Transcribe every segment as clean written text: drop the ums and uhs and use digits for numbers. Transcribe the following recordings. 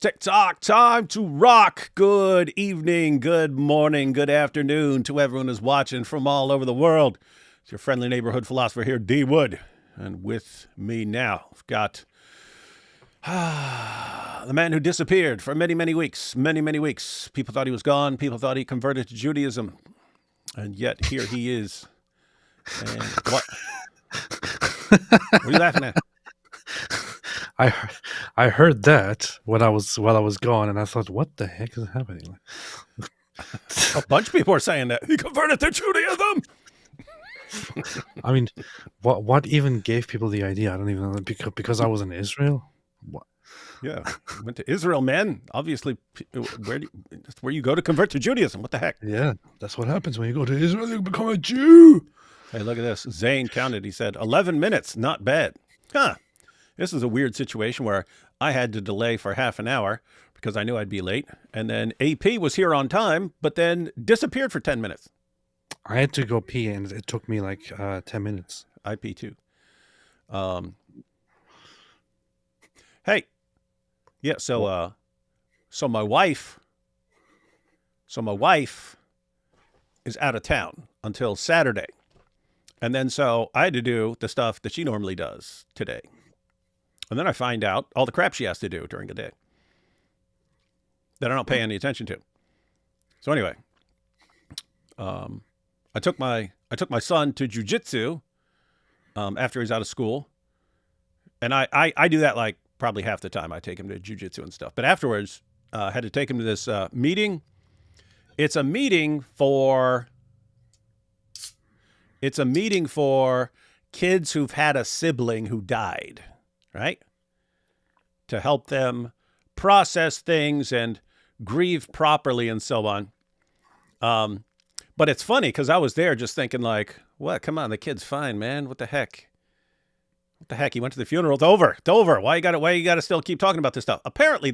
TikTok time to rock. Good evening, good morning, good afternoon to everyone who's watching from all over the world. It's your friendly neighborhood philosopher here, D Wood. And with me now, I've got the man who disappeared for many, many weeks. Many weeks. People thought he was gone. People thought he converted to Judaism. And yet here he is. And what? What are you laughing at? I heard that while I was gone, and I thought, what the heck is happening? A bunch of people are saying that he converted to Judaism. I mean, what even gave people the idea? I don't even know. Because I was in Israel. What? Yeah, went to Israel, man. Obviously, that's where you go to convert to Judaism. What the heck? Yeah, that's what happens when you go to Israel. You become a Jew. Hey, look at this. Zane counted. He said 11 minutes. Not bad. Huh. This is a weird situation where I had to delay for half an hour because I knew I'd be late. And then AP was here on time, but then disappeared for 10 minutes. I had to go pee, and it took me like 10 minutes. I pee too. Hey. Yeah, so my wife is out of town until Saturday. And then so I had to do the stuff that she normally does today. And then I find out all the crap she has to do during the day that I don't pay any attention to. So anyway, I took my son to jujitsu after he's out of school, and I do that like probably half the time. I take him to jujitsu and stuff, but afterwards I had to take him to this meeting. It's a meeting for kids who've had a sibling who died. Right? To help them process things and grieve properly and so on. But it's funny because I was there just thinking like, what? Come on, the kid's fine, man. What the heck? What the heck? He went to the funeral. It's over. It's over. Why you got to still keep talking about this stuff? Apparently,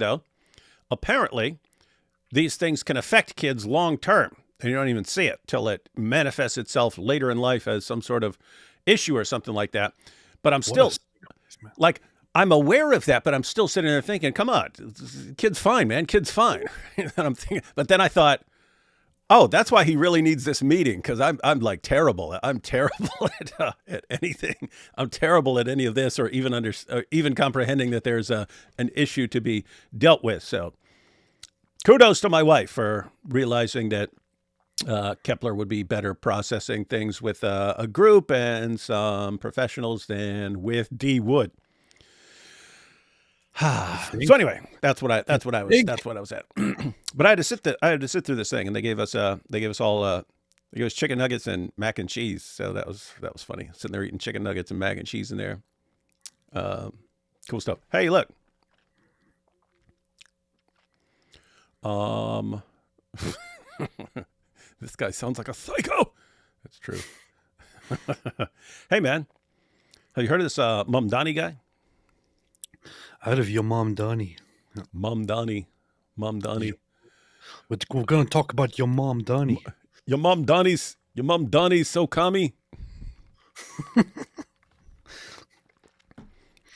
these things can affect kids long term. And you don't even see it till it manifests itself later in life as some sort of issue or something like that. But I'm still... Like, I'm aware of that, but I'm still sitting there thinking, come on, kid's fine, man. Kid's fine. And I'm thinking, but then I thought, oh, that's why he really needs this meeting. Cause I'm like terrible. I'm terrible at anything. I'm terrible at any of this or even comprehending that there's an issue to be dealt with. So kudos to my wife for realizing that Kepler would be better processing things with a group and some professionals than with D Wood. So anyway, that's what I was at. But I had to sit through this thing, and they gave us chicken nuggets and mac and cheese. So that was funny. Sitting there eating chicken nuggets and mac and cheese in there. Cool stuff. Hey, look. This guy sounds like a psycho. That's true. Hey, man. Have you heard of this Mamdani guy? Out of your Mamdani. Mamdani. We're going to talk about your Mamdani. Your Mamdani's so commie. Your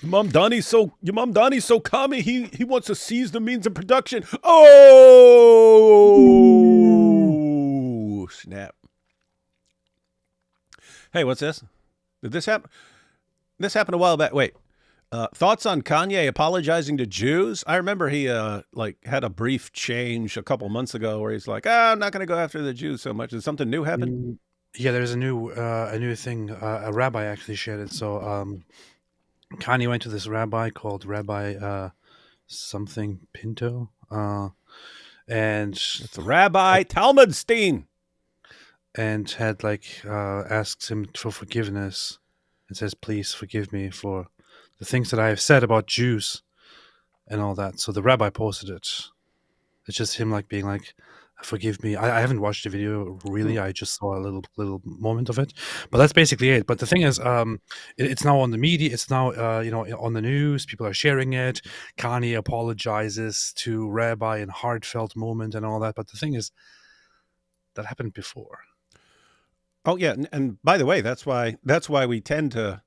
Mamdani's so commie. He wants to seize the means of production. Oh, snap. Hey, what's this? Did this happen? This happened a while back. Wait. Thoughts on Kanye apologizing to Jews? I remember he had a brief change a couple months ago where he's like, I'm not going to go after the Jews so much. Did something new happen? Yeah, there's a new thing. A rabbi actually shared it. So Kanye went to this rabbi called Rabbi something Pinto, and it's Rabbi Talmudstein, and had asked him for forgiveness and says, "Please forgive me for the things that I have said about Jews and all that." So the rabbi posted it. It's just him being like, forgive me. I haven't watched the video really. I just saw a little moment of it, but that's basically it. But the thing is, it's now on the media. It's now on the news. People are sharing it. Kanye apologizes to Rabbi in heartfelt moment and all that. But the thing is, that happened before. Oh yeah, and by the way, that's why we tend to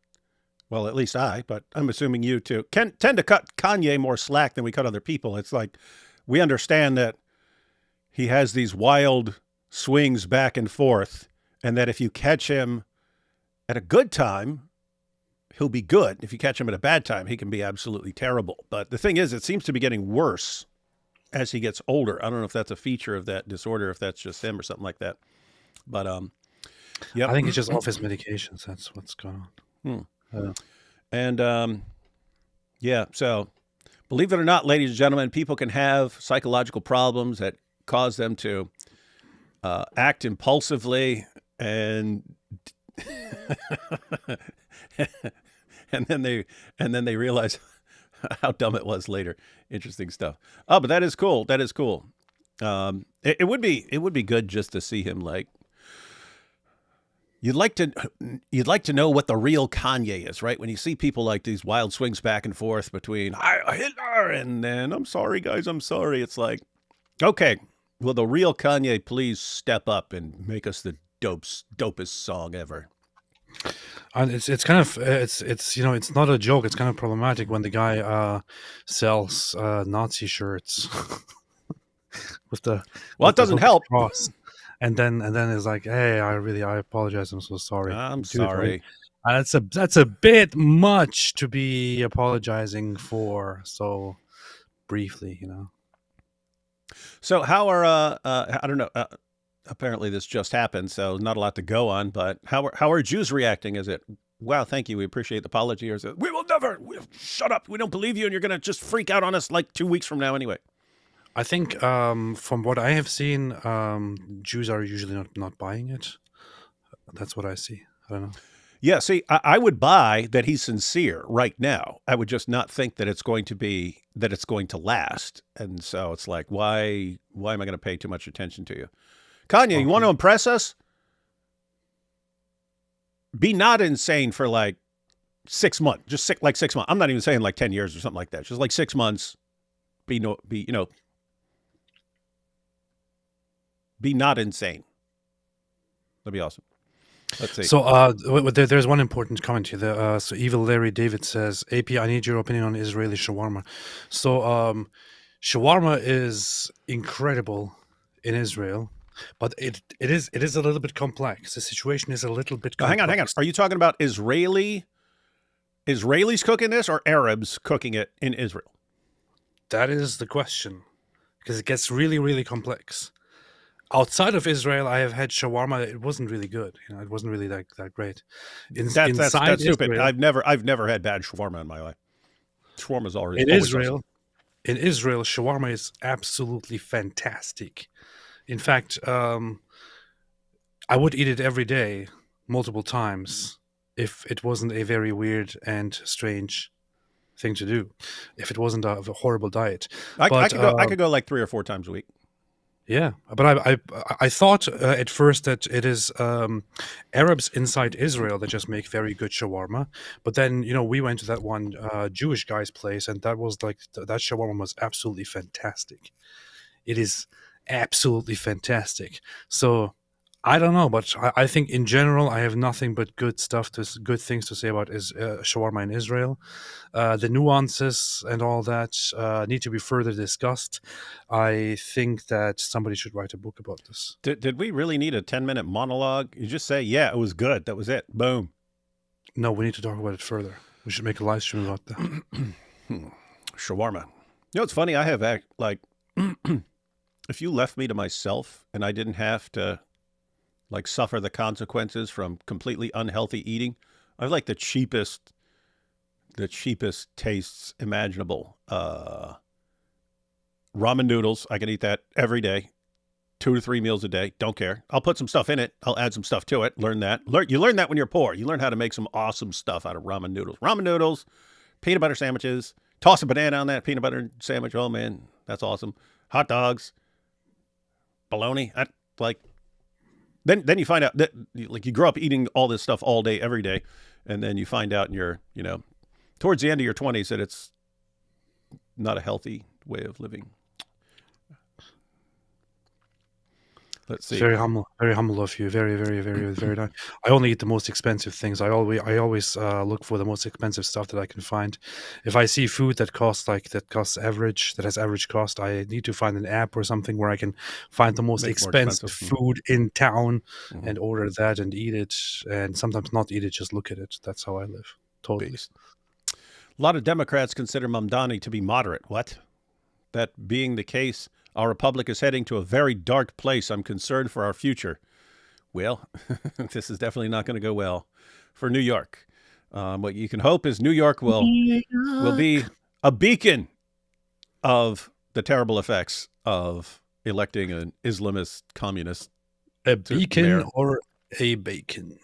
Well, at least but I'm assuming you too can tend to cut Kanye more slack than we cut other people. It's like we understand that he has these wild swings back and forth, and that if you catch him at a good time, he'll be good. If you catch him at a bad time, he can be absolutely terrible. But the thing is, it seems to be getting worse as he gets older. I don't know if that's a feature of that disorder, if that's just him or something like that. But yeah, I think it's just off his medications. That's what's going on. And yeah, so believe it or not, ladies and gentlemen, people can have psychological problems that cause them to act impulsively and and then they realize how dumb it was later. Interesting stuff. Oh, but that is cool. That is cool. It would be good just to see him like. You'd like to know what the real Kanye is, right? When you see people like these wild swings back and forth between Hitler and then I'm sorry, guys, I'm sorry. It's like, okay, will the real Kanye please step up and make us the dopest song ever? And it's kind of it's it's not a joke. It's kind of problematic when the guy sells Nazi shirts with the it doesn't help. Cross. And then it's like, hey, I apologize. I'm so sorry. I'm sorry. That's a bit much to be apologizing for so briefly, So how are I don't know. Apparently this just happened, so not a lot to go on. But how are Jews reacting? Is it wow? Thank you, we appreciate the apology, or is it we will never shut up? We don't believe you, and you're gonna just freak out on us like 2 weeks from now anyway. I think from what I have seen, Jews are usually not buying it. That's what I see. I don't know. Yeah, see, I would buy that he's sincere right now. I would just not think that it's going to last. And so it's like, why am I going to pay too much attention to you? Kanye, okay. You want to impress us? Be not insane for like 6 months. Just like 6 months. I'm not even saying like 10 years or something like that. Just like 6 months. Be not insane. That'd be awesome. Let's see. So there's one important comment here. So Evil Larry David says, AP, I need your opinion on Israeli shawarma. So shawarma is incredible in Israel, but it is a little bit complex. The situation is a little bit complex. Hang on. Are you talking about Israelis cooking this or Arabs cooking it in Israel? That is the question, because it gets really, really complex. Outside of Israel, I have had shawarma. It wasn't really good. It wasn't really that great. That's stupid. Israel, I've never had bad shawarma in my life. Shawarma's always in Israel. Awesome. In Israel, shawarma is absolutely fantastic. In fact, I would eat it every day, multiple times, if it wasn't a very weird and strange thing to do. If it wasn't a horrible diet, I could go like 3 or 4 times a week. Yeah, but I thought at first that it is Arabs inside Israel that just make very good shawarma. But then we went to that one Jewish guy's place, and that was like that shawarma was absolutely fantastic. It is absolutely fantastic. So I don't know, but I think in general I have nothing but good things to say about shawarma in Israel. The nuances and all that need to be further discussed. I think that somebody should write a book about this. Did we really need a 10-minute monologue? You just say, yeah, it was good. That was it. Boom. No, we need to talk about it further. We should make a live stream about that. Shawarma. It's funny. I have if you left me to myself and I didn't have to suffer the consequences from completely unhealthy eating, I have the cheapest tastes imaginable. Ramen noodles, I can eat that every day, 2 to 3 meals a day. Don't care. I'll put some stuff in it. I'll add some stuff to it. Learn that. You learn that when you're poor. You learn how to make some awesome stuff out of ramen noodles. Ramen noodles, peanut butter sandwiches. Toss a banana on that peanut butter sandwich. Oh man, that's awesome. Hot dogs, bologna. Then you find out that you grow up eating all this stuff all day, every day, and then you find out in your towards the end of your 20s that it's not a healthy way of living. Let's It's see. very humble of you. Very, very, very, very nice. I only eat the most expensive things. I always look for the most expensive stuff that I can find. If I see food that costs average, that has average cost, I need to find an app or something where I can find the most Make it more expensive expensive. food in town Mm-hmm. and order that and eat it. And sometimes not eat it, just look at it. That's how I live. Totally. Beast. A lot of Democrats consider Mamdani to be moderate. What? That being the case, our republic is heading to a very dark place. I'm concerned for our future. Well, this is definitely not going to go well for New York. What you can hope is New York will be a beacon of the terrible effects of electing an Islamist communist A beacon mayor. or a bacon?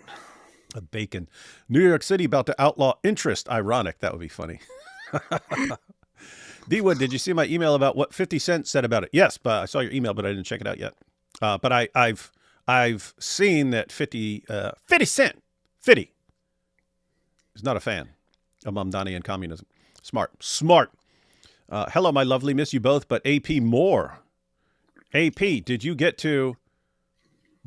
A bacon. New York City about to outlaw interest. Ironic. That would be funny. D-Wood, did you see my email about what 50 Cent said about it? Yes, but I saw your email, but I didn't check it out yet. But I've seen that 50 Cent is not a fan of Mamdani and communism. Smart. Hello, my lovely, miss you both, but AP Moore. AP, did you get to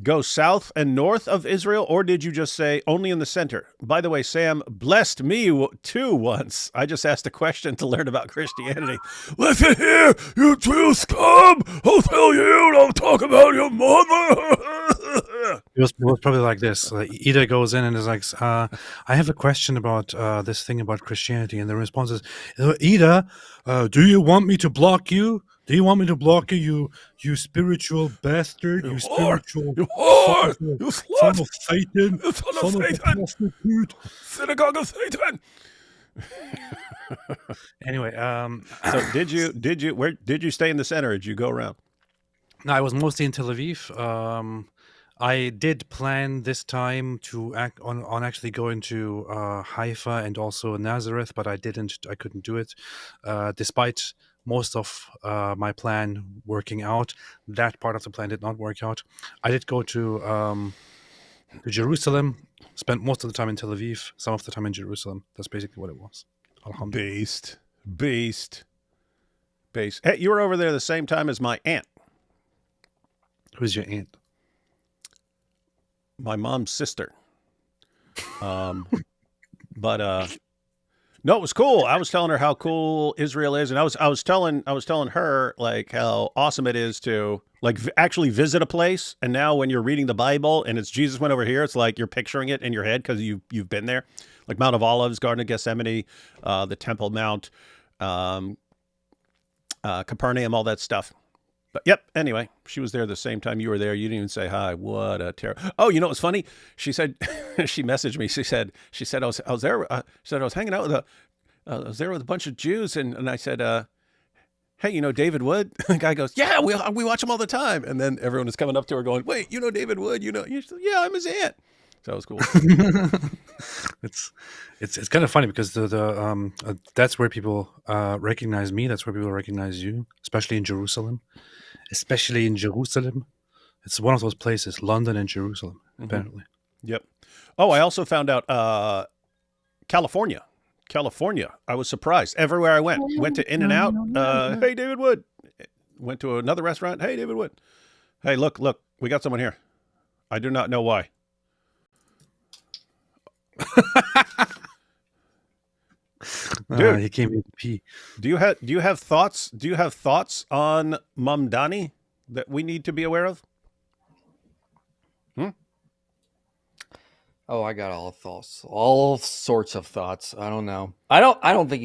go south and north of Israel, or did you just say only in the center? By the way, Sam blessed me too once. I just asked a question to learn about Christianity. Listen here, you two scum! I'll tell you, and I'll talk about your mother. It was probably like this. Ida goes in and is like, I have a question about this thing about Christianity. And the response is, Ida, do you want me to block you? Do you want me to block you, you spiritual bastard? You spiritual whore! You son of Satan! You son of Satan! Prostitute! Synagogue of Satan! Anyway, so where did you stay in the center, or did you go around? No, I was mostly in Tel Aviv. I did plan this time to act on actually going to Haifa and also Nazareth, but I couldn't do it, despite most of my plan working out. That part of the plan did not work out. I did go to Jerusalem, spent most of the time in Tel Aviv, some of the time in Jerusalem. That's basically what it was. Beast. Hey, you were over there the same time as my aunt. Who's your aunt? My mom's sister. But no, it was cool. I was telling her how cool Israel is, and I was telling her like how awesome it is to like actually visit a place. And now when you're reading the Bible and it's Jesus went over here, it's like you're picturing it in your head because you've been there, like Mount of Olives, Garden of Gethsemane, the Temple Mount, Capernaum, all that stuff. But yep. Anyway, she was there the same time you were there. You didn't even say hi. What a terror! Oh, you know what's funny? She said she messaged me. She said I was there. She said I was hanging out with I was there with a bunch of Jews, and I said, hey, you know David Wood? The guy goes, yeah, we watch him all the time. And then everyone is coming up to her going, wait, you know David Wood? You know? Yeah, I'm his aunt. So that was cool. It's kind of funny because that's where people recognize me. That's where people recognize you, especially in Jerusalem. It's one of those places, London and Jerusalem, apparently. Yep. Oh, I also found out California. I was surprised. Everywhere I went to In-N-Out. Hey, David Wood. Went to another restaurant. Hey, David Wood. Hey, look, we got someone here. I do not know why. Dude, he came in to pee. Do you have thoughts? Do you have thoughts on Mamdani that we need to be aware of? Oh, I got all sorts of thoughts. I don't know. I don't think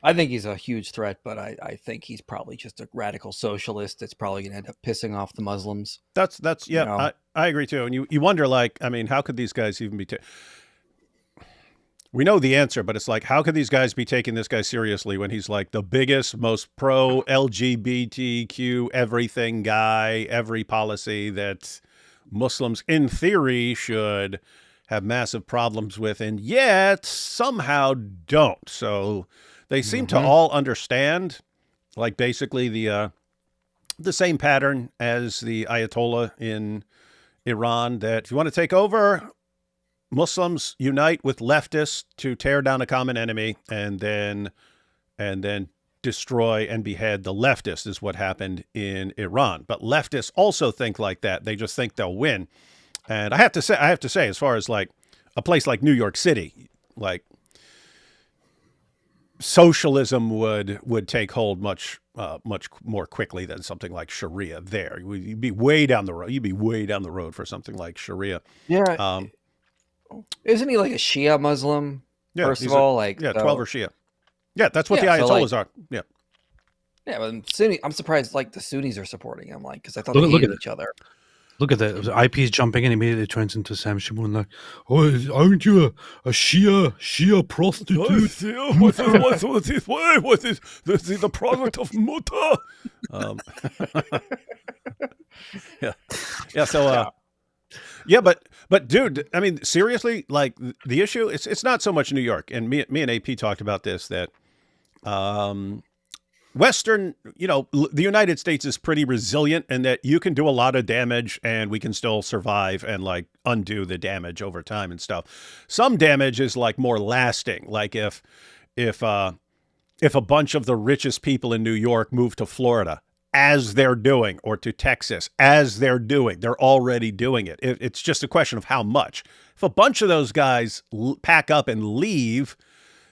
I think he's a huge threat, but I think he's probably just a radical socialist that's probably going to end up pissing off the Muslims. That's yeah. I agree too. And you wonder, like, I mean, how could these guys even be? We know the answer, but it's like, how could these guys be taking this guy seriously when he's like the biggest, most pro LGBTQ everything guy, every policy that Muslims in theory should have massive problems with, and yet somehow don't. So they seem to all understand, like, basically the same pattern as the Ayatollah in Iran, that if you want to take over, Muslims unite with leftists to tear down a common enemy, and then destroy and behead the leftists is what happened in Iran. But leftists also think like that. They just think they'll win. And I have to say, as far as like a place like New York City, like socialism would take hold much more quickly than something like Sharia. There, you'd be way down the road. You'd be way down the road for something like Sharia. Yeah. Isn't he like a Shia Muslim? Yeah, first of all, 12 or Shia. Yeah, that's what the Ayatollahs are. Yeah. Yeah, but Sunni, I'm surprised like the Sunnis are supporting him, like, because I thought they hated each other. Look at that. IP's jumping in immediately turns into Sam Shimoon like, oh, aren't you a Shia prostitute? What is the product of muta? Yeah. So, yeah, but dude, I mean, seriously, like the issue, it's not so much New York. And me and AP talked about this, that Western, the United States is pretty resilient in that you can do a lot of damage and we can still survive and like undo the damage over time and stuff. Some damage is like more lasting. Like if a bunch of the richest people in New York move to Florida, as they're doing, or to Texas, as they're doing, they're already doing it. It's just a question of how much. If a bunch of those guys pack up and leave,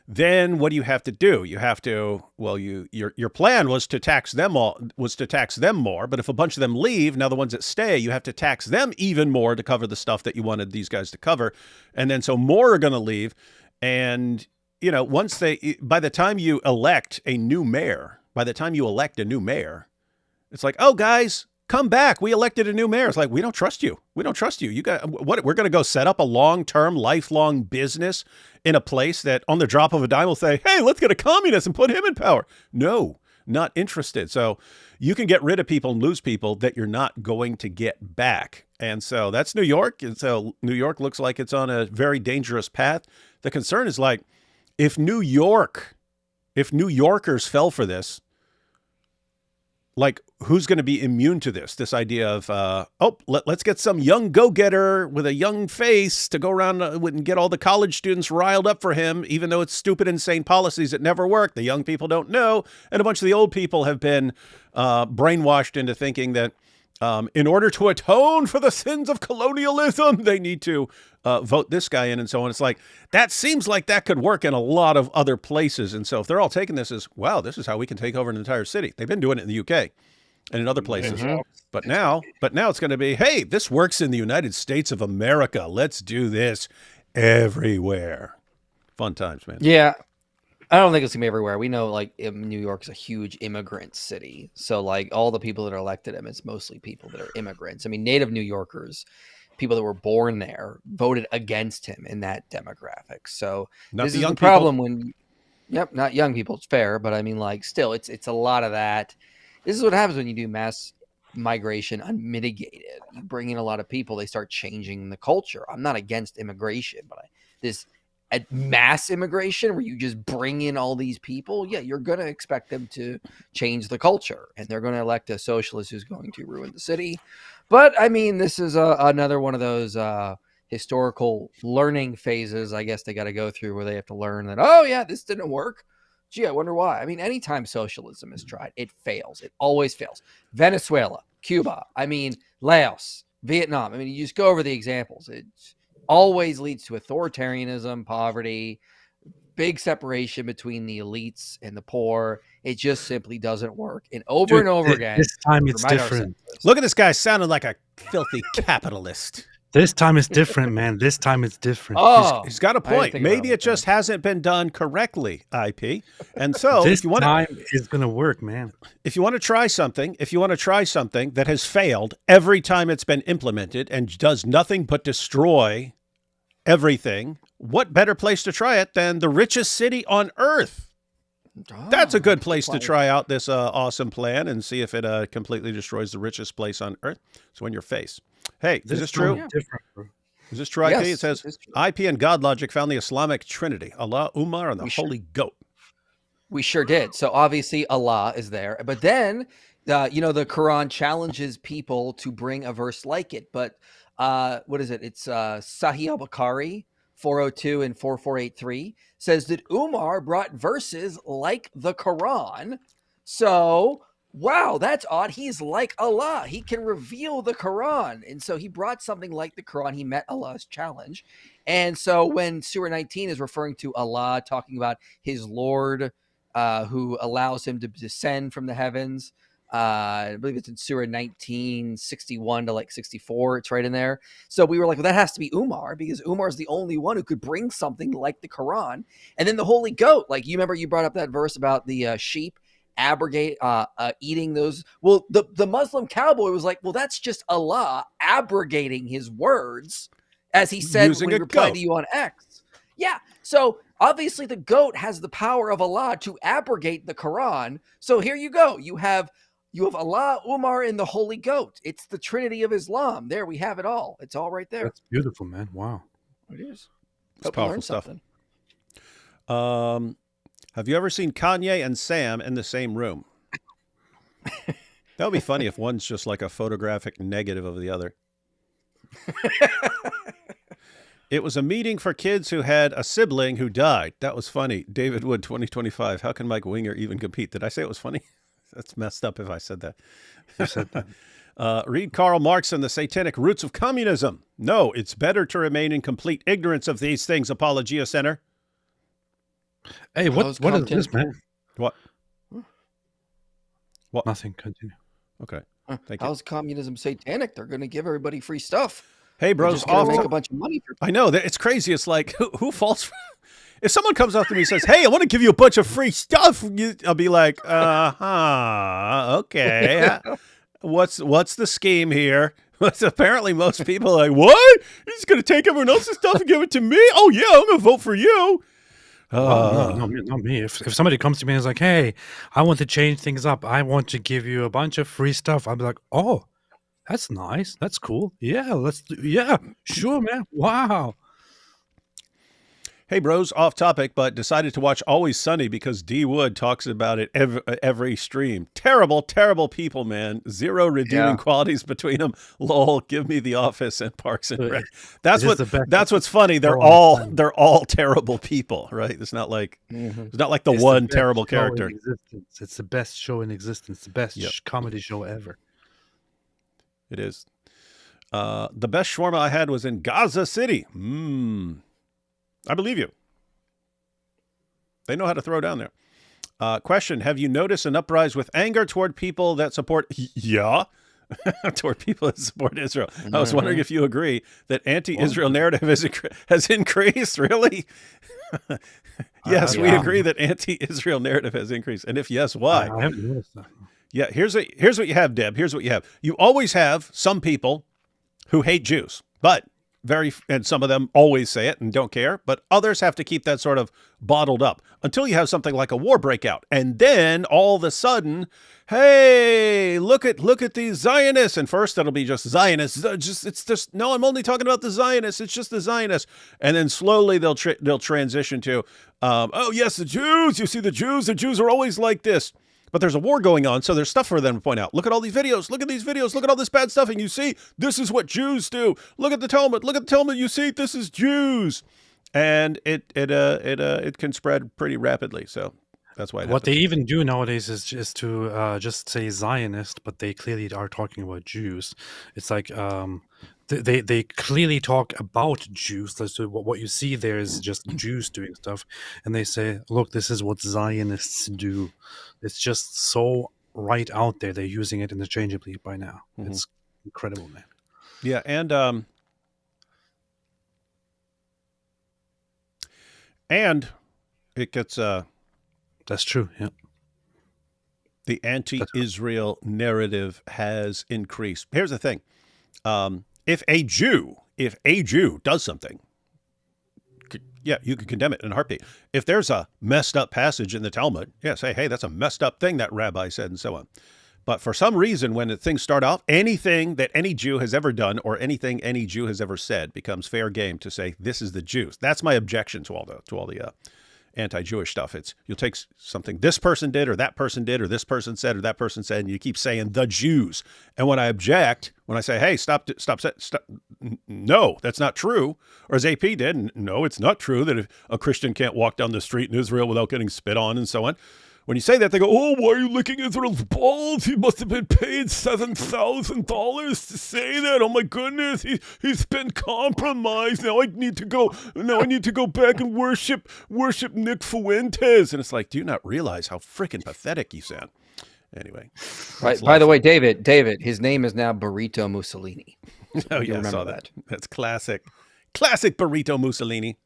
then what do you have to do? You have to, well, your plan was to tax them more. But if a bunch of them leave, now the ones that stay, you have to tax them even more to cover the stuff that you wanted these guys to cover. And then so more are going to leave. And, by the time you elect a new mayor, it's like, oh, guys, come back. We elected a new mayor. It's like, we don't trust you. You got what? We're going to go set up a long-term, lifelong business in a place that on the drop of a dime will say, hey, let's get a communist and put him in power. No, not interested. So you can get rid of people and lose people that you're not going to get back. And so that's New York. And so New York looks like it's on a very dangerous path. The concern is like, if New Yorkers fell for this, like, who's going to be immune to this? This idea of, let's get some young go-getter with a young face to go around and get all the college students riled up for him, even though it's stupid, insane policies that never work. The young people don't know. And a bunch of the old people have been brainwashed into thinking that in order to atone for the sins of colonialism, they need to vote this guy in and so on. It's like, that seems like that could work in a lot of other places. And so if they're all taking this as, wow, this is how we can take over an entire city. They've been doing it in the UK and in other places. Mm-hmm. But now it's going to be, hey, this works in the United States of America. Let's do this everywhere. Fun times, man. Yeah. I don't think it's gonna be everywhere. We know, like, New York's a huge immigrant city, so like all the people that are elected him, it's mostly people that are immigrants. I mean, native New Yorkers, people that were born there, voted against him in that demographic. So not this the is young the problem people. not young people. It's fair, but I mean, like, still, it's a lot of that. This is what happens when you do mass migration unmitigated. You bring in a lot of people, they start changing the culture. I'm not against immigration, but this at mass immigration where you just bring in all these people, yeah, you're going to expect them to change the culture, and they're going to elect a socialist who's going to ruin the city. But I mean, this is another one of those historical learning phases, I guess they got to go through, where they have to learn that, oh yeah, this didn't work. Gee, I wonder why. I mean, anytime socialism is tried, it fails. It always fails. Venezuela, Cuba, I mean, Laos, Vietnam. I mean, you just go over the examples. It's always leads to authoritarianism, poverty, big separation between the elites and the poor. It just simply doesn't work. And over and over again. This time it's different. Look at this guy sounding like a filthy capitalist. This time it's different, man. This time it's different. Oh, he's got a point. Maybe it just hasn't been done correctly, IP. And so this time is going to work, man. If you want to try something that has failed every time it's been implemented and does nothing but destroy everything, what better place to try it than the richest city on earth? That's a good place to try out this awesome plan and see if it completely destroys the richest place on earth. So in your face. Hey, is this true? Yeah. Is this true, IP? Yes, it says IP and God Logic found the Islamic Trinity, Allah, Umar, and the Holy Goat. We sure did. So obviously Allah is there. But then, the Quran challenges people to bring a verse like it. But what is it? It's Sahih al-Bukhari 402 and 4483 says that Umar brought verses like the Quran. So, wow, that's odd. He's like Allah. He can reveal the Quran. And so he brought something like the Quran. He met Allah's challenge. And so when Surah 19 is referring to Allah, talking about his Lord who allows him to descend from the heavens, I believe it's in Surah 1961 to like 64. It's right in there. So we were like, well, that has to be Umar, because Umar is the only one who could bring something like the Quran. And then the holy goat, like you remember you brought up that verse about the sheep abrogate eating those. Well, the Muslim cowboy was like, well, that's just Allah abrogating his words, as he said Using when he a replied goat. to you on X. Yeah. So obviously the goat has the power of Allah to abrogate the Quran. So here you go. You have Allah, Umar, and the Holy Goat. It's the Trinity of Islam. There, we have it all. It's all right there. That's beautiful, man. Wow. It is. It's Hope you powerful learned stuff. something. Have you ever seen Kanye and Sam in the same room? That would be funny if one's just like a photographic negative of the other. It was a meeting for kids who had a sibling who died. That was funny. David Wood, 2025. How can Mike Winger even compete? Did I say it was funny? That's messed up if I said that. You said that. Read Karl Marx and the Satanic Roots of Communism. No, it's better to remain in complete ignorance of these things, Apologia Center. Hey, what is this, man? What? What? Nothing. Continue. Okay. Thank you. How's communism satanic? They're going to give everybody free stuff. Hey, They're bros, just going off to make to- a bunch of money for I know that it's crazy. It's like who falls for if someone comes up to me and says, "Hey, I want to give you a bunch of free stuff," I'll be like, okay. What's the scheme here?" But apparently most people are like, "What? He's going to take everyone else's stuff and give it to me? Oh yeah, I'm going to vote for you." No, not me. If somebody comes to me and is like, "Hey, I want to change things up. I want to give you a bunch of free stuff," I'll be like, "Oh, that's nice. That's cool. Yeah, yeah, sure, man. Wow." Hey, bros, off topic, but decided to watch Always Sunny because D. Wood talks about it every stream. Terrible, terrible people, man. Zero redeeming qualities between them. Lol, give me The Office and Parks and Rec. That's what's funny. They're all terrible people, right? It's not like it's not like the It's one best terrible show in character. existence. It's the best show in existence. The best comedy show ever. It is. The best shawarma I had was in Gaza City. I believe you. They know how to throw down there. Question, have you noticed an uprise with anger toward people that support... Yeah. Toward people that support Israel. I was wondering if you agree that anti-Israel narrative has increased. Really? Yes, we agree that anti-Israel narrative has increased. And if yes, why? I haven't noticed that. Yeah, here's what you have, Deb. Here's what you have. You always have some people who hate Jews, but and some of them always say it and don't care, but others have to keep that sort of bottled up until you have something like a war breakout. And then all of a sudden, hey, look at these Zionists. And first it'll be just Zionists. No, I'm only talking about the Zionists. It's just the Zionists. And then slowly they'll transition to, oh yes, the Jews. You see the Jews are always like this. But there's a war going on, so there's stuff for them to point out. Look at all these videos. Look at these videos. Look at all this bad stuff. And you see, this is what Jews do. Look at the Talmud. Look at the Talmud. You see, this is Jews. And it can spread pretty rapidly. So that's why. What they even do nowadays is just to just say Zionist, but they clearly are talking about Jews. It's like they clearly talk about Jews. So what you see there is just Jews doing stuff, and they say, "Look, this is what Zionists do." It's just so right out there. They're using it interchangeably by now. Mm-hmm. It's incredible, man. Yeah, and it gets that's true. Yeah. The anti-Israel narrative has increased. Here's the thing. If a Jew does something, yeah, you can condemn it in a heartbeat. If there's a messed up passage in the Talmud, say, hey, that's a messed up thing that rabbi said and so on. But for some reason, when things start off, anything that any Jew has ever done or anything any Jew has ever said becomes fair game to say, this is the Jews. That's my objection to all the anti-Jewish stuff. It's you'll take something this person did or that person did or this person said or that person said, and you keep saying the Jews. And when I object, when I say, hey, stop, no, that's not true. Or as AP did, no, it's not true that if a Christian can't walk down the street in Israel without getting spit on and so on. When you say that, they go, oh, why are you licking Israel's balls? He must have been paid $7,000 to say that. Oh my goodness, he's been compromised. Now I need to go back and worship Nick Fuentes. And it's like, do you not realize how freaking pathetic you sound? Anyway. Right. By the way, David, his name is now Burrito Mussolini. Oh yeah, I saw that. That's classic Burrito Mussolini.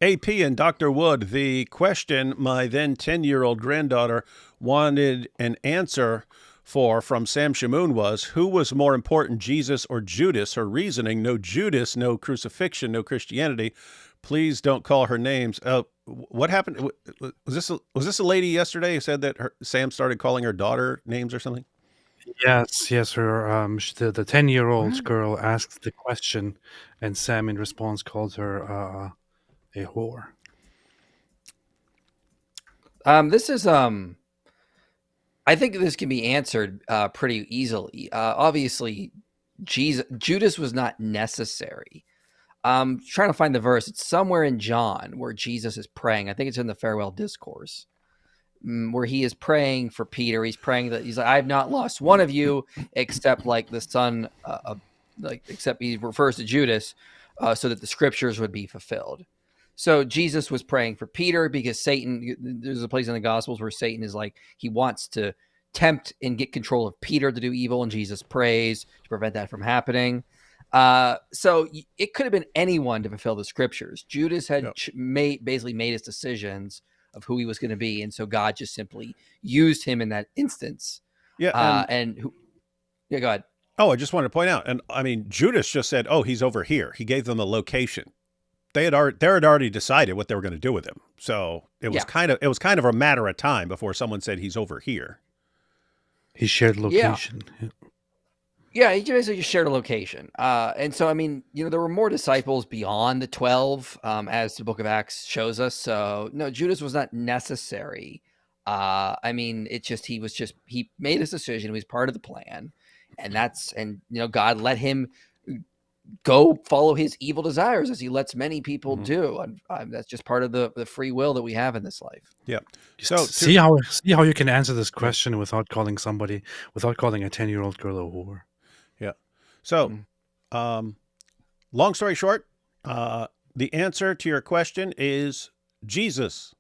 AP and Dr. Wood, the question my then 10-year-old granddaughter wanted an answer for from Sam Shamoon was, who was more important, Jesus or Judas? Her reasoning, no Judas, no crucifixion, no Christianity. Please don't call her names. What happened? Was this a lady yesterday who said that Sam started calling her daughter names or something? Yes. Her the 10-year-old girl asked the question, and Sam in response called her a whore. This is I think this can be answered pretty easily. Obviously, Judas was not necessary. Trying to find the verse. It's somewhere in John where Jesus is praying. I think it's in the farewell discourse where he is praying for Peter. He's praying that he's like, I've not lost one of you except like the son except he refers to Judas so that the scriptures would be fulfilled. So Jesus was praying for Peter because Satan, there's a place in the Gospels where Satan is like, he wants to tempt and get control of Peter to do evil, and Jesus prays to prevent that from happening. So it could have been anyone to fulfill the scriptures. Judas had basically made his decisions of who he was going to be, and so God just simply used him in that instance. Yeah. Go ahead. Oh, I just wanted to point out, and I mean, Judas just said, oh, he's over here. He gave them the location. They had already decided what they were going to do with him. So it was kind of a matter of time before someone said he's over here. He shared location. Yeah, he basically just shared a location. And so, I mean, there were more disciples beyond the 12, as the book of Acts shows us. So no, Judas was not necessary. I mean, he made his decision. He was part of the plan, and God let him go follow his evil desires as he lets many people do. And that's just part of the free will that we have in this life. Yeah. So see how you can answer this question without calling a 10-year-old girl a whore. Yeah. So, long story short, the answer to your question is Jesus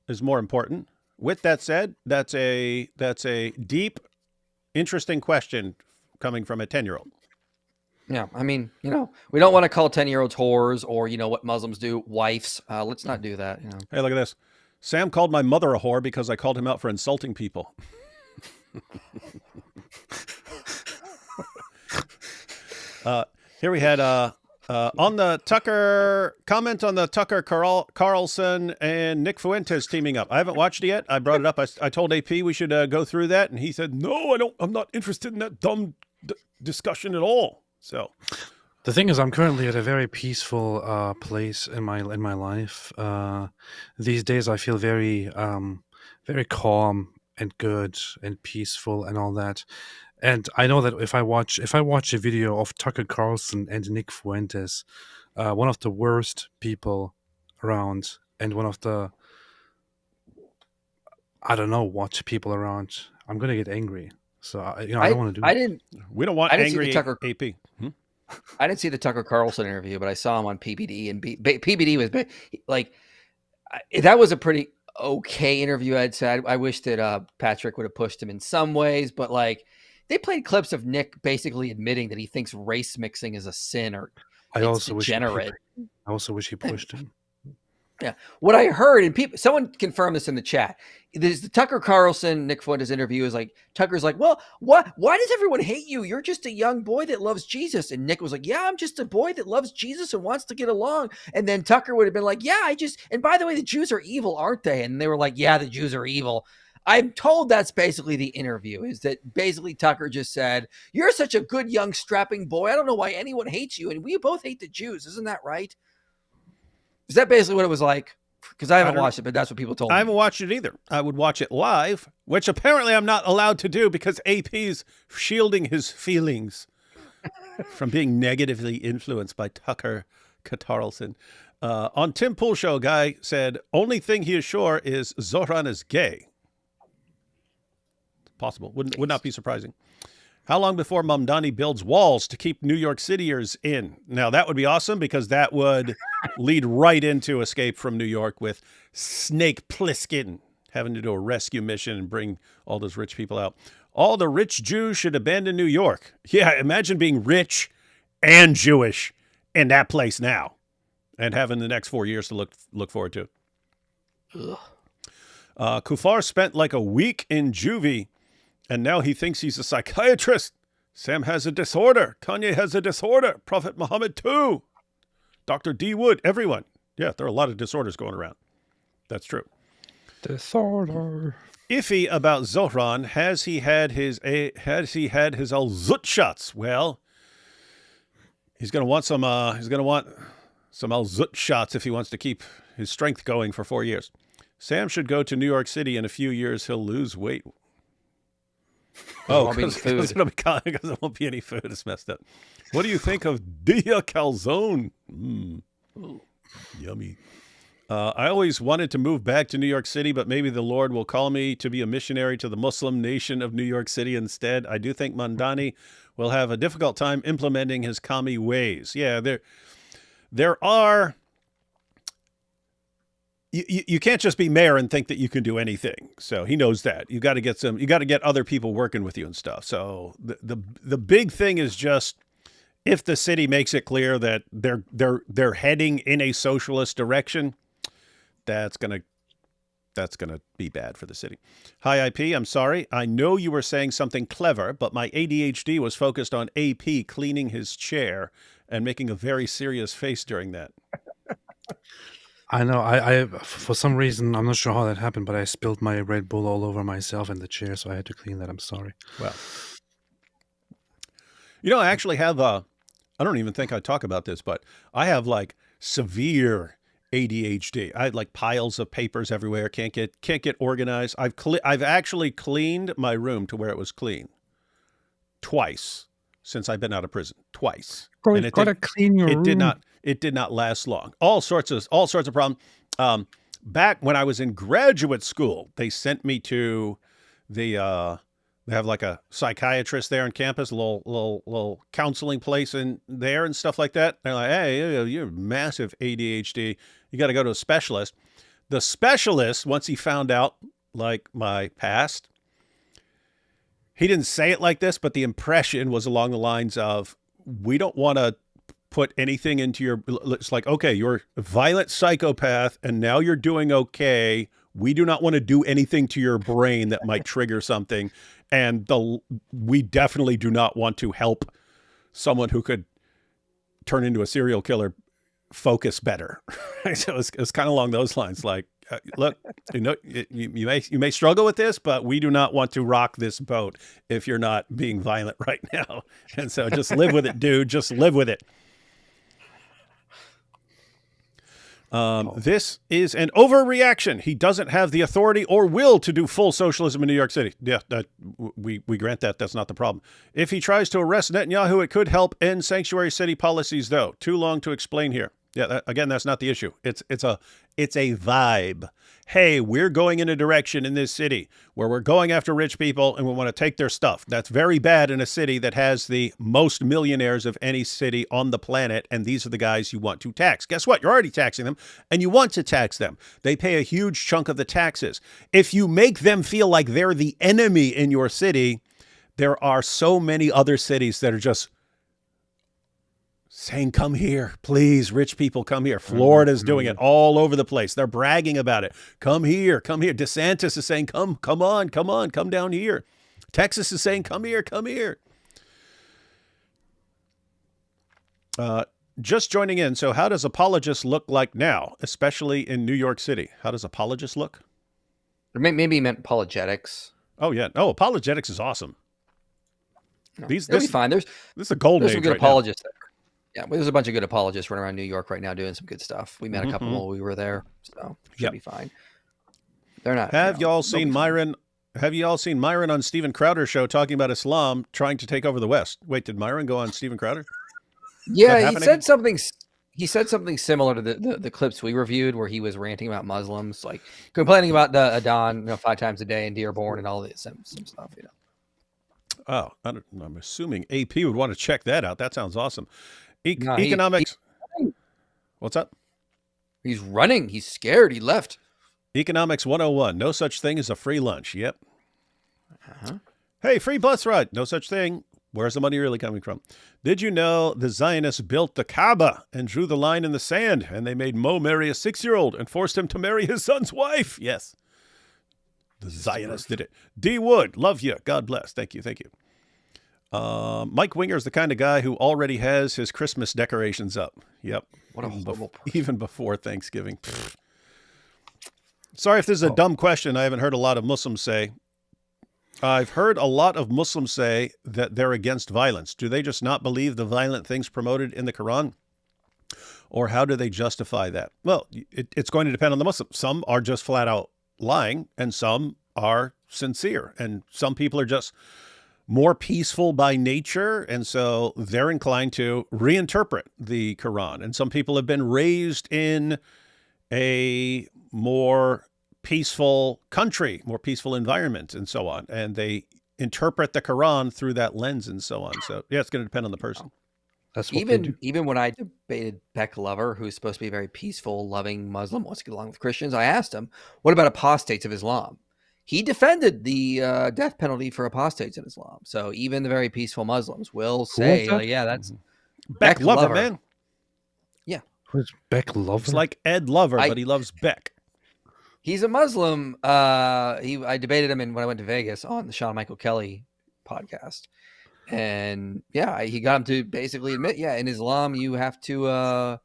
is more important. With that said, that's a deep, interesting question coming from a 10-year-old. Yeah, I mean, we don't want to call 10-year-olds whores or, what Muslims do, wives. Let's not do that. Hey, look at this. Sam called my mother a whore because I called him out for insulting people. Here we had on the Tucker comment on the Tucker Carlson and Nick Fuentes teaming up. I haven't watched it yet. I brought it up. I told AP we should go through that, and he said, "No, I'm not interested in that dumb discussion at all." So, the thing is, I'm currently at a very peaceful place in my life. These days, I feel very very calm and good and peaceful and all that. And I know that if I watch a video of Tucker Carlson and Nick Fuentes, one of the worst people around and one of the what people around, I'm gonna get angry. So I don't want to do. We don't want angry Tucker AP. I didn't see the Tucker Carlson interview, but I saw him on PBD, and PBD was like, that was a pretty okay interview. I'd say I wish that Patrick would have pushed him in some ways, but like they played clips of Nick basically admitting that he thinks race mixing is a sin or degenerate. I also wish he pushed him. Yeah, what I heard, and someone confirmed this in the chat. There's the Tucker Carlson, Nick Fuentes interview is like, Tucker's like, well, why does everyone hate you? You're just a young boy that loves Jesus. And Nick was like, yeah, I'm just a boy that loves Jesus and wants to get along. And then Tucker would have been like, yeah, and by the way, the Jews are evil, aren't they? And they were like, yeah, the Jews are evil. I'm told that's basically the interview, is that basically Tucker just said, you're such a good young strapping boy. I don't know why anyone hates you. And we both hate the Jews. Isn't that right? Is that basically what it was like? because I haven't watched it, but that's what people told me. I haven't watched it either. I would watch it live, which apparently I'm not allowed to do because AP's shielding his feelings from being negatively influenced by Tucker Carlson. On Tim Pool Show, a guy said, only thing he is sure is Zohran is gay. Possible. Would not be surprising. How long before Mamdani builds walls to keep New York Cityers in? Now, that would be awesome because that would lead right into Escape from New York with Snake Plissken having to do a rescue mission and bring all those rich people out. All the rich Jews should abandon New York. Yeah, imagine being rich and Jewish in that place now and having the next 4 years to look forward to. Kufar spent like a week in juvie, and now he thinks he's a psychiatrist. Sam has a disorder. Kanye has a disorder. Prophet Muhammad too. Dr. D. Wood, everyone. Yeah, there are a lot of disorders going around. That's true. Disorder. Iffy about Zohran. Has he had his al-Zut shots? Well, he's going to want some al-Zut shots if he wants to keep his strength going for 4 years. Sam should go to New York City. In a few years, he'll lose weight. Because there won't be any food. It's messed up. What do you think of Dia Calzone? Yummy. I always wanted to move back to New York City, but maybe the Lord will call me to be a missionary to the Muslim nation of New York City instead. I do think Mamdani will have a difficult time implementing his commie ways. Yeah, there are... You can't just be mayor and think that you can do anything. So he knows that. You got to get other people working with you and stuff. So the big thing is just if the city makes it clear that they're heading in a socialist direction, that's gonna be bad for the city. Hi, IP. I'm sorry. I know you were saying something clever, but my ADHD was focused on AP cleaning his chair and making a very serious face during that. I know. I for some reason, I'm not sure how that happened, but I spilled my Red Bull all over myself in the chair, so I had to clean that. I'm sorry. Well, I actually have I don't even think I talk about this, but I have like severe ADHD. I had like piles of papers everywhere. Can't get organized. I've actually cleaned my room to where it was clean twice since I've been out of prison. Twice. And it gotta clean your room. It did not last long. All sorts of problems. Back when I was in graduate school, they sent me to they have like a psychiatrist there on campus, a little counseling place in there and stuff like that. They're like, hey, you're massive ADHD. You got to go to a specialist. The specialist, once he found out like my past, he didn't say it like this, but the impression was along the lines of, we don't want to put anything into your, it's like, okay, you're a violent psychopath and now you're doing okay. We do not want to do anything to your brain that might trigger something. And we definitely do not want to help someone who could turn into a serial killer focus better. So it's kind of along those lines. Like, look, you may struggle with this, but we do not want to rock this boat if you're not being violent right now. And so just live with it, dude. Just live with it. This is an overreaction. He doesn't have the authority or will to do full socialism in New York City. Yeah, we grant that. That's not the problem. If he tries to arrest Netanyahu, it could help end sanctuary city policies, though. Too long to explain here. Yeah, again, that's not the issue. It's a vibe. Hey, we're going in a direction in this city where we're going after rich people and we want to take their stuff. That's very bad in a city that has the most millionaires of any city on the planet. And these are the guys you want to tax. Guess what? You're already taxing them and you want to tax them. They pay a huge chunk of the taxes. If you make them feel like they're the enemy in your city, there are so many other cities that are just saying, come here, please, rich people, come here. Florida's doing it all over the place. They're bragging about it. Come here, come here. DeSantis is saying, come on, come down here. Texas is saying, come here, come here. Just joining in. So how does apologist look like now, especially in New York City? How does apologist look? Or maybe he meant apologetics. Oh, yeah. Oh, apologetics is awesome. No, they'll be fine. There's a golden age some good right apologists now. there. Yeah, well, there's a bunch of good apologists running around New York right now doing some good stuff. We met a couple while we were there, so should be fine. They're not. Have y'all seen Myron? Have you all seen Myron on Steven Crowder's show talking about Islam trying to take over the West? Wait, did Myron go on Steven Crowder? Yeah, he said something. He said something similar to the clips we reviewed, where he was ranting about Muslims, like complaining about the Adhan, 5 times a day in Dearborn and all this some stuff. Oh, I'm assuming AP would want to check that out. That sounds awesome. Economics. What's up? He's running. He's scared. He left. Economics 101. No such thing as a free lunch. Yep. Hey, free bus ride. No such thing. Where's the money really coming from? Did you know the Zionists built the Kaaba and drew the line in the sand, and they made Mo marry a 6-year-old and forced him to marry his son's wife? Yes. The Zionists did it. D. Wood, love you. God bless. Thank you. Thank you. Mike Winger is the kind of guy who already has his Christmas decorations up. Yep. What a horrible person. Even before Thanksgiving. Pfft. Sorry if this is a dumb question. I haven't heard a lot of Muslims say. I've heard a lot of Muslims say that they're against violence. Do they just not believe the violent things promoted in the Quran? Or how do they justify that? Well, it's going to depend on the Muslim. Some are just flat out lying, and some are sincere. And some people are just more peaceful by nature, and so they're inclined to reinterpret the Quran. And some people have been raised in a more peaceful country, more peaceful environment, and so on. And they interpret the Quran through that lens and so on. So yeah, it's going to depend on the person. That's what even when I debated Beck Lover, who's supposed to be a very peaceful, loving Muslim, wants to get along with Christians, I asked him, what about apostates of Islam? He defended the death penalty for apostates in Islam. So even the very peaceful Muslims will say, like, yeah, that's Beck Lover, man. Yeah. Who's Beck Lover? It's like Ed Lover, but he loves Beck. He's a Muslim. I debated him when I went to Vegas on the Sean Michael Kelly podcast. And yeah, he got him to basically admit, in Islam, you have to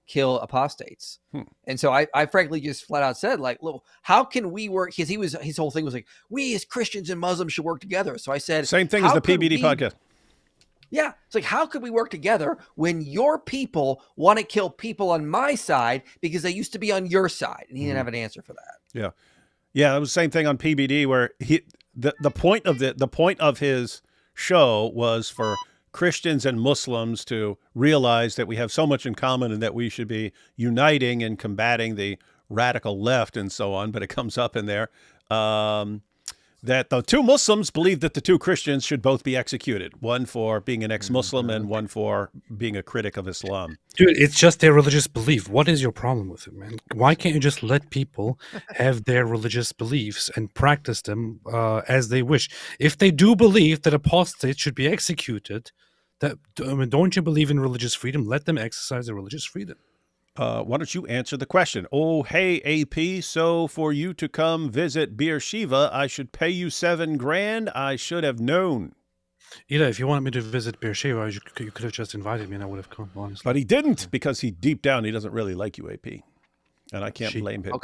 kill apostates. And so I frankly just flat out said, like, look, how can we work? Because his whole thing was like, we as Christians and Muslims should work together. So I said, same thing as the PBD podcast. Yeah. It's like, how could we work together when your people want to kill people on my side because they used to be on your side? And he didn't have an answer for that. Yeah. Yeah. It was the same thing on PBD where the point of his show was for Christians and Muslims to realize that we have so much in common and that we should be uniting and combating the radical left and so on. But it comes up in there that the two Muslims believe that the two Christians should both be executed, one for being an ex-Muslim and one for being a critic of Islam. Dude, it's just their religious belief. What is your problem with it, man? Why can't you just let people have their religious beliefs and practice them as they wish? If they do believe that apostates should be executed, don't you believe in religious freedom? Let them exercise their religious freedom. Why don't you answer the question? Oh, hey, AP, so for you to come visit Beersheba, I should pay you $7,000. I should have known. Ida, if you wanted me to visit Beersheba, you could have just invited me and I would have come, honestly. But he didn't because deep down, he doesn't really like you, AP. And I can't blame him.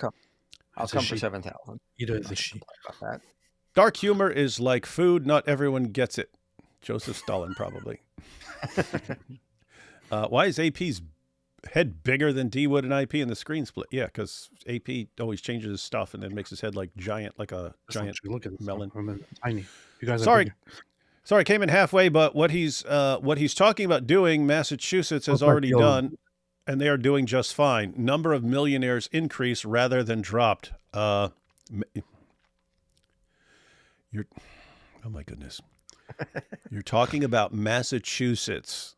I'll come for 7,000. Ida is a she. Dark humor is like food. Not everyone gets it. Joseph Stalin, probably. Why is AP's head bigger than D Wood and IP in the screen split? Yeah, because AP always changes his stuff and then makes his head like giant, like a giant melon. I'm tiny. You guys Sorry, came in halfway, but what he's talking about doing, Massachusetts has already done, and they are doing just fine. Number of millionaires increased rather than dropped. Oh my goodness. You're talking about Massachusetts,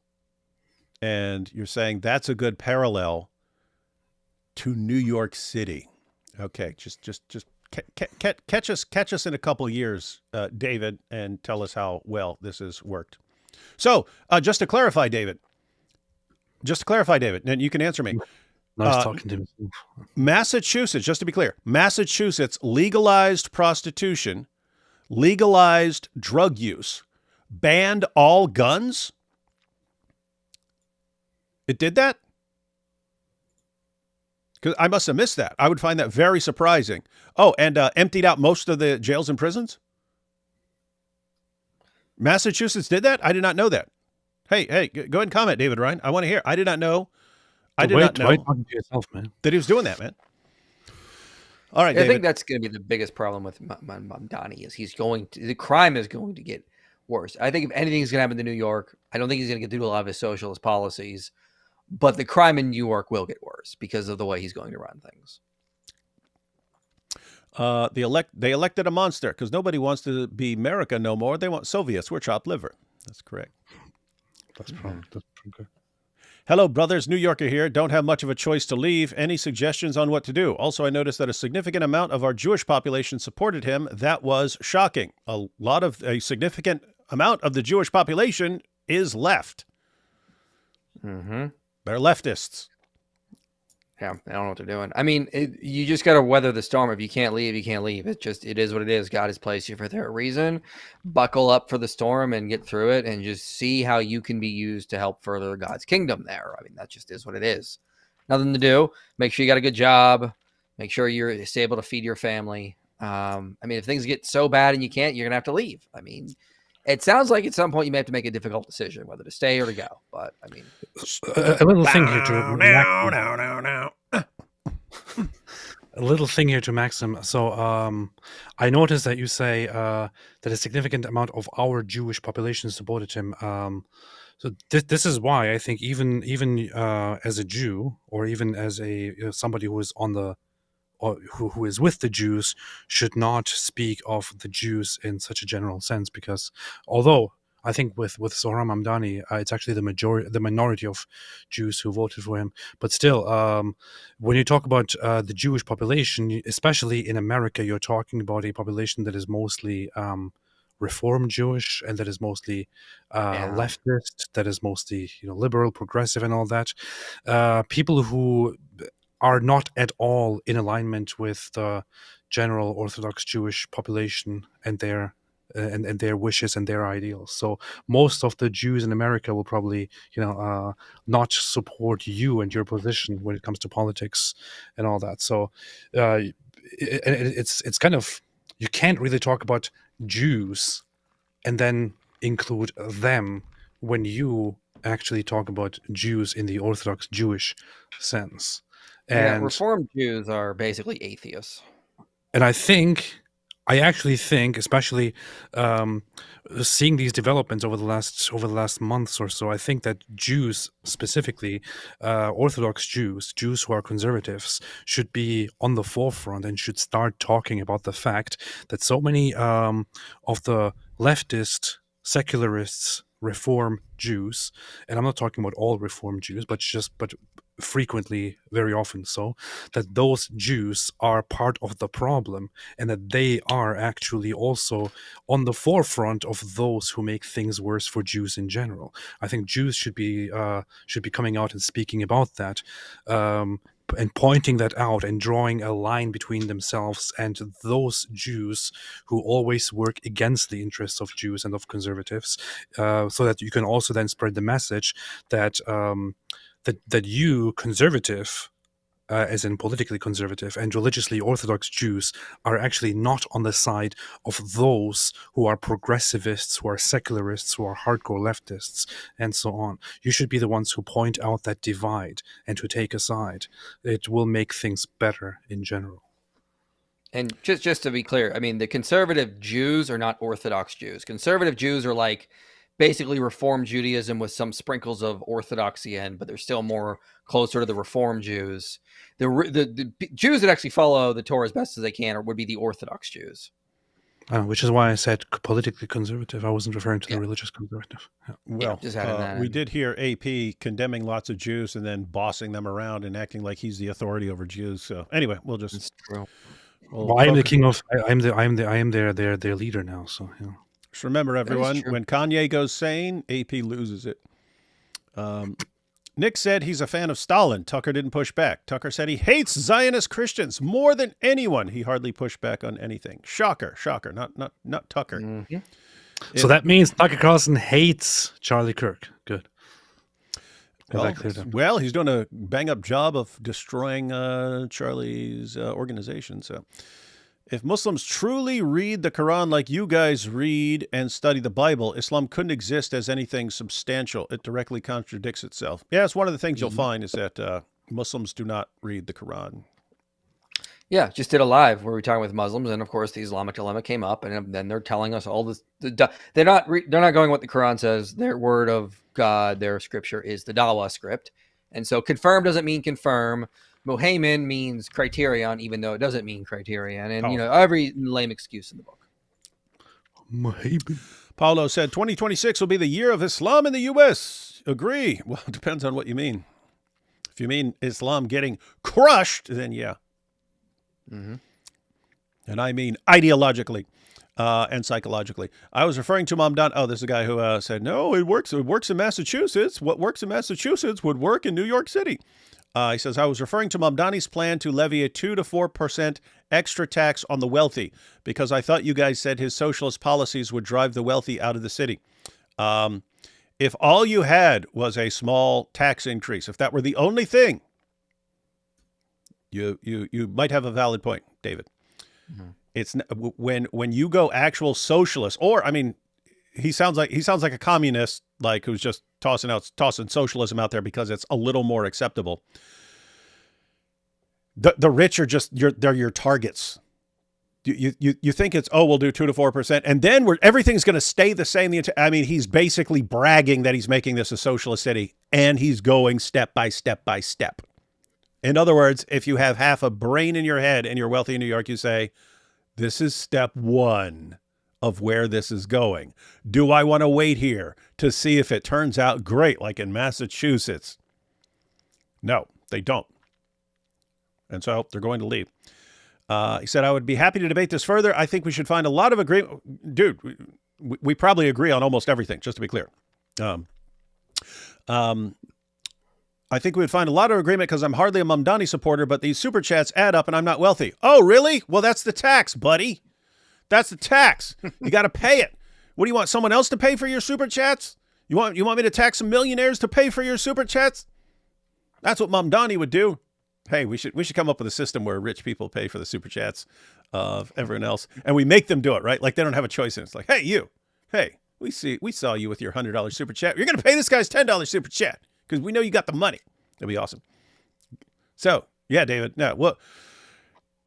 and you're saying that's a good parallel to New York City. Okay, just catch us in a couple of years, David, and tell us how well this has worked. So, just to clarify, David, and you can answer me. Nice talking to him. Massachusetts, just to be clear, Massachusetts legalized prostitution, legalized drug use, banned all guns. It did that? Because I must have missed that. I would find that very surprising. Oh, and emptied out most of the jails and prisons? Massachusetts did that? I did not know that. Hey, go ahead and comment, David Ryan. I want to hear. I did not know. I did Wait, not know wait, talking to yourself, man. that he was doing that, man. All right, Yeah, I David. think that's going to be the biggest problem with Mamdani is the crime is going to get worse. I think if anything is going to happen to New York, I don't think he's going to get through a lot of his socialist policies, but the crime in New York will get worse because of the way he's going to run things. They elected a monster because nobody wants to be America no more. They want Soviets. We're chopped liver. That's correct. That's probably good. Hello, brothers. New Yorker here. Don't have much of a choice to leave. Any suggestions on what to do? Also, I noticed that a significant amount of our Jewish population supported him. That was shocking. A significant amount of the Jewish population is left. Mm-hmm. They're leftists. Yeah, I don't know what they're doing. I mean, you just got to weather the storm. If you can't leave, you can't leave. It is what it is. God has placed you for their reason. Buckle up for the storm and get through it and just see how you can be used to help further God's kingdom there. I mean, that just is what it is. Nothing to do. Make sure you got a good job. Make sure you're able to feed your family. I mean, if things get so bad and you can't, you're going to have to leave. I mean, it sounds like at some point you may have to make a difficult decision whether to stay or to go. But I mean, a little thing here to a little thing here to Maxim. So I noticed that you say that a significant amount of our Jewish population supported him. So this is why I think even as a Jew or even as somebody who is on the or who is with the Jews should not speak of the Jews in such a general sense, because although I think with Zohran Mamdani, it's actually the minority of Jews who voted for him. But still, when you talk about the Jewish population, especially in America, you're talking about a population that is mostly Reform Jewish and that is mostly leftist, that is mostly liberal, progressive, and all that. People who are not at all in alignment with the general Orthodox Jewish population and their wishes and their ideals. So most of the Jews in America will probably, not support you and your position when it comes to politics and all that. So it's kind of, you can't really talk about Jews and then include them when you actually talk about Jews in the Orthodox Jewish sense. And Reformed Jews are basically atheists. And I actually think, especially seeing these developments over the last months or so, I think that Jews specifically, Orthodox Jews who are conservatives, should be on the forefront and should start talking about the fact that so many of the leftist, secularists, Reform Jews, and I'm not talking about all Reform Jews, but frequently, very often so, that those Jews are part of the problem and that they are actually also on the forefront of those who make things worse for Jews in general. I think Jews should be coming out and speaking about that, and pointing that out and drawing a line between themselves and those Jews who always work against the interests of Jews and of conservatives, so that you can also then spread the message that that you, conservative, as in politically conservative, and religiously Orthodox Jews are actually not on the side of those who are progressivists, who are secularists, who are hardcore leftists, and so on. You should be the ones who point out that divide and who take a side. It will make things better in general. And just to be clear, I mean, the conservative Jews are not Orthodox Jews. Conservative Jews are like basically Reform Judaism with some sprinkles of Orthodoxy in, but they're still more closer to the Reform Jews. The Jews that actually follow the Torah as best as they can would be the Orthodox Jews. Which is why I said politically conservative. I wasn't referring to the religious conservative. Yeah. Well, we did hear AP condemning lots of Jews and then bossing them around and acting like he's the authority over Jews. So anyway, we'll just. It's true. Well, I am the king of. I am their leader now. So yeah. Just remember, everyone, when Kanye goes sane, AP loses it. Nick said he's a fan of Stalin. Tucker didn't push back. Tucker said he hates Zionist Christians more than anyone. He hardly pushed back on anything. Shocker. Not Tucker. Mm-hmm. So that means Tucker Carlson hates Charlie Kirk. Good. Well, he's doing a bang-up job of destroying Charlie's organization. So If Muslims truly read the Quran like you guys read and study the Bible, Islam couldn't exist as anything substantial. It directly contradicts itself. Yeah, it's one of the things you'll find is that Muslims do not read the Quran. Yeah, just did a live where we were talking with Muslims, and of course the Islamic dilemma came up, and then they're telling us all this. They're not going what the Quran says. Their word of God, their scripture is the Dawah script, and so confirm doesn't mean confirm. Muhammad means criterion, even though it doesn't mean criterion, and every lame excuse in the book. Muhammad. Paulo said 2026 will be the year of Islam in the U.S. Agree. Well, it depends on what you mean. If you mean Islam getting crushed, then yeah. Mm-hmm. And I mean ideologically and psychologically. I was referring to Mamdani. Oh, there's a guy who said, no, it works. It works in Massachusetts. What works in Massachusetts would work in New York City. He says, I was referring to Mamdani's plan to levy a 2 to 4% extra tax on the wealthy because I thought you guys said his socialist policies would drive the wealthy out of the city. If all you had was a small tax increase, if that were the only thing, you might have a valid point, David. Mm-hmm. It's when you go actual socialist, or I mean, he sounds like a communist, like who's just tossing socialism out there because it's a little more acceptable. The rich are they're your targets. You think it's, we'll do 2 to 4%, and then everything's going to stay the same. I mean, he's basically bragging that he's making this a socialist city, and he's going step by step by step. In other words, if you have half a brain in your head and you're wealthy in New York, you say, this is step 1 of where this is going. Do I want to wait here to see if it turns out great, like in Massachusetts? No, they don't. And so they're going to leave. He said, I would be happy to debate this further. I think we should find a lot of agreement. Dude, we probably agree on almost everything, just to be clear. I think we would find a lot of agreement because I'm hardly a Mamdani supporter, but these super chats add up and I'm not wealthy. Oh, really? Well, that's the tax, buddy. That's the tax. You got to pay it. What do you want? Someone else to pay for your super chats? You want me to tax some millionaires to pay for your super chats? That's what Mamdani would do. Hey, we should come up with a system where rich people pay for the super chats of everyone else, and we make them do it, right? Like they don't have a choice. And it's like, hey, you, we saw you with your $100 super chat. You're going to pay this guy's $10 super chat because we know you got the money. It'd be awesome. So yeah, David. No, well,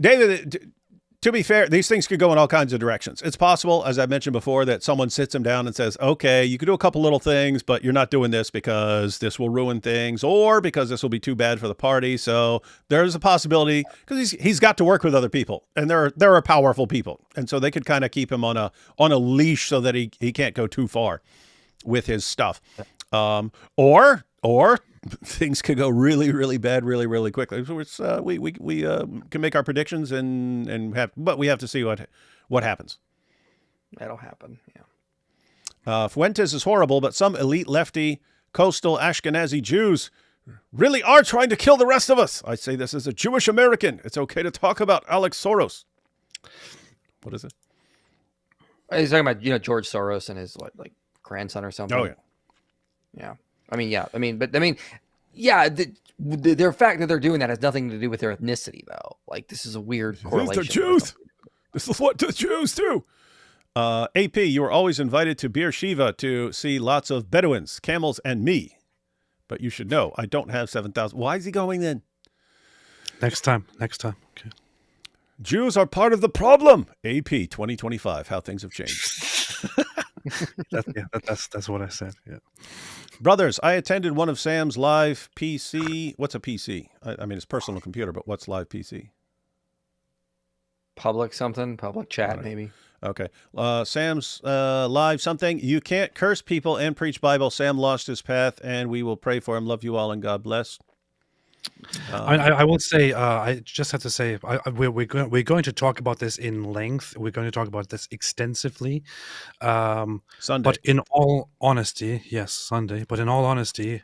David. To be fair, these things could go in all kinds of directions. It's possible, as I mentioned before, that someone sits him down and says, okay, you could do a couple little things, but you're not doing this because this will ruin things or because this will be too bad for the party. So there's a possibility because he's got to work with other people and there are powerful people. And so they could kind of keep him on a leash so that he can't go too far with his stuff. Or things could go really, really bad, really, really quickly. So it's, we can make our predictions but we have to see what happens. That'll happen. Yeah. Fuentes is horrible, but some elite lefty coastal Ashkenazi Jews really are trying to kill the rest of us. I say this as a Jewish American. It's okay to talk about Alex Soros. What is it? He's talking about, George Soros and his grandson or something. Oh yeah. Yeah. The fact that they're doing that has nothing to do with their ethnicity, though. Like, this is a weird correlation. This is the Jews. This is what the Jews do. AP, you were always invited to Beer Shiva to see lots of Bedouins, camels, and me. But you should know, I don't have 7,000. Why is he going then? Next time. Okay. Jews are part of the problem. AP 2025, how things have changed. That's what I said. Yeah. Brothers, I attended one of Sam's live PC. What's a PC? I mean, it's personal computer, but what's live PC? Public chat, maybe. Okay. Sam's live something. You can't curse people and preach Bible. Sam lost his path, and we will pray for him. Love you all, and God bless. I will say, I just have to say, we're going to talk about this in length. We're going to talk about this extensively. Sunday. But in all honesty, yes, Sunday. But in all honesty,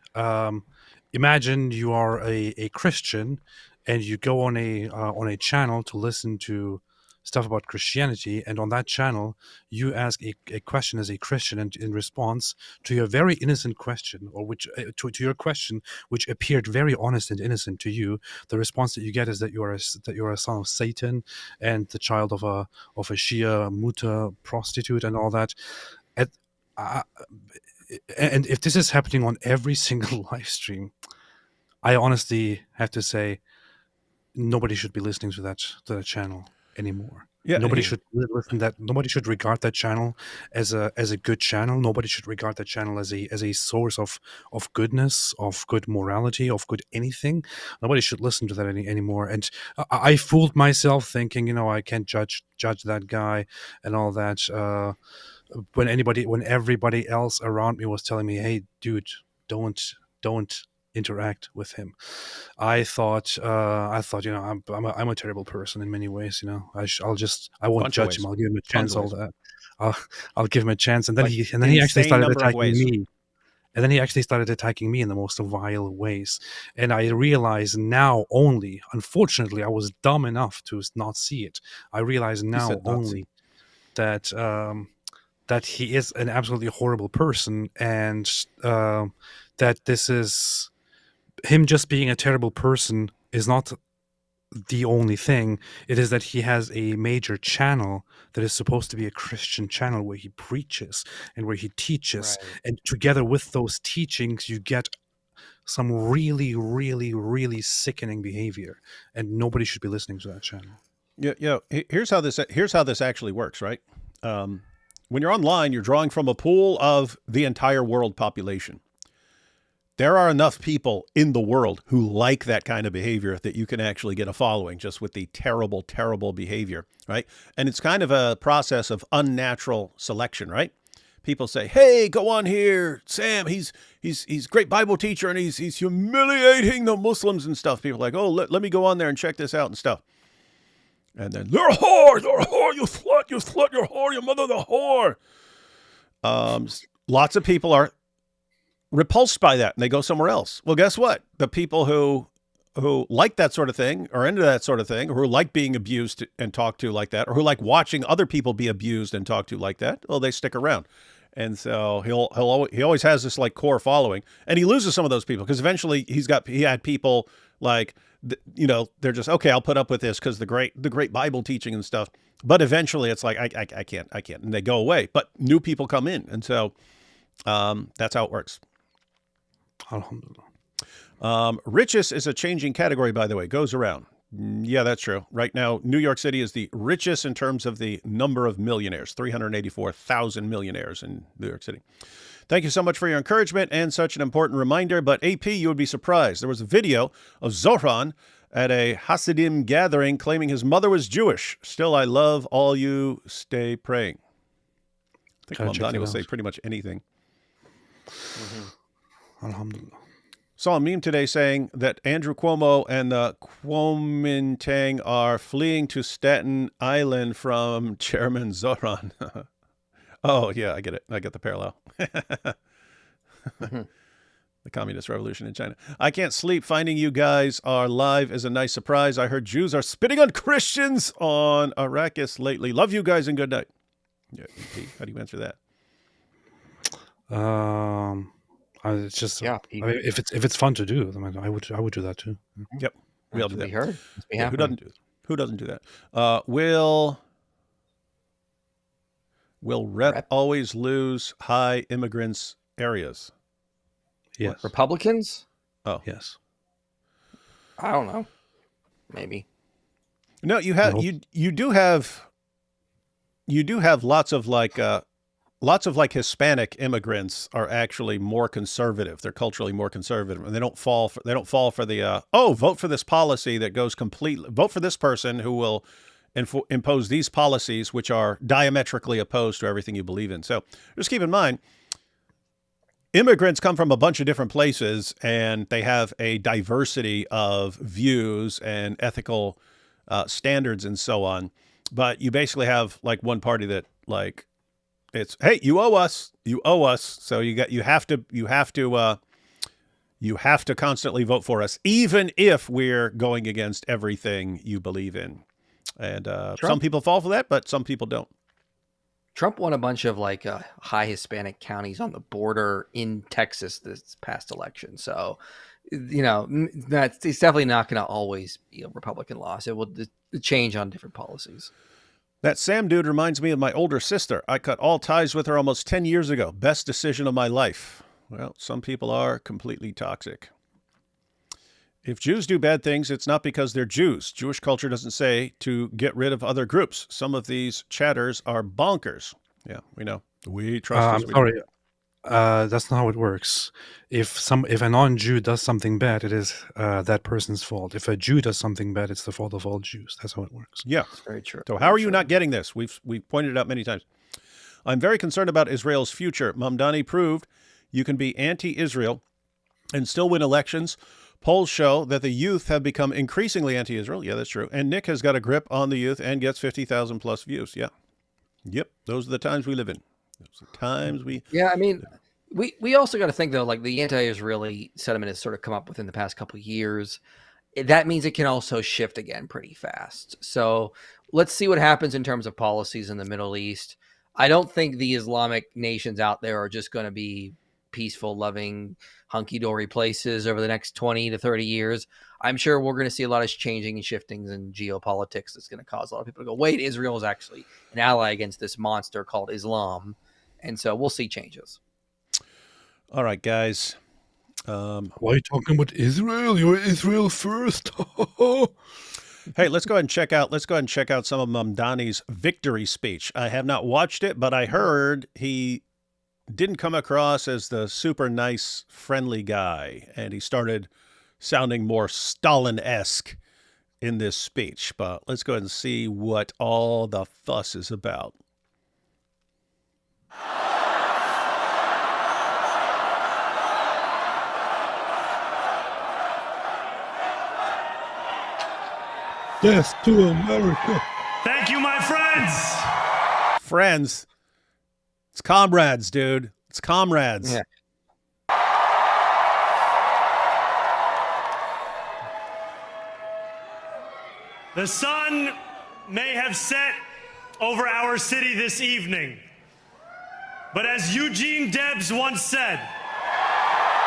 imagine you are a Christian and you go on a channel to listen to stuff about Christianity, and on that channel you ask a question as a Christian, and in response to your very innocent question, or which to your question which appeared very honest and innocent to you, the response that you get is that you are a son of Satan and the child of a Shia muta prostitute and all that. And, and if this is happening on every single live stream, I honestly have to say nobody should be listening to that channel anymore. Yeah, nobody should listen that. Nobody should regard that channel as a good channel. Nobody should regard that channel as a source of goodness, of good morality, of good anything. Nobody should listen to that anymore. And I fooled myself thinking, I can't judge that guy and all that. When everybody else around me was telling me, "Hey, dude, don't interact with him," I thought, I'm a terrible person in many ways. I won't judge him. I'll give him a chance. All that. I'll give him a chance, and then he actually started attacking me. And then he actually started attacking me in the most vile ways. And I realize now only, unfortunately, I was dumb enough to not see it. I realize now only that that he is an absolutely horrible person, and that this is him just being a terrible person is not the only thing. It is that he has a major channel that is supposed to be a Christian channel where he preaches and where he teaches. Right. And together with those teachings, you get some really, really, really sickening behavior. And nobody should be listening to that channel. Yeah. Here's how this actually works, right? When you're online, you're drawing from a pool of the entire world population. There are enough people in the world who like that kind of behavior that you can actually get a following just with the terrible, terrible behavior, right? And it's kind of a process of unnatural selection, right? People say, "Hey, go on here, Sam. He's a great Bible teacher, and he's humiliating the Muslims and stuff." People are like, "Oh, let me go on there and check this out and stuff." And then, "You're a whore, you slut, you're a whore, your mother the whore." Lots of people are repulsed by that and they go somewhere else. Well, guess what? The people who like that sort of thing or into that sort of thing, or who like being abused and talked to like that, or who like watching other people be abused and talked to like that, well, they stick around. And so he always has this like core following, and he loses some of those people because eventually he had people like, they're just, okay, I'll put up with this because the great Bible teaching and stuff. But eventually it's like, I can't. And they go away, but new people come in. And so that's how it works. Alhamdulillah. Richest is a changing category, by the way, goes around. Yeah, that's true. Right now, New York City is the richest in terms of the number of millionaires, 384,000 millionaires in New York City. Thank you so much for your encouragement and such an important reminder. But AP, you would be surprised. There was a video of Zohran at a Hasidim gathering claiming his mother was Jewish. Still, I love all you. Stay praying. I think Mamdani will say pretty much anything. Mm-hmm. Alhamdulillah. Saw a meme today saying that Andrew Cuomo and the Kuomintang are fleeing to Staten Island from Chairman Zohran. Oh, yeah, I get it. I get the parallel. The communist revolution in China. I can't sleep. Finding you guys are live is a nice surprise. I heard Jews are spitting on Christians on Arrakis lately. Love you guys and good night. Yeah, how do you answer that? It's just, I mean, if it's fun to do, I would do that too. Yep, we all do that. Be heard. Yeah, who doesn't do that? Will Rep always lose high immigrants areas? Yes. What, Republicans? Oh, yes. I don't know. Maybe. No, you do have lots of like Hispanic immigrants are actually more conservative. They're culturally more conservative, and they don't fall for the vote for this policy that goes completely, vote for this person who will impose these policies which are diametrically opposed to everything you believe in. So just keep in mind, immigrants come from a bunch of different places, and they have a diversity of views and ethical standards and so on. But you basically have like one party that like, it's, hey, you owe us. So you have to constantly vote for us, even if we're going against everything you believe in. And some people fall for that, but some people don't. Trump won a bunch of like high Hispanic counties on the border in Texas this past election. So, you know, it's definitely not going to always be a Republican loss. It will change on different policies. That Sam dude reminds me of my older sister. I cut all ties with her almost 10 years ago. Best decision of my life. Well, some people are completely toxic. If Jews do bad things, it's not because they're Jews. Jewish culture doesn't say to get rid of other groups. Some of these chatters are bonkers. Yeah, we know. We trust. I'm sorry. That's not how it works. If a non-Jew does something bad, it is that person's fault. If a Jew does something bad, it's the fault of all Jews. That's how it works. Yeah, that's very true. So how are you not getting this? We've pointed it out many times. I'm very concerned about Israel's future. Mamdani proved you can be anti-Israel and still win elections. Polls show that the youth have become increasingly anti-Israel. Yeah, that's true. And Nick has got a grip on the youth and gets 50,000 plus views. Yeah. Yep. Those are the times we live in. Those are the times we... Yeah, I mean, we also got to think, though, like the anti-Israeli sentiment has sort of come up within the past couple of years. That means it can also shift again pretty fast. So let's see what happens in terms of policies in the Middle East. I don't think the Islamic nations out there are just going to be peaceful, loving, hunky-dory places over the next 20 to 30 years. I'm sure we're going to see a lot of changing and shiftings in geopolitics that's going to cause a lot of people to go, wait, Israel is actually an ally against this monster called Islam. And so we'll see changes. All right, guys. Why are you talking about Israel? You're Israel first. Hey, let's go ahead and check out some of Mamdani's victory speech. I have not watched it, but I heard he didn't come across as the super nice, friendly guy, and he started sounding more Stalin-esque in this speech. But let's go ahead and see what all the fuss is about. Death to America. Thank you, my friends. Friends. It's comrades, dude. It's comrades. Yeah. The sun may have set over our city this evening, but as Eugene Debs once said,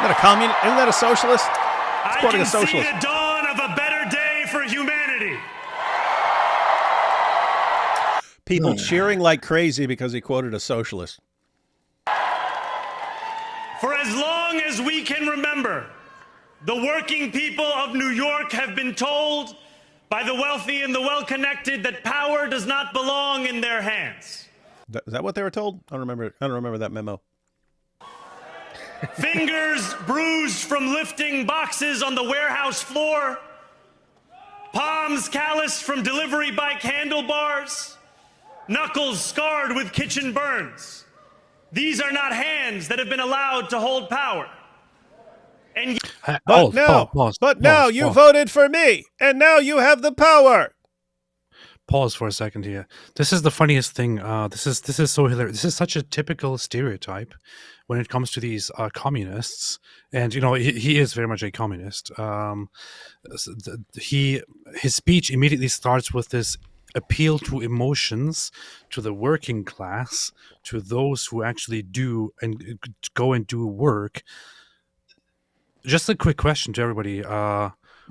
Isn't that a communist? Isn't that a socialist? I quoting can a socialist. see the dawn of a better day for humanity. People cheering like crazy because he quoted a socialist. For as long as we can remember, the working people of New York have been told by the wealthy and the well-connected that power does not belong in their hands. Is that what they were told? I don't remember that memo. Fingers bruised from lifting boxes on the warehouse floor, palms calloused from delivery bike handlebars, knuckles scarred with kitchen burns. These are not hands that have been allowed to hold power. And But now you voted for me, and now you have the power. Pause for a second here. This is the funniest thing. This is so hilarious. This is such a typical stereotype when it comes to these communists. And he is very much a communist. His speech immediately starts with this appeal to emotions, to the working class, to those who actually do and go and do work. Just a quick question to everybody.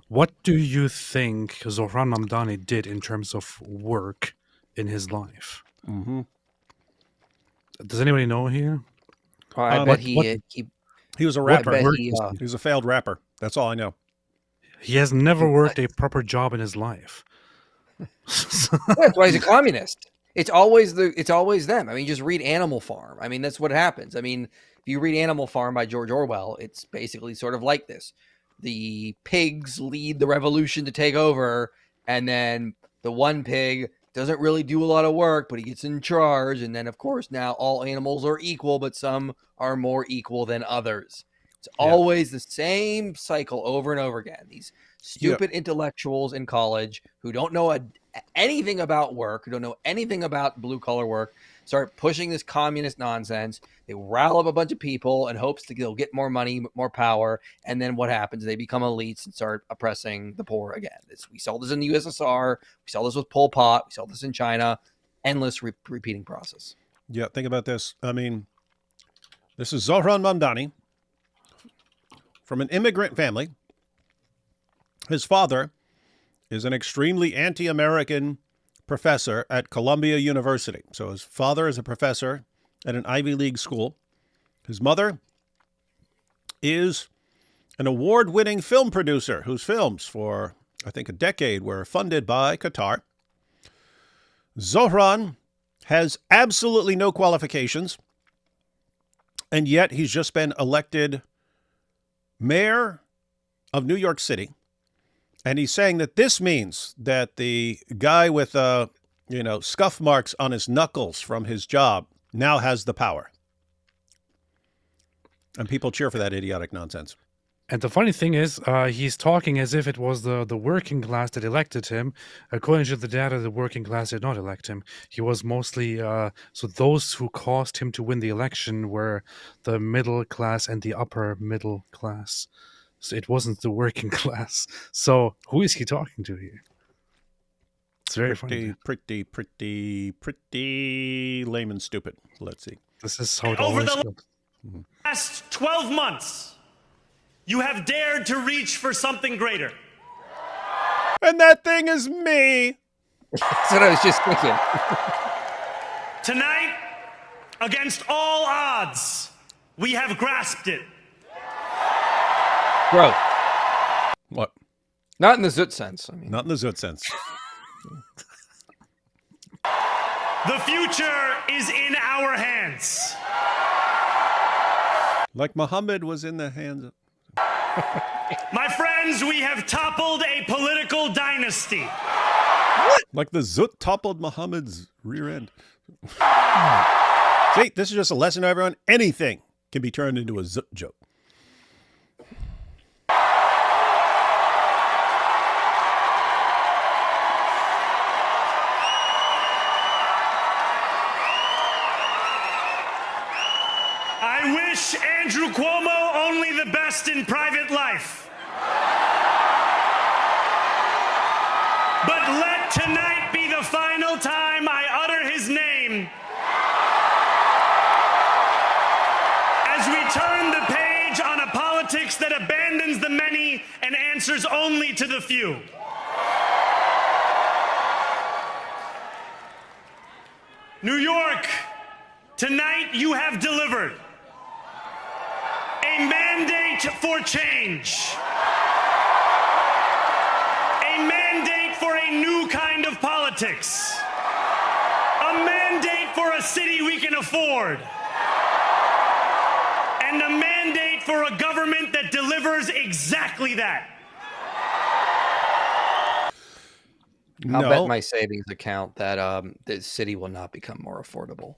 What do you think Zohran Mamdani did in terms of work in his life? Mm-hmm. Does anybody know here? I bet he was a rapper. He was a failed rapper. That's all I know. He has never worked a proper job in his life. That's why he's a communist. It's always them. I mean, just read Animal Farm. I mean, that's what happens. I mean, if you read Animal Farm by George Orwell, it's basically sort of like this. The pigs lead the revolution to take over, and then the one pig doesn't really do a lot of work, but he gets in charge. And then, of course, now all animals are equal, but some are more equal than others. It's always the same cycle over and over again. These stupid intellectuals in college who don't know anything about work, who don't know anything about blue collar work, start pushing this communist nonsense. They rile up a bunch of people in hopes that they'll get more money, more power. And then what happens? They become elites and start oppressing the poor again. We saw this in the USSR. We saw this with Pol Pot. We saw this in China. Endless repeating process. Yeah, think about this. I mean, this is Zohran Mamdani from an immigrant family. His father is an extremely anti-American professor at Columbia University. So his father is a professor at an Ivy League school. His mother is an award-winning film producer whose films for, I think, a decade were funded by Qatar. Zohran has absolutely no qualifications, and yet he's just been elected mayor of New York City. And he's saying that this means that the guy with, scuff marks on his knuckles from his job now has the power. And people cheer for that idiotic nonsense. And the funny thing is, he's talking as if it was the working class that elected him. According to the data, the working class did not elect him. He was mostly, so those who caused him to win the election were the middle class and the upper middle class. So it wasn't the working class. So who is he talking to here? It's very funny. Pretty lame and stupid. Let's see. This is how it Over always the goes. last 12 months, you have dared to reach for something greater. And that thing is me. That's what I was just thinking. Tonight, against all odds, we have grasped it. Bro, What? not in the Zoot sense. I mean, Not in the Zoot sense. The future is in our hands. Like Muhammad was in the hands of... My friends, we have toppled a political dynasty. Like the Zoot toppled Muhammad's rear end. See, this is just a lesson to everyone. Anything can be turned into a Zoot joke. I wish Andrew Cuomo only the best in private life. But let tonight be the final time I utter his name as we turn the page on a politics that abandons the many and answers only to the few. New York, tonight you have delivered a mandate for change. A mandate for a new kind of politics. A mandate for a city we can afford. And a mandate for a government that delivers exactly that. I'll No. bet my savings account that the city will not become more affordable.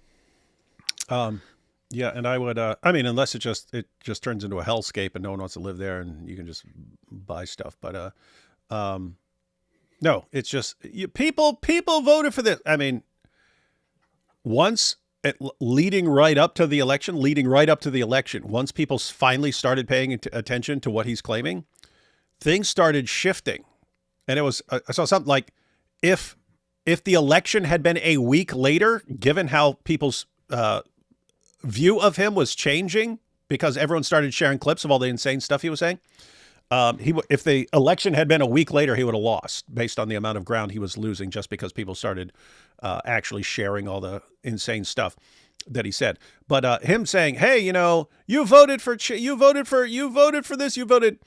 Yeah, and I would. I mean, unless it just turns into a hellscape and no one wants to live there, and you can just buy stuff. But no, it's just people voted for this. I mean, leading right up to the election, once people finally started paying attention to what he's claiming, things started shifting, and it was I saw something like if the election had been a week later, given how people's view of him was changing because everyone started sharing clips of all the insane stuff he was saying. If the election had been a week later, he would have lost based on the amount of ground he was losing just because people started actually sharing all the insane stuff that he said. But him saying, "Hey, you voted for this, you voted."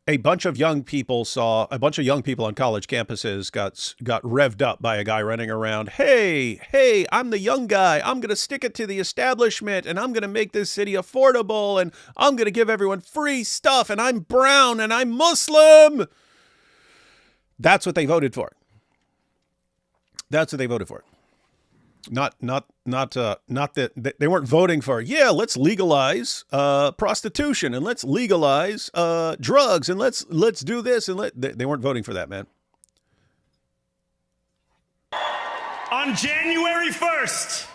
A bunch of young people on college campuses got revved up by a guy running around. Hey, I'm the young guy. I'm going to stick it to the establishment and I'm going to make this city affordable and I'm going to give everyone free stuff and I'm brown and I'm Muslim. That's what they voted for. Not that they weren't voting for, let's legalize prostitution and let's legalize drugs and let's do this and they weren't voting for that, man. On January 1st,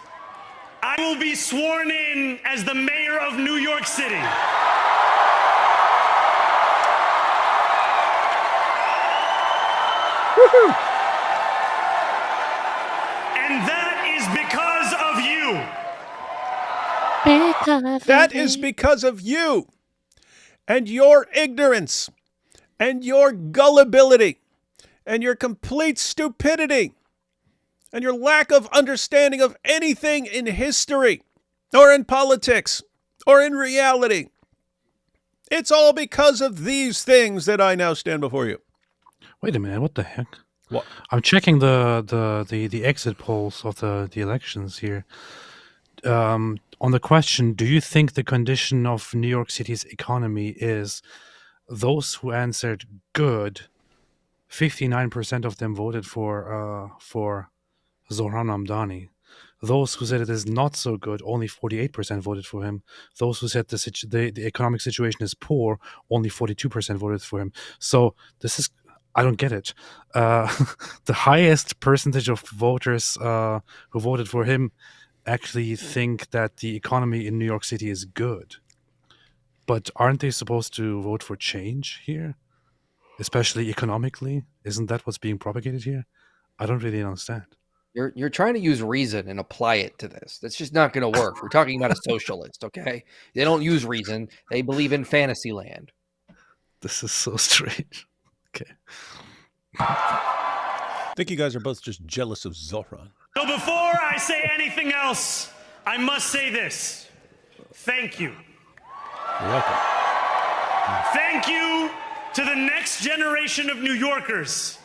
I will be sworn in as the mayor of New York City. Woohoo! And that is because of you. That is because of you and your ignorance and your gullibility and your complete stupidity and your lack of understanding of anything in history or in politics or in reality. It's all because of these things that I now stand before you. Wait a minute, what the heck? What? I'm checking the exit polls of the elections here. On the question, do you think the condition of New York City's economy is those who answered good, 59% of them voted for Zohran Mamdani. Those who said it is not so good, only 48% voted for him. Those who said the economic situation is poor, only 42% voted for him. So this is, I don't get it. The highest percentage of voters who voted for him actually think that the economy in New York City is good. But aren't they supposed to vote for change here? Especially economically? Isn't that what's being propagated here? I don't really understand. You're trying to use reason and apply it to this. That's just not going to work. We're talking about a socialist, okay? They don't use reason. They believe in fantasy land. This is so strange. Okay. I think you guys are both just jealous of Zohran. So before I say anything else, I must say this. Thank you. You're welcome. Thank you to the next generation of New Yorkers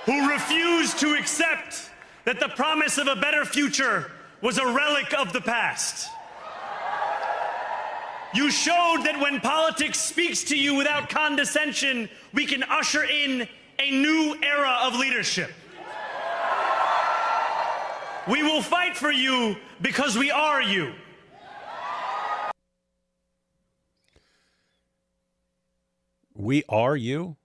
who refuse to accept that the promise of a better future was a relic of the past. You showed that when politics speaks to you without condescension, we can usher in a new era of leadership. We will fight for you because we are you. We are you?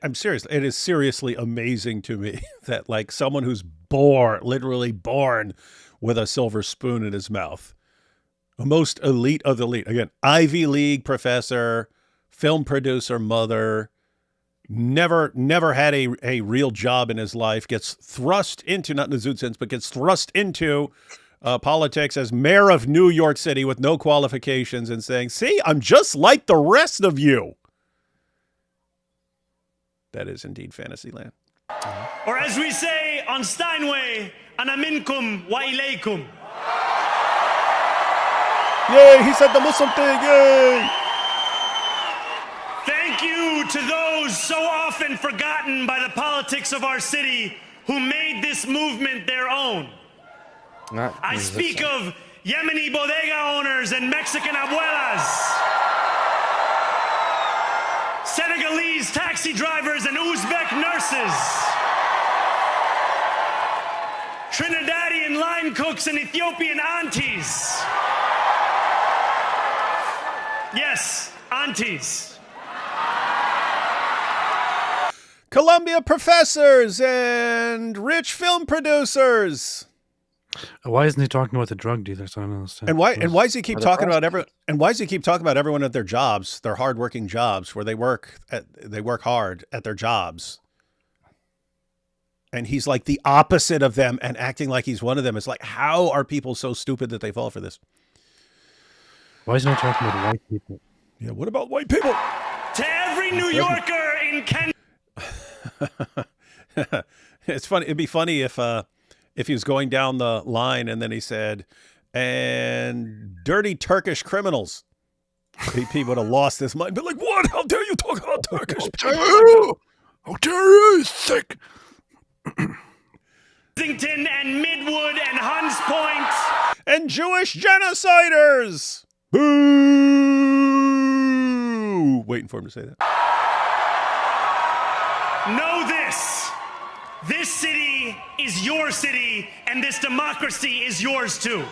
I'm serious. It is seriously amazing to me that like someone who's literally born with a silver spoon in his mouth, the most elite of the elite, again, Ivy League professor, film producer, mother, never had a real job in his life, gets thrust into, not in a zoot sense, but gets thrust into politics as mayor of New York City with no qualifications and saying, see, I'm just like the rest of you. That is indeed Fantasyland. Or as we say on Steinway, ana minkum wa ilaykum. Yay, he said the Muslim thing, yay! Thank you to those so often forgotten by the politics of our city who made this movement their own. I speak of Yemeni bodega owners and Mexican abuelas, Senegalese taxi drivers and Uzbek nurses, Trinidadian line cooks and Ethiopian aunties. Yes, aunties. Columbia professors and rich film producers. Why isn't he talking about the drug dealers? I don't understand. And why does he keep talking about everyone at their jobs, their hardworking jobs, where they work hard at their jobs? And he's like the opposite of them and acting like he's one of them. It's like, how are people so stupid that they fall for this? Why is he not talking about white people? Yeah, what about white people? To every New Yorker in Kenya. It's funny. It'd be funny if he was going down the line and then he said, and dirty Turkish criminals. He would have lost his mind. But like, what? How dare you talk about Turkish people? How dare you, sick? Kensington and Midwood and Hunts Point. And Jewish genociders. Boo! Waiting for him to say that. Know this. This city is your city, and this democracy is yours too.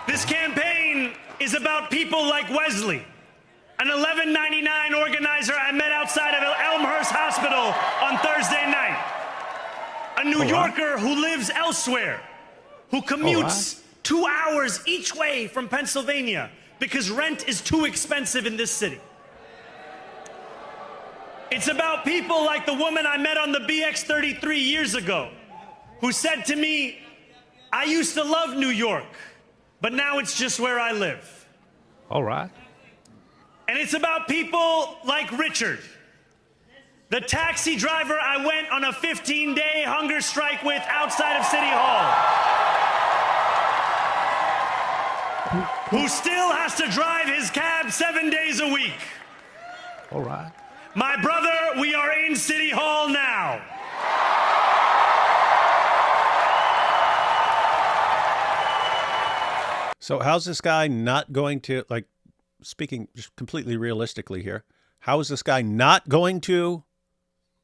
This campaign is about people like Wesley, an $11.99 organizer I met outside of Elmhurst Hospital on Thursday night, a New Yorker who lives elsewhere, who commutes 2 hours each way from Pennsylvania because rent is too expensive in this city. It's about people like the woman I met on the BX-33 years ago, who said to me, I used to love New York, but now it's just where I live. All right. And it's about people like Richard, the taxi driver I went on a 15-day hunger strike with outside of City Hall, who still has to drive his cab 7 days a week. All right. My brother, we are in City Hall now. So how's this guy not going to, like, speaking just completely realistically here, how is this guy not going to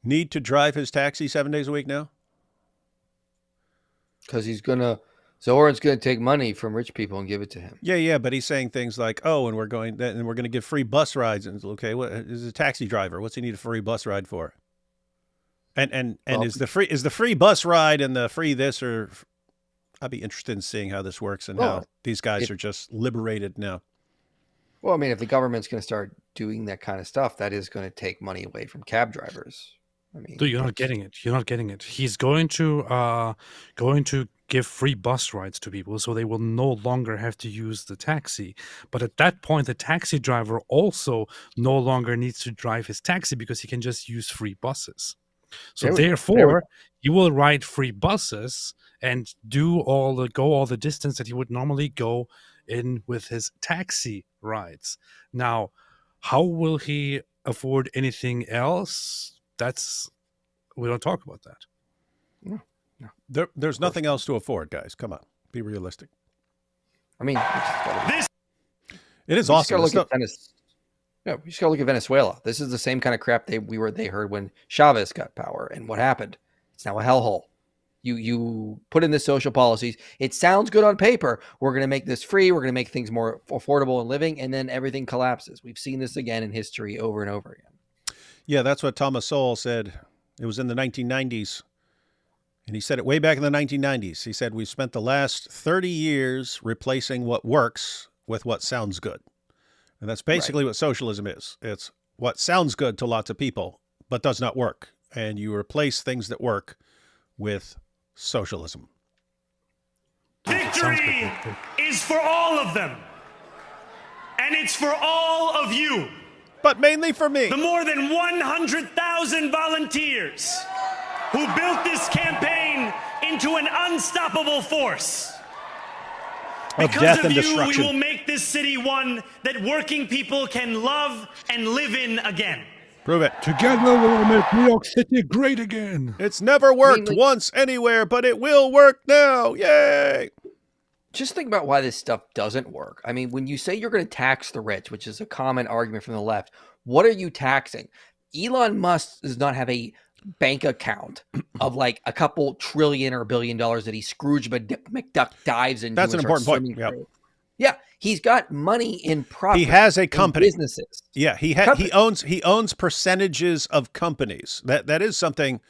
need to drive his taxi 7 days a week now? Because Zohran's gonna take money from rich people and give it to him. Yeah, but he's saying things like, "Oh, and we're going to give free bus rides." And okay, what is a taxi driver? What's he need a free bus ride for? And is the free bus ride and the free this, or I'd be interested in seeing how this works and how these guys are just liberated now. Well, I mean, if the government's going to start doing that kind of stuff, that is going to take money away from cab drivers. I mean, Dude, you're not getting it. You're not getting it. He's going to give free bus rides to people, so they will no longer have to use the taxi. But at that point, the taxi driver also no longer needs to drive his taxi because he can just use free buses. So therefore, he will ride free buses and go all the distance that he would normally go in with his taxi rides. Now, how will he afford anything else? We don't talk about that. No. There's nothing else to afford, guys. Come on, be realistic. I mean, it is awesome. We just gotta look at Venezuela. This is the same kind of crap they heard when Chavez got power, and what happened? It's now a hellhole. You put in the social policies. It sounds good on paper. We're going to make this free. We're going to make things more affordable in living, and then everything collapses. We've seen this again in history over and over again. Yeah, that's what Thomas Sowell said. It was in the 1990s. And he said it way back in the 1990s. He said, we've spent the last 30 years replacing what works with what sounds good. And that's basically what socialism is. It's what sounds good to lots of people, but does not work. And you replace things that work with socialism. Victory is for all of them. And it's for all of you. But mainly for me. The more than 100,000 volunteers who built this campaign into an unstoppable force. Of death and destruction. We will make this city one that working people can love and live in again. Prove it. Together we'll make New York City great again. It's never worked once anywhere, but it will work now. Yay! Just think about why this stuff doesn't work. I mean, when you say you're going to tax the rich, which is a common argument from the left, what are you taxing? Elon Musk does not have a bank account of like a couple trillion or $1 billion that he Scrooge McDuck dives into. That's an important point. Yep. Yeah, he's got money in property. He has a company. Businesses. Yeah, he owns percentages of companies. That is something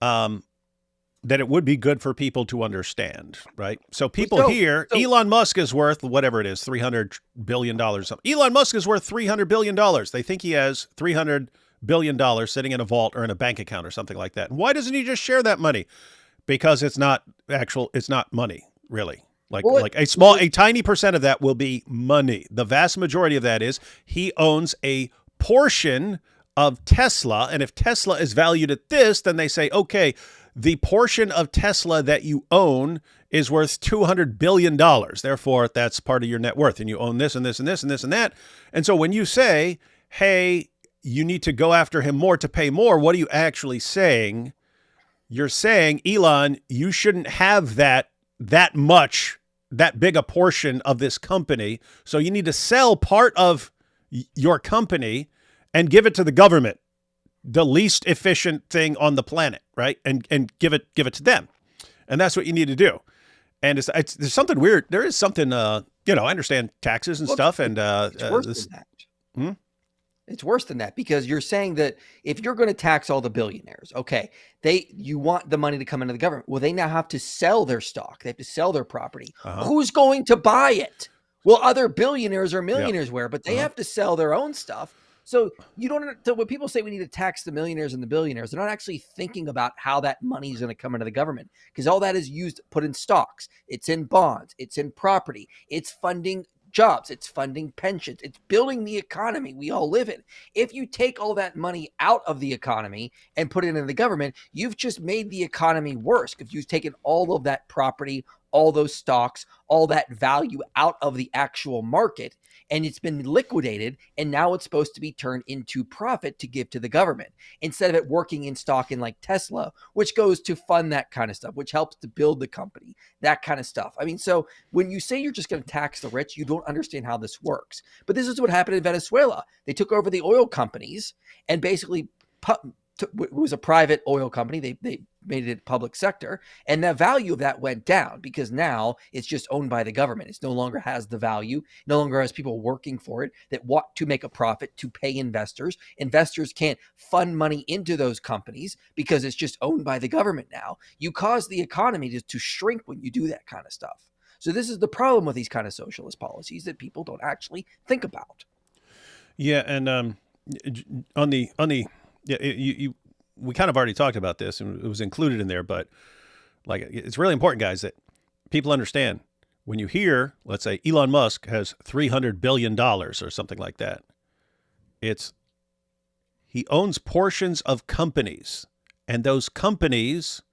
that it would be good for people to understand, right? So Elon Musk is worth whatever it is, $300 billion or something. Elon Musk is worth $300 billion. They think he has $300 billion sitting in a vault or in a bank account or something like that. And why doesn't he just share that money? Because it's not money, really. A tiny percent of that will be money. The vast majority of that is he owns a portion of Tesla. And if Tesla is valued at this, then they say, okay, the portion of Tesla that you own is worth $200 billion. Therefore, that's part of your net worth. And you own this and this and this and this and that. And so when you say, hey, you need to go after him more to pay more, what are you actually saying? You're saying, Elon, you shouldn't have that big a portion of this company. So you need to sell part of your company and give it to the government, the least efficient thing on the planet, right? And give it to them. And that's what you need to do. And there's something weird. There is something, I understand taxes and stuff. And it's worse than that. It's worse than that, because you're saying that if you're going to tax all the billionaires, okay, you want the money to come into the government. Well, they now have to sell their stock. They have to sell their property. Who's going to buy it? Well, other billionaires or millionaires but they have to sell their own stuff. So you don't. So when people say we need to tax the millionaires and the billionaires, they're not actually thinking about how that money is going to come into the government, because all that is put in stocks. It's in bonds. It's in property. It's funding jobs. It's funding pensions. It's building the economy we all live in. If you take all that money out of the economy and put it into the government, you've just made the economy worse, because you've taken all of that property, all those stocks, all that value out of the actual market, and it's been liquidated, and now it's supposed to be turned into profit to give to the government, instead of it working in stock in like Tesla, which goes to fund that kind of stuff, which helps to build the company, that kind of stuff. I mean, so when you say you're just going to tax the rich, you don't understand how this works. But this is what happened in Venezuela. They took over the oil companies and basically it was a private oil company. They made it public sector, and the value of that went down, because now it's just owned by the government. It no longer has the value, no longer has people working for it that want to make a profit to pay investors. Investors can't fund money into those companies because it's just owned by the government now. You cause the economy to shrink when you do that kind of stuff. So this is the problem with these kind of socialist policies that people don't actually think about. Yeah, and we kind of already talked about this, and it was included in there, but like, it's really important, guys, that people understand when you hear, let's say Elon Musk has $300 billion or something like that, he owns portions of companies, and those companies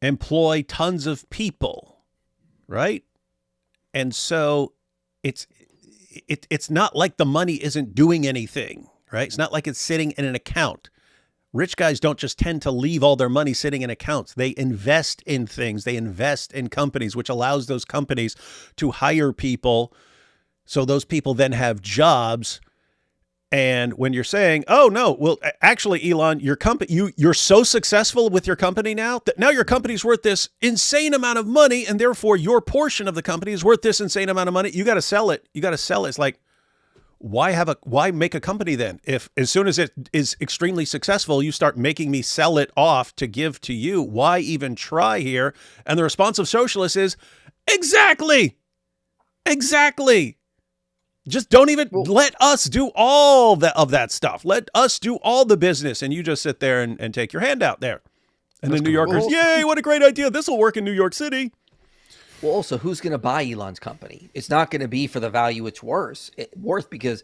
employ tons of people, right? And so it's not like the money isn't doing anything, right? It's not like it's sitting in an account. Rich guys don't just tend to leave all their money sitting in accounts. They invest in things. They invest in companies, which allows those companies to hire people. So those people then have jobs. And when you're saying, oh, no, well, actually, Elon, your company, you're so successful with your company now that now your company's worth this insane amount of money, and therefore your portion of the company is worth this insane amount of money. You got to sell it. You got to sell it. It's like, why make a company then? If as soon as it is extremely successful, you start making me sell it off to give to you, why even try here? And the response of socialists is, exactly. Just don't even let us do all of that stuff. Let us do all the business, and you just sit there and take your hand out there. And the New Yorkers, yay, what a great idea. This will work in New York City. Well, also, who's going to buy Elon's company? It's not going to be for the value it's worth, because,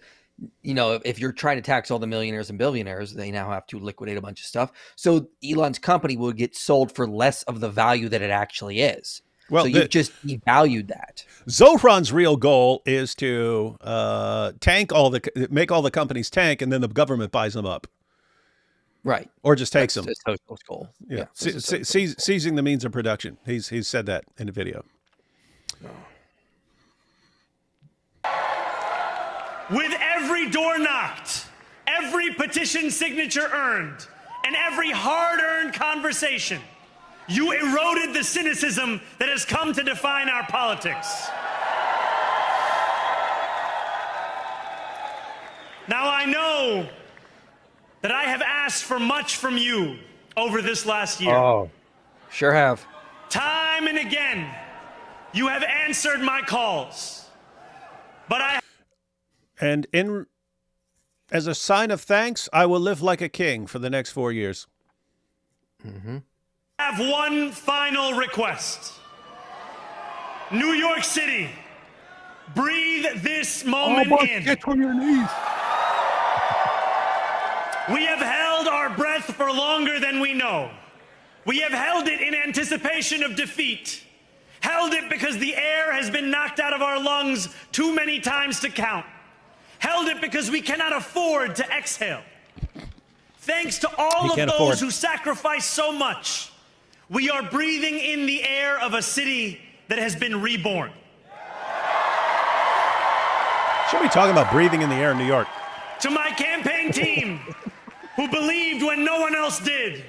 if you're trying to tax all the millionaires and billionaires, they now have to liquidate a bunch of stuff. So Elon's company will get sold for less of the value that it actually is. Well, so you've just devalued that. Zohran's real goal is to make all the companies tank, and then the government buys them up. Right. Or just takes them. That's his socialist goal. Yeah. Seizing the means of production. He's said that in a video. With every door knocked, every petition signature earned, and every hard-earned conversation, you eroded the cynicism that has come to define our politics. Now, I know that I have asked for much from you over this last year. Oh, sure have. Time and again, you have answered my calls. But as a sign of thanks, I will live like a king for the next 4 years. Mm-hmm. I have one final request. New York City, breathe this moment in. Get on your knees. We have held our breath for longer than we know. We have held it in anticipation of defeat. Held it because the air has been knocked out of our lungs too many times to count. Held it because we cannot afford to exhale. Thanks to all of those who sacrificed so much, we are breathing in the air of a city that has been reborn. Should be talking about breathing in the air in New York. To my campaign team, who believed when no one else did,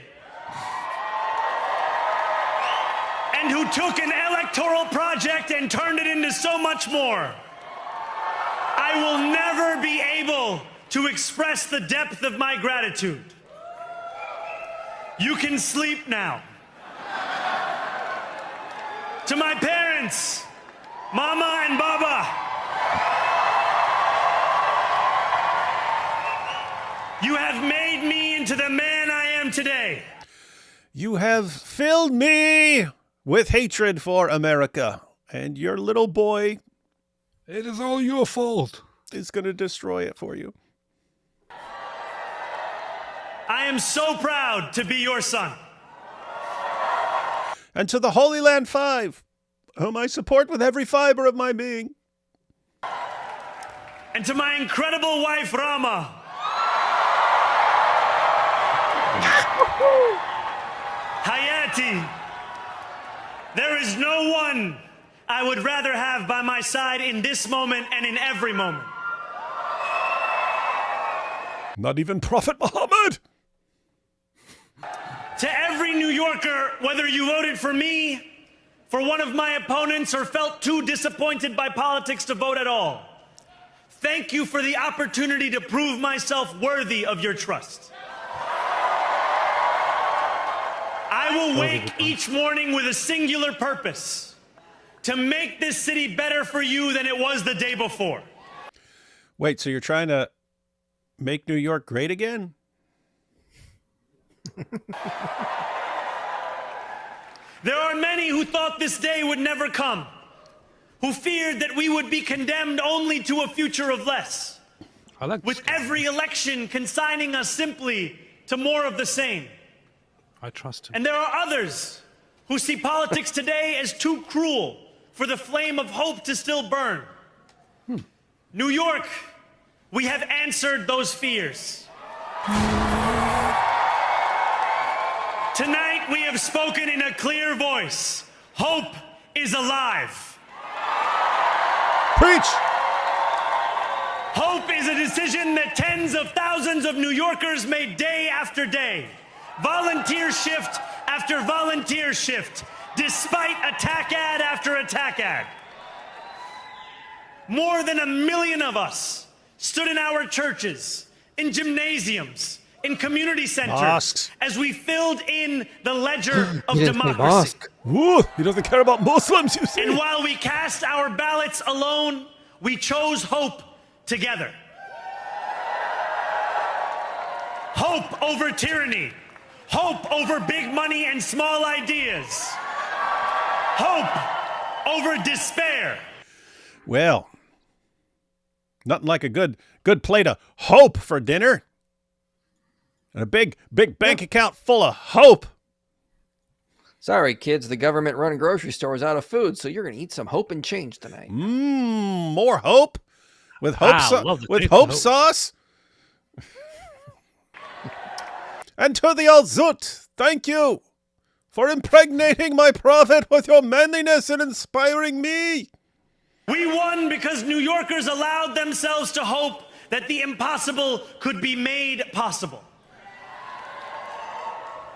and who took an electoral project and turned it into so much more, I will never be able to express the depth of my gratitude. You can sleep now. To my parents, Mama and Baba, you have made me into the man I am today. You have filled me with hatred for America, and your little boy, It is all your fault. is going to destroy it for you. I am so proud to be your son. And to the Holy Land Five, whom I support with every fiber of my being. And to my incredible wife, Rama. Hayati, there is no one I would rather have by my side in this moment and in every moment. Not even Prophet Muhammad. To every New Yorker, whether you voted for me, for one of my opponents, or felt too disappointed by politics to vote at all, thank you for the opportunity to prove myself worthy of your trust. I will wake each morning with a singular purpose: to make this city better for you than it was the day before. Wait, so you're trying to make New York great again? There are many who thought this day would never come, who feared that we would be condemned only to a future of less, I like with this guy. every election consigning us simply to more of the same. I trust him. And there are others who see politics today as too cruel for the flame of hope to still burn. New York, we have answered those fears. Tonight we have spoken in a clear voice. Hope is alive. Preach! Hope is a decision that tens of thousands of New Yorkers made day after day. Volunteer shift after volunteer shift, despite attack ad after attack ad. More than 1 million of us stood in our churches, in gymnasiums, in community centers, Mosques. as we filled in the ledger of democracy. Ooh, he doesn't care about Muslims, you see. And while we cast our ballots alone, we chose hope together. Hope over tyranny. Hope over big money and small ideas. Hope over despair. Well, nothing like a good plate of hope for dinner. And a big bank account full of hope. Sorry, kids, the government-run grocery store is out of food, so you're going to eat some hope and change tonight. More hope with hope love the with taste hope of hope. sauce. And to the Al Zut, thank you for impregnating my prophet with your manliness and inspiring me. We won because New Yorkers allowed themselves to hope that the impossible could be made possible.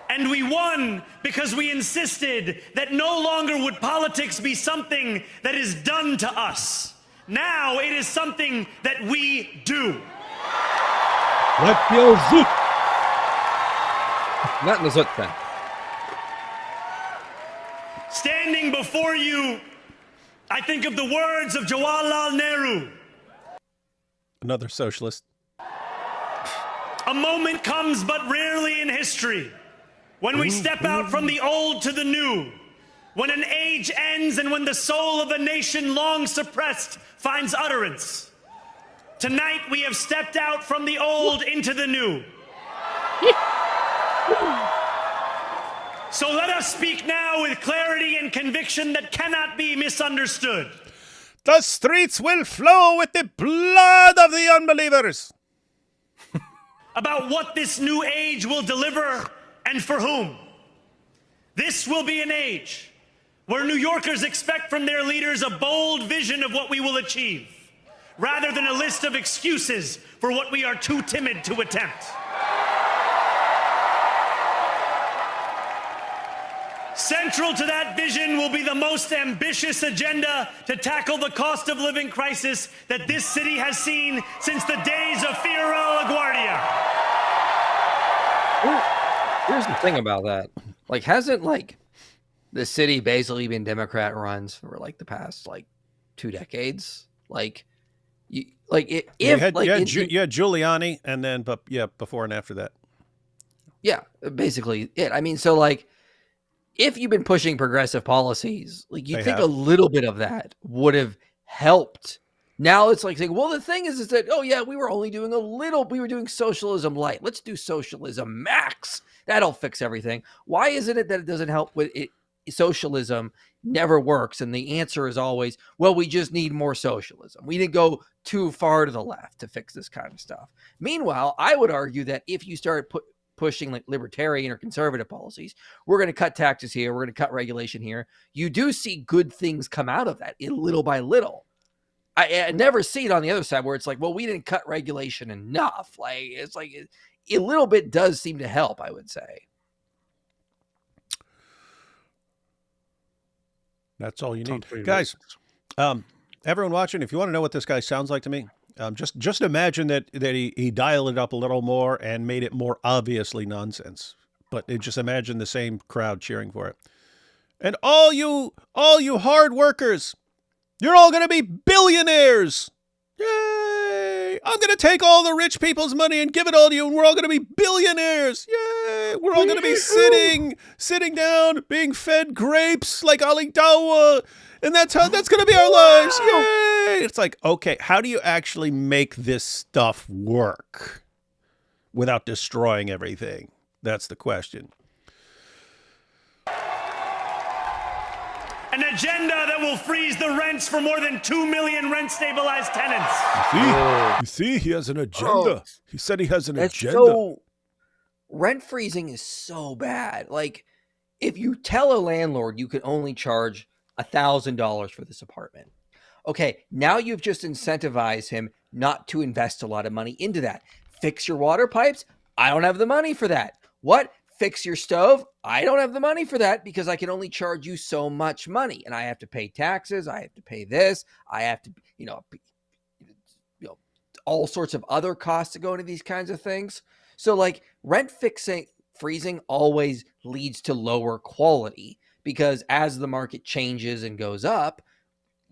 And we won because we insisted that no longer would politics be something that is done to us. Now it is something that we do. Let the zoot. Not in the Zut then. Standing before you, I think of the words of Jawaharlal Nehru. Another socialist. A moment comes but rarely in history when we step out from the old to the new, when an age ends and when the soul of a nation long suppressed finds utterance. Tonight we have stepped out from the old into the new. So let us speak now with clarity and conviction that cannot be misunderstood. The streets will flow with the blood of the unbelievers. About what this new age will deliver and for whom. This will be an age where New Yorkers expect from their leaders a bold vision of what we will achieve, rather than a list of excuses for what we are too timid to attempt. Central to that vision will be the most ambitious agenda to tackle the cost of living crisis that this city has seen since the days of Fiorello LaGuardia. Here's the thing about that. Like, hasn't like the city basically been Democrat runs for like the past like 2 decades? Like, you had Giuliani, and then before and after that. Yeah, basically it. I mean, so like, if you've been pushing progressive policies, like you think a little bit of that would have helped. Now it's like saying, well, the thing is that, oh yeah, we were only doing a little, we were doing socialism light. Let's do socialism max. That'll fix everything. Why isn't it that it doesn't help with it? Socialism never works. And the answer is always, well, we just need more socialism. We didn't go too far to the left to fix this kind of stuff. Meanwhile, I would argue that if you start pushing like libertarian or conservative policies, we're going to cut taxes here, we're going to cut regulation here, you do see good things come out of that little by little. I never see it on the other side where it's like, well, we didn't cut regulation enough. Like, it's like a little bit does seem to help, I would say. That's all you need, guys. Everyone watching, if you want to know what this guy sounds like to me, just imagine that he dialed it up a little more and made it more obviously nonsense. But just imagine the same crowd cheering for it. And all you hard workers, you're all going to be billionaires. Yay! I'm going to take all the rich people's money and give it all to you, and we're all going to be billionaires. Yay! We're all going to be sitting down, being fed grapes like Ali Dawa, and that's going to be our lives. Yay! It's like, okay, how do you actually make this stuff work without destroying everything? That's the question. An agenda that will freeze the rents for more than 2 million rent-stabilized tenants. You see, he has an agenda. He said he has an agenda. So, rent freezing is so bad. Like, if you tell a landlord you can only charge $1,000 for this apartment, okay, now you've just incentivized him not to invest a lot of money into that. Fix your water pipes? I don't have the money for that. What? Fix your stove? I don't have the money for that because I can only charge you so much money, and I have to pay taxes. I have to pay this. I have to, all sorts of other costs that go into these kinds of things. So like rent freezing always leads to lower quality because as the market changes and goes up,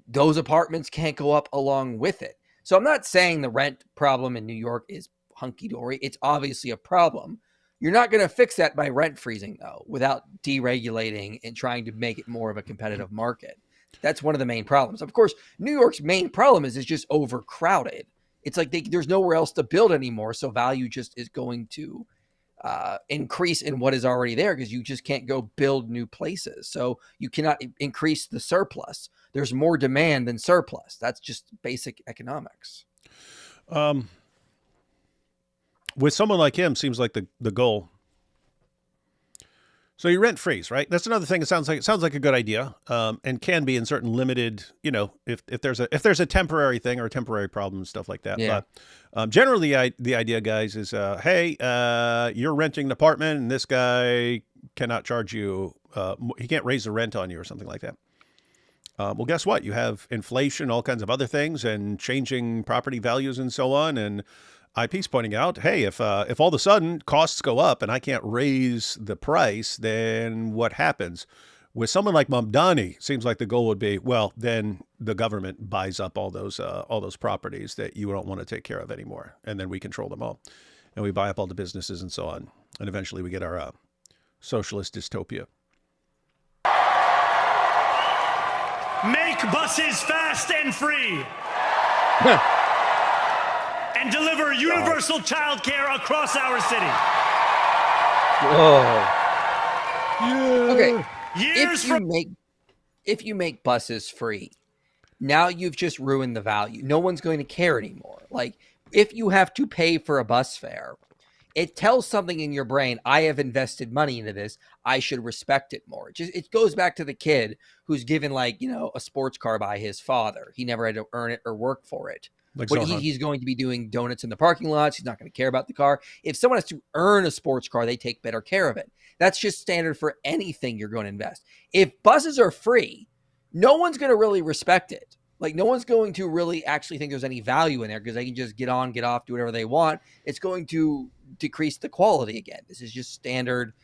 those apartments can't go up along with it. So I'm not saying the rent problem in New York is hunky-dory. It's obviously a problem. You're not going to fix that by rent freezing, though, without deregulating and trying to make it more of a competitive market. That's one of the main problems. Of course, New York's main problem is it's just overcrowded. It's like there's nowhere else to build anymore, so value just is going to increase in what is already there because you just can't go build new places. So you cannot increase the surplus. There's more demand than surplus. That's just basic economics. With someone like him, seems like the goal. So you rent freeze, right? That's another thing. It sounds like a good idea, and can be in certain limited, if there's a temporary thing or a temporary problem and stuff like that. Yeah. But generally, the idea, guys, is hey, you're renting an apartment, and this guy cannot charge you. He can't raise the rent on you or something like that. Well, guess what? You have inflation, all kinds of other things, and changing property values and so on, and IP's pointing out, hey, if all of a sudden costs go up and I can't raise the price, then what happens? With someone like Mamdani, seems like the goal would be, well, then the government buys up all those properties that you don't want to take care of anymore, and then we control them all, and we buy up all the businesses and so on, and eventually we get our socialist dystopia. Make buses fast and free. And deliver universal child care across our city. Whoa. Yeah. Okay. If you make buses free, now you've just ruined the value. No one's going to care anymore. Like, if you have to pay for a bus fare, it tells something in your brain, I have invested money into this. I should respect it more. It goes back to the kid who's given a sports car by his father. He never had to earn it or work for it. Like What Zohran. he's going to be doing donuts in the parking lots. He's not going to care about the car. If someone has to earn a sports car, they take better care of it. That's just standard for anything you're going to invest. If buses are free, no one's going to really respect it. Like, no one's going to really actually think there's any value in there because they can just get on, get off, do whatever they want. It's going to decrease the quality again. This is just standard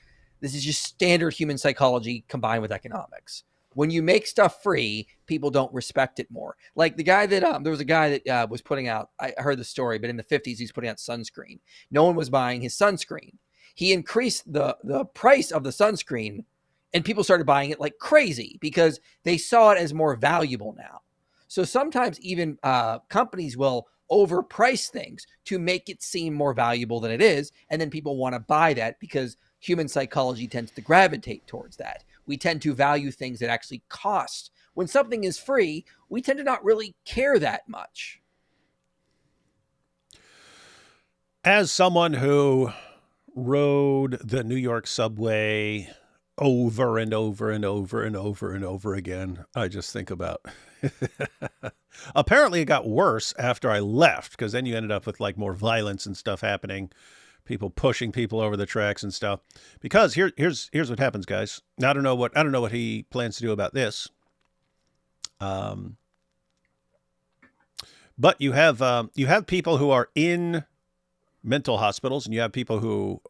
human psychology combined with economics. When you make stuff free, people don't respect it more. Like the guy that there was a guy that was putting out, I heard the story, but in the 50s, he's putting out sunscreen. No one was buying his sunscreen. He increased the price of the sunscreen, and people started buying it like crazy because they saw it as more valuable now. So sometimes even companies will overprice things to make it seem more valuable than it is. And then people want to buy that because human psychology tends to gravitate towards that. We tend to value things that actually cost. When something is free, we tend to not really care that much. As someone who rode the New York subway over and over and over and over and over again, I just think about apparently it got worse after I left, because then you ended up with like more violence and stuff happening, people pushing people over the tracks and stuff. Because here's what happens, guys. Now I don't know what he plans to do about this. But you have people who are in mental hospitals, and you have people who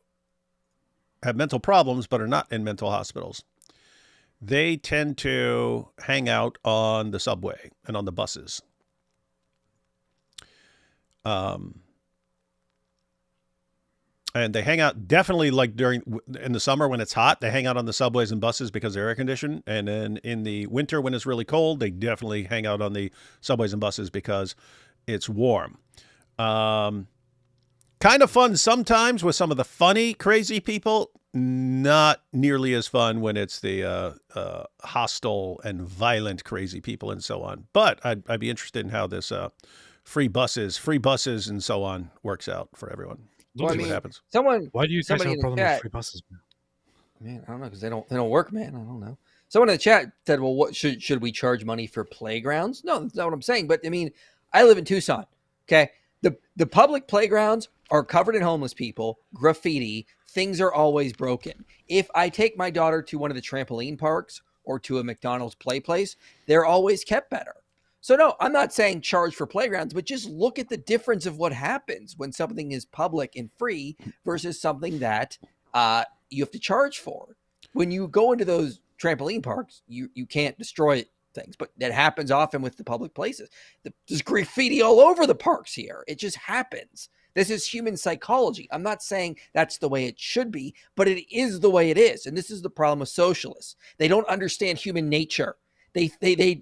have mental problems but are not in mental hospitals. They tend to hang out on the subway and on the buses. And they hang out definitely like in the summer when it's hot, they hang out on the subways and buses because they're air conditioned. And then in the winter when it's really cold, they definitely hang out on the subways and buses because it's warm. Kind of fun sometimes with some of the funny, crazy people. Not nearly as fun when it's the hostile and violent, crazy people and so on. But I'd be interested in how this free buses and so on works out for everyone. Well, See what happens. Why do you guys have a problem with free buses? Man, I don't know, because they don't work, man. I don't know. Someone in the chat said, "Well, what should we charge money for playgrounds?" No, that's not what I'm saying. But I mean, I live in Tucson. Okay, the public playgrounds are covered in homeless people, graffiti. Things are always broken. If I take my daughter to one of the trampoline parks or to a McDonald's play place, they're always kept better. So no, I'm not saying charge for playgrounds, but just look at the difference of what happens when something is public and free versus something that you have to charge for. When you go into those trampoline parks, you can't destroy things, but that happens often with the public places. There's graffiti all over the parks here. It just happens. This is human psychology. I'm not saying that's the way it should be, but it is the way it is. And this is the problem with socialists. They don't understand human nature. They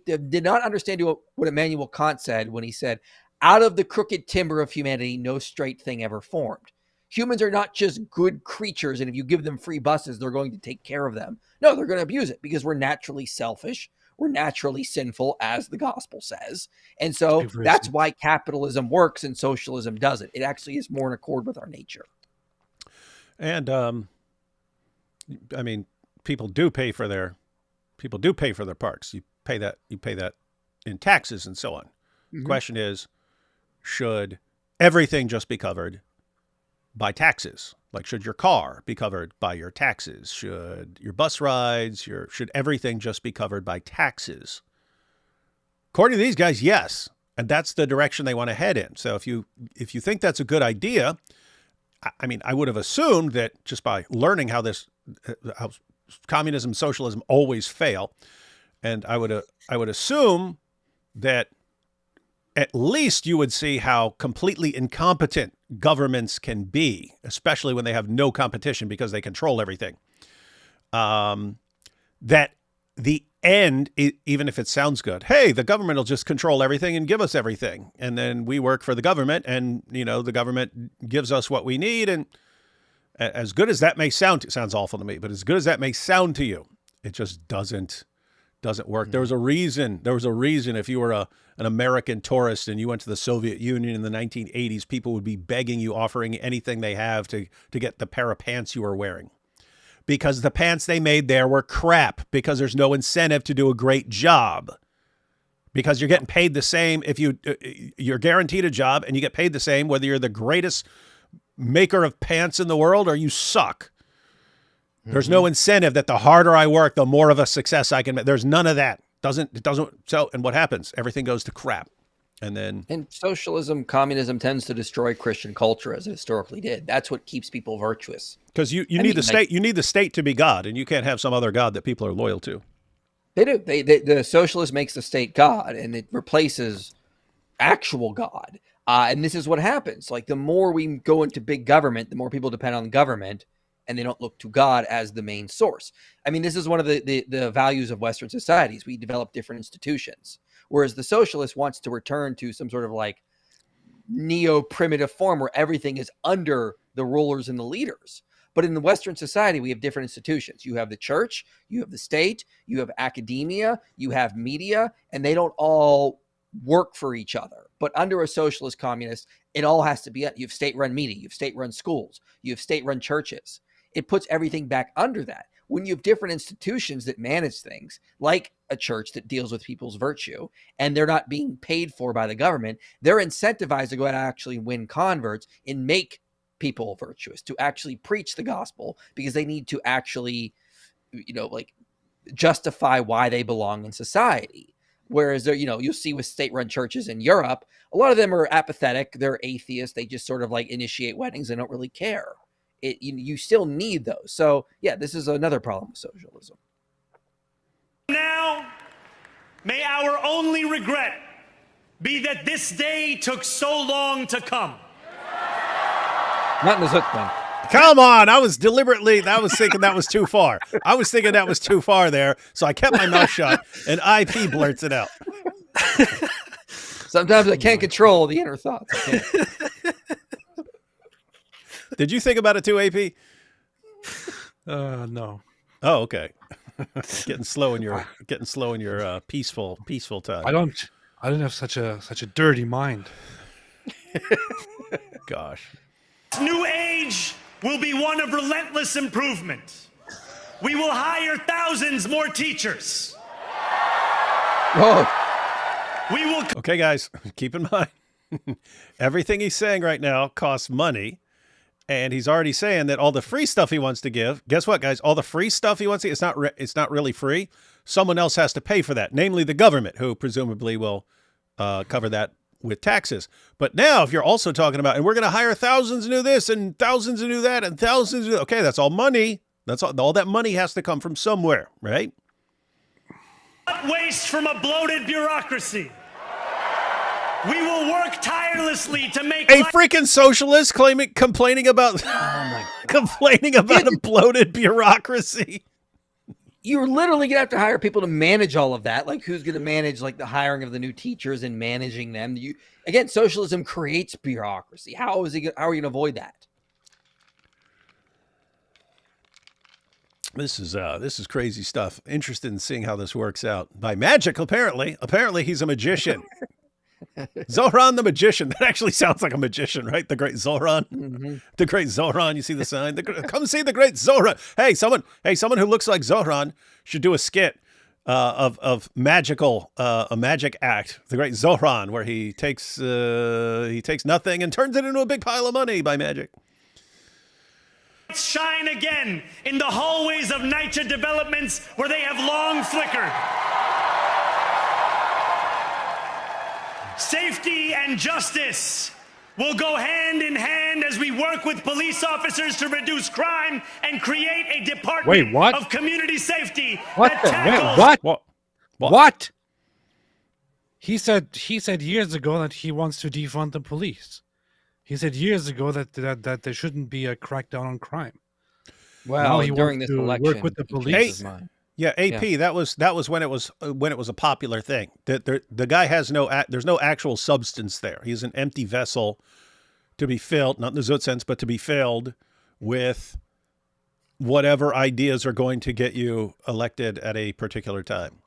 did not understand what Immanuel Kant said when he said, out of the crooked timber of humanity, no straight thing ever formed. Humans are not just good creatures, and if you give them free buses, they're going to take care of them. No, they're going to abuse it because we're naturally selfish. We're naturally sinful, as the gospel says. And so that's why capitalism works and socialism doesn't. It actually is more in accord with our nature. And, I mean, people do pay for their parks. You pay that in taxes and so on. Mm-hmm. The question is, should everything just be covered by taxes? Like, should your car be covered by your taxes? Should your bus rides, should everything just be covered by taxes? According to these guys, yes. And that's the direction they want to head in. So if you think that's a good idea, I mean, I would have assumed that just by learning how communism, socialism always fail, and I would assume that at least you would see how completely incompetent governments can be, especially when they have no competition because they control everything. That the end, even if it sounds good, hey, the government will just control everything and give us everything. And then we work for the government and, the government gives us what we need. And as good as that may sound, it sounds awful to me, but as good as that may sound to you, it just doesn't work. Mm-hmm. There was a reason if you were an American tourist and you went to the Soviet Union in the 1980s, people would be begging you, offering anything they have to get the pair of pants you were wearing. Because the pants they made there were crap, because there's no incentive to do a great job. because you're getting paid the same. If you're guaranteed a job and you get paid the same, whether you're the greatest maker of pants in the world or you suck. There's no incentive that the harder I work, the more of a success I can make. There's none of that. It doesn't. So, and what happens? Everything goes to crap. And socialism, communism tends to destroy Christian culture as it historically did. That's what keeps people virtuous. Because you need the state. You need the state to be God, and you can't have some other God that people are loyal to. They do. The socialist makes the state God, and it replaces actual God. And this is what happens. Like the more we go into big government, the more people depend on government, and they don't look to God as the main source. I mean, this is one of the values of Western societies. We develop different institutions, whereas the socialist wants to return to some sort of like neo-primitive form where everything is under the rulers and the leaders. But in the Western society, we have different institutions. You have the church, you have the state, you have academia, you have media, and they don't all work for each other. But under a socialist communist, it all has to be, you have state-run media, you have state-run schools, you have state-run churches. It puts everything back under that. When you have different institutions that manage things, like a church that deals with people's virtue, and they're not being paid for by the government, they're incentivized to go out and actually win converts and make people virtuous, to actually preach the gospel, because they need to actually, like justify why they belong in society. Whereas there, you'll see with state-run churches in Europe, a lot of them are apathetic. They're atheists. They just sort of like initiate weddings. They don't really care. You still need those. So yeah, this is another problem with socialism. Now, may our only regret be that this day took so long to come. Not in the Zoot one. Come on. I was thinking that was too far. I was thinking that was too far there. So I kept my mouth shut and IP blurts it out. Sometimes I can't control the inner thoughts. Did you think about it too, AP? No. Oh, okay. getting slow in your peaceful time. I don't have such a dirty mind. Gosh. This new age will be one of relentless improvement. We will hire thousands more teachers. Whoa. We will. Okay, guys, keep in mind, everything he's saying right now costs money. And he's already saying that all the free stuff he wants to give, guess what, guys? All the free stuff he wants to, it's not really free. Someone else has to pay for that, namely the government, who presumably will cover that with taxes. But now, if you're also talking about, and we're going to hire thousands to do this and thousands to do that and thousands to do, okay, that's all money. That's all that money has to come from somewhere, right? Not waste from a bloated bureaucracy. We will work tirelessly to make a freaking socialist complaining about a bloated bureaucracy. You're literally gonna have to hire people to manage all of that. Like, who's gonna manage like the hiring of the new teachers and managing them? Again, socialism creates bureaucracy. How are you gonna avoid that? This is crazy stuff. Interested in seeing how this works out. By magic, apparently he's a magician. Zohran the magician. That actually sounds like a magician, right? The great Zohran. Mm-hmm. The great Zohran. You see the sign? Come see the great Zohran. Hey, someone who looks like Zohran should do a skit of magical, a magic act. The great Zohran, where he takes nothing and turns it into a big pile of money by magic. Shine again in the hallways of NYCHA developments where they have long flickered. Safety and justice will go hand in hand as we work with police officers to reduce crime and create a department of community safety. What? He said years ago that he wants to defund the police. He said years ago that there shouldn't be a crackdown on crime. Well, during this election, work with the police. Yeah, AP. Yeah. That was when it was a popular thing. The guy has there's no actual substance there. He's an empty vessel to be filled, not in the Zoot sense, but to be filled with whatever ideas are going to get you elected at a particular time.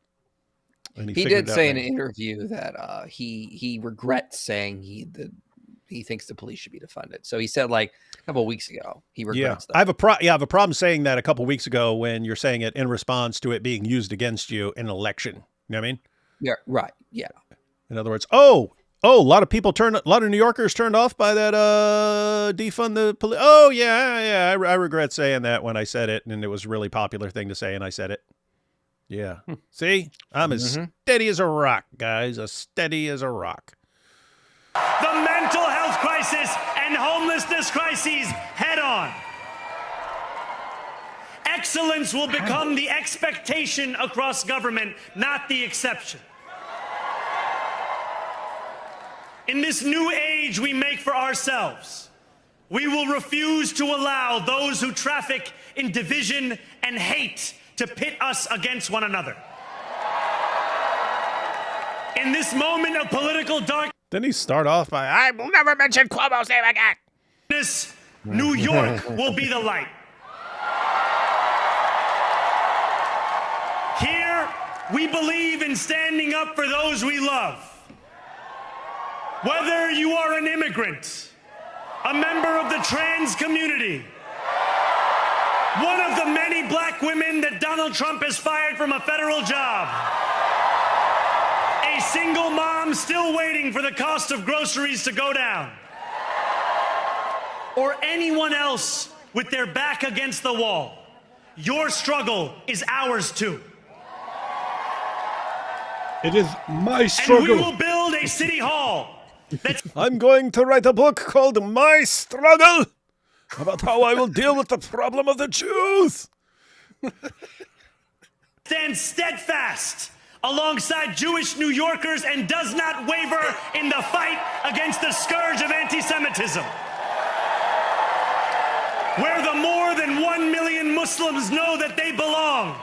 And he did say in an interview that he regrets saying he thinks the police should be defunded. So he said like a couple of weeks ago, he regrets that. I have a problem saying that a couple of weeks ago when you're saying it in response to it being used against you in an election. You know what I mean? Yeah, right. Yeah. In other words, a lot of New Yorkers turned off by that defund the police. Oh yeah. I regret saying that when I said it, and it was a really popular thing to say, and I said it. Yeah. See, I'm as steady as a rock, guys. As steady as a rock. The mental health crisis and homelessness crises head on. Excellence will become the expectation across government, not the exception. In this new age we make for ourselves, we will refuse to allow those who traffic in division and hate to pit us against one another. In this moment of political darkness, Didn't he start off by, I will never mention Cuomo's name again? New York will be the light. Here, we believe in standing up for those we love. Whether you are an immigrant, a member of the trans community, one of the many black women that Donald Trump has fired from a federal job, a single mom still waiting for the cost of groceries to go down, or anyone else with their back against the wall, your struggle is ours too. It is my struggle. And we will build a city hall that's I'm going to write a book called My Struggle about how I will deal with the problem of the Jews. stands steadfast alongside Jewish New Yorkers and does not waver in the fight against the scourge of anti-Semitism. Where the more than 1 million Muslims know that they belong.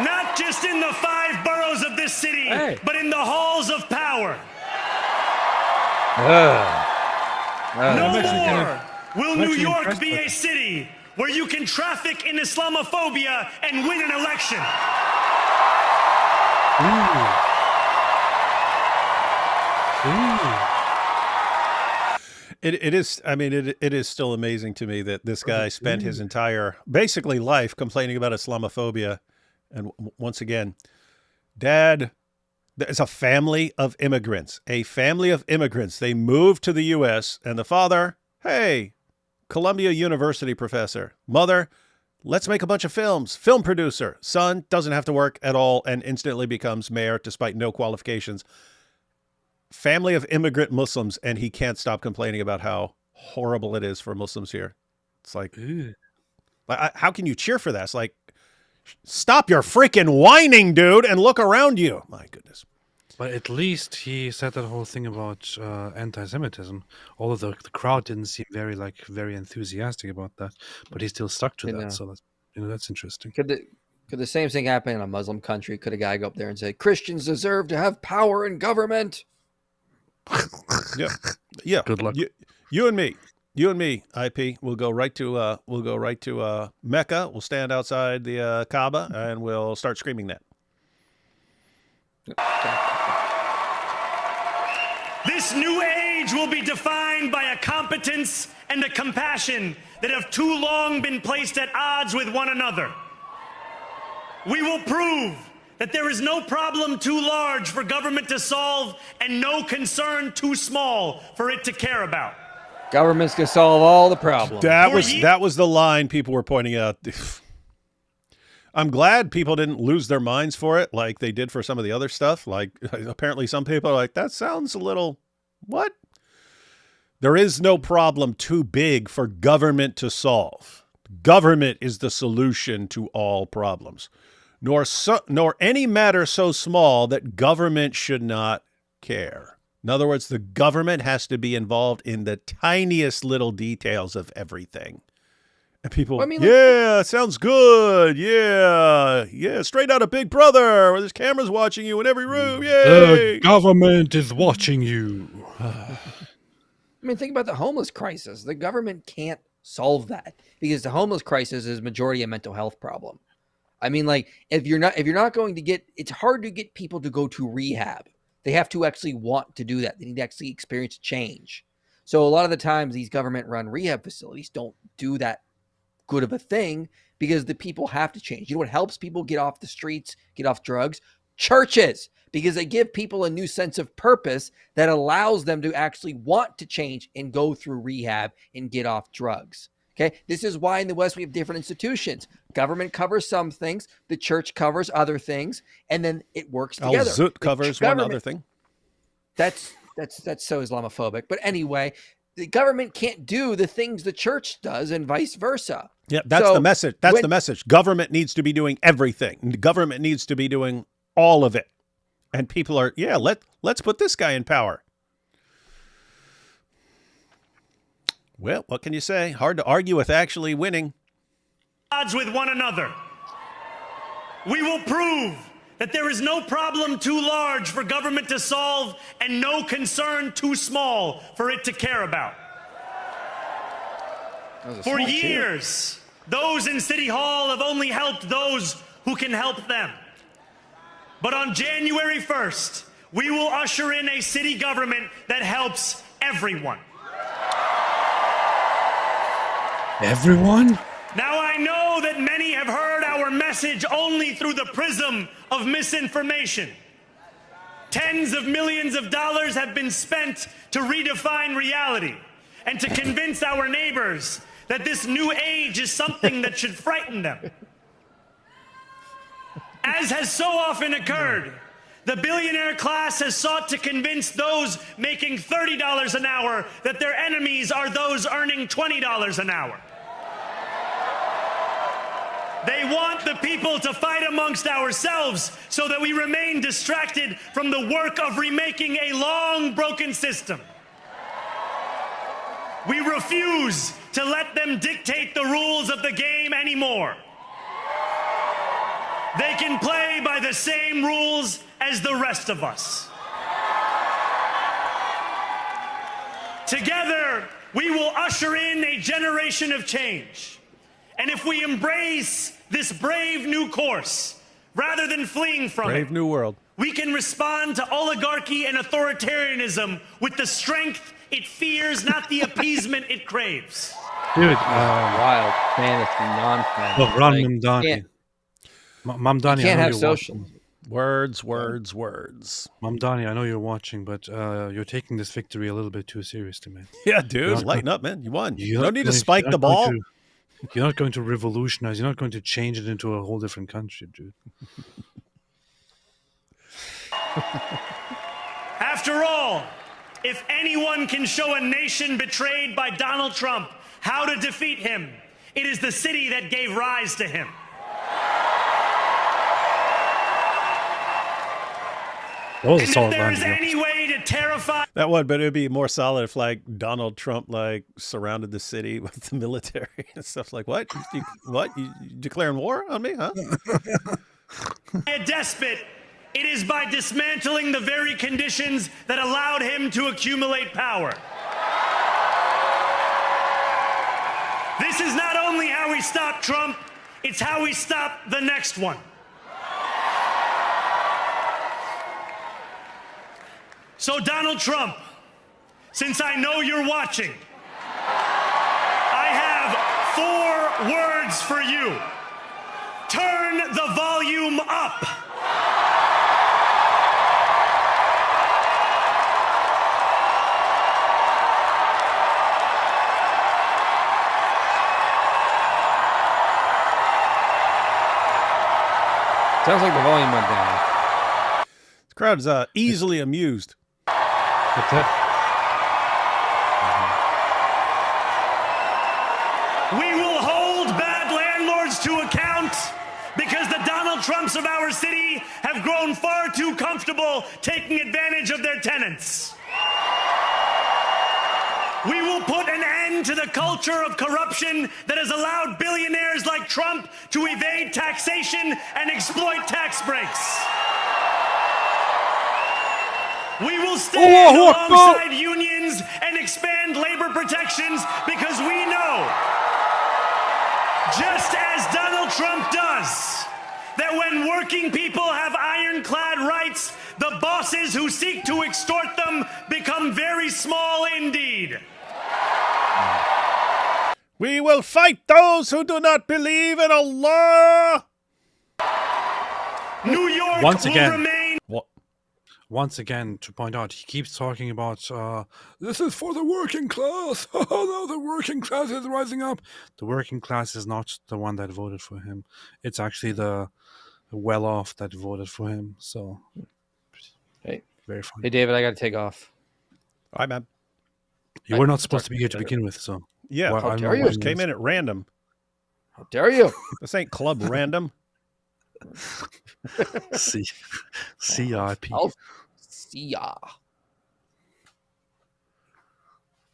Not just in the 5 boroughs of this city, but in the halls of power. No more will New York be a city where you can traffic in Islamophobia and win an election. It is. I mean, it is still amazing to me that this guy spent his entire, basically, life complaining about Islamophobia. And once again, Dad, it's a family of immigrants. A family of immigrants. They moved to the U.S. and the father, hey, Columbia University professor. Mother, let's make a bunch of films. Film producer. Son doesn't have to work at all and instantly becomes mayor despite no qualifications. Family of immigrant Muslims, and he can't stop complaining about how horrible it is for Muslims here. It's like, how can you cheer for that? It's like, stop your freaking whining, dude, and look around you. My goodness. But at least he said that whole thing about anti-Semitism. Although the crowd didn't seem very enthusiastic about that, but he still stuck to that. So that's interesting. Could the same thing happen in a Muslim country? Could a guy go up there and say Christians deserve to have power in government? Yeah. Good luck. You and me, IP. We'll go right to Mecca. We'll stand outside the Kaaba and we'll start screaming that. This new age will be defined by a competence and a compassion that have too long been placed at odds with one another. We will prove that there is no problem too large for government to solve and no concern too small for it to care about. Governments can solve all the problems. That was the line people were pointing out. I'm glad people didn't lose their minds for it like they did for some of the other stuff. Like, apparently some people are like, that sounds a little, what? There is no problem too big for government to solve. Government is the solution to all problems, nor any matter so small that government should not care. In other words, the government has to be involved in the tiniest little details of everything. And people, sounds good. Yeah, straight out of Big Brother, where there's cameras watching you in every room. Yay! The government is watching you. I mean, think about the homeless crisis. The government can't solve that because the homeless crisis is majority a mental health problem. I mean, like if you're not going to get, it's hard to get people to go to rehab. They have to actually want to do that. They need to actually experience change. So a lot of the times these government-run rehab facilities don't do that good of a thing because the people have to change. You know what helps people get off the streets, get off drugs? Churches, because they give people a new sense of purpose that allows them to actually want to change and go through rehab and get off drugs. Okay, this is why in the West we have different institutions. Government covers some things, the church covers other things, and then it works together. Al-Zut covers one other thing. That's so Islamophobic. But anyway, the government can't do the things the church does and vice versa. Yeah, that's the message. That's the message. Government needs to be doing everything. The government needs to be doing all of it. And people are, yeah, let's put this guy in power. Well, what can you say? Hard to argue with actually winning. Odds with one another. We will prove that there is no problem too large for government to solve and no concern too small for it to care about. For years, those in City Hall have only helped those who can help them. But on January 1st, we will usher in a city government that helps everyone. Everyone? Now, I know that many have heard our message only through the prism of misinformation. Tens of millions of dollars have been spent to redefine reality and to convince our neighbors that this new age is something that should frighten them. As has so often occurred, the billionaire class has sought to convince those making $30 an hour that their enemies are those earning $20 an hour. They want the people to fight amongst ourselves so that we remain distracted from the work of remaking a long broken system. We refuse to let them dictate the rules of the game anymore. They can play by the same rules as the rest of us. Together, we will usher in a generation of change. And if we embrace this brave new course, rather than fleeing from it, brave new world, we can respond to oligarchy and authoritarianism with the strength it fears, not the appeasement it craves. Dude, wild fantasy nonsense. Zohran Mamdani. Mamdani, You can't I know have you're social. watching. words. Mamdani, I know you're watching, but you're taking this victory a little bit too seriously, man. Yeah, dude, not lighten up, man. You won. You You're don't not need to going- spike you're the not going ball. You're not going to revolutionize. You're not going to change it into a whole different country, dude. After all, if anyone can show a nation betrayed by Donald Trump how to defeat him, it is the city that gave rise to him. That was a And if solid there is landing. any way to terrify That would, but it would be more solid if like Donald Trump like surrounded the city with the military and stuff. Like what? What? You declaring war on me? Huh? a despot, it is by dismantling the very conditions that allowed him to accumulate power. This is not only how we stop Trump, it's how we stop the next one. So Donald Trump, since I know you're watching, I have 4 words for you. Turn the volume up. Sounds like the volume went down. The crowd's easily amused. What's that? We will hold bad landlords to account because the Donald Trumps of our city have grown far too comfortable taking advantage of their tenants. We will put an end to the culture of corruption that has allowed billionaires like Trump to evade taxation and exploit tax breaks. We will stand alongside unions and expand labor protections because we know, just as Donald Trump does, that when working people have ironclad rights, the bosses who seek to extort them become very small indeed. We will fight those who do not believe in Allah. New York Once will again. remain. What? Once again, to point out, he keeps talking about this is for the working class. Oh no, the working class is rising up. The working class is not the one that voted for him. It's actually the well-off that voted for him. So, Hey, very funny. hey, David, I got to take off. All right, man. You were not supposed to be here to begin with, so Yeah, Well, How I don't dare know you? why just came in at random. How dare you? This ain't Club Random. CIP. I'll see ya.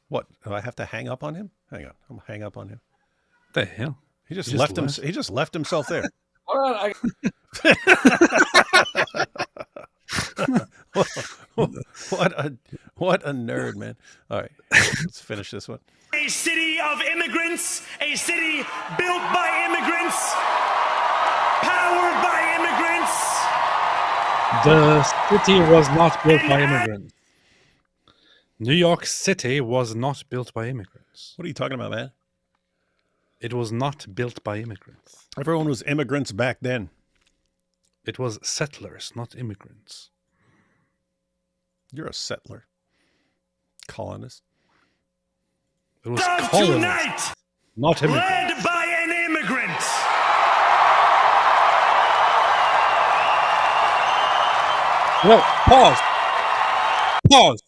What? Do I have to hang up on him? Hang on. I'm gonna hang up on him. The hell? He just He just left him. left? He just left himself there. Hold on, what a nerd, man. All right, let's finish this one. A city of immigrants, a city built by immigrants, powered by immigrants. The city was not built by immigrants. New York City was not built by immigrants. What are you talking about, man? It was not built by immigrants. Everyone was immigrants back then. It was settlers, not immigrants. You're a settler, colonist. It was Down colonists, tonight, not immigrants. led by an immigrant. Well, pause. Pause.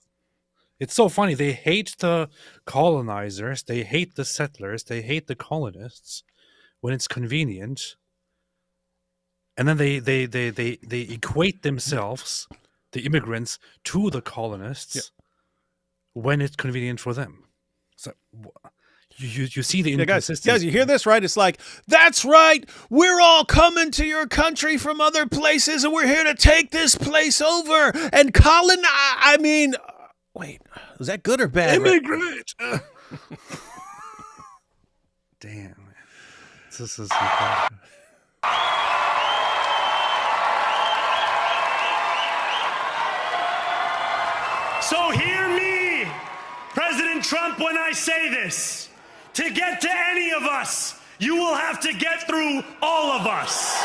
It's so funny. They hate the colonizers. They hate the settlers. They hate the colonists when it's convenient. And then they equate themselves, the immigrants, to the colonists when it's convenient for them. So you see the Yeah, inconsistency. guys, you hear this, right? It's like, that's right. We're all coming to your country from other places, and we're here to take this place over and colonize. I mean, wait, is that good or bad? Immigrant. Damn, man. This is incredible. So hear me, President Trump, when I say this. To get to any of us, you will have to get through all of us.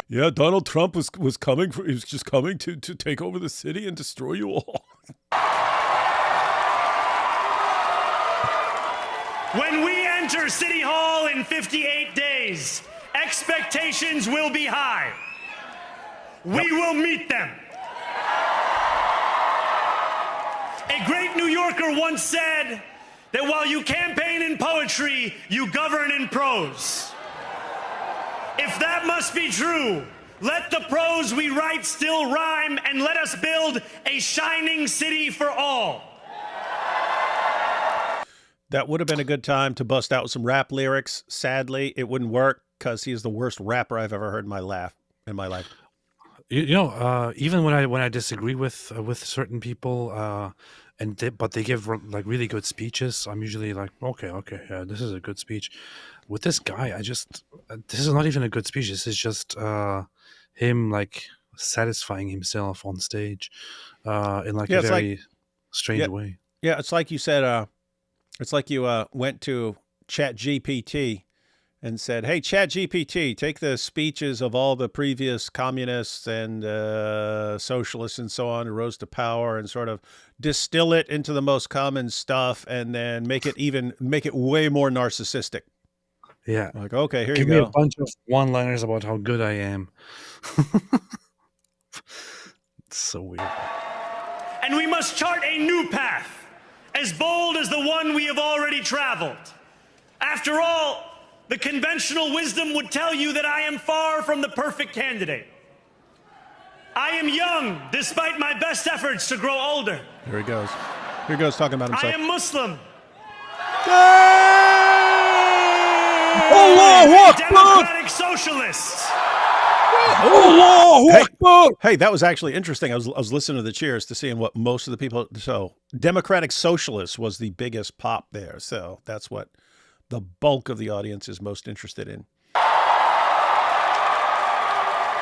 Yeah, Donald Trump was coming. He was just coming to take over the city and destroy you all. When we enter City Hall in 58 days, expectations will be high. We will meet them. A great New Yorker once said that while you campaign in poetry, you govern in prose. If that must be true, let the prose we write still rhyme, and let us build a shining city for all. That would have been a good time to bust out some rap lyrics. Sadly, it wouldn't work because he is the worst rapper I've ever heard in my life. You know, even when I disagree with certain people, but they give like really good speeches, I'm usually like, okay, yeah, this is a good speech. With this guy, this is not even a good speech. This is just him like satisfying himself on stage, in like a very strange way. Yeah, it's like you said. It's like you went to ChatGPT and said, "Hey, ChatGPT, take the speeches of all the previous communists and socialists and so on who rose to power and sort of distill it into the most common stuff, and then make it way more narcissistic." Yeah. Like, okay, here Give you me go. a bunch of one-liners about how good I am. It's so weird. And we must chart a new path, as bold as the one we have already traveled. After all, the conventional wisdom would tell you that I am far from the perfect candidate. I am young, despite my best efforts to grow older. Here he goes. Here he goes talking about I himself. am Muslim. Allah Democratic socialist. Hey, that was actually interesting. I was listening to the cheers to seeing what most of the people. So, Democratic Socialists was the biggest pop there. So that's what the bulk of the audience is most interested in.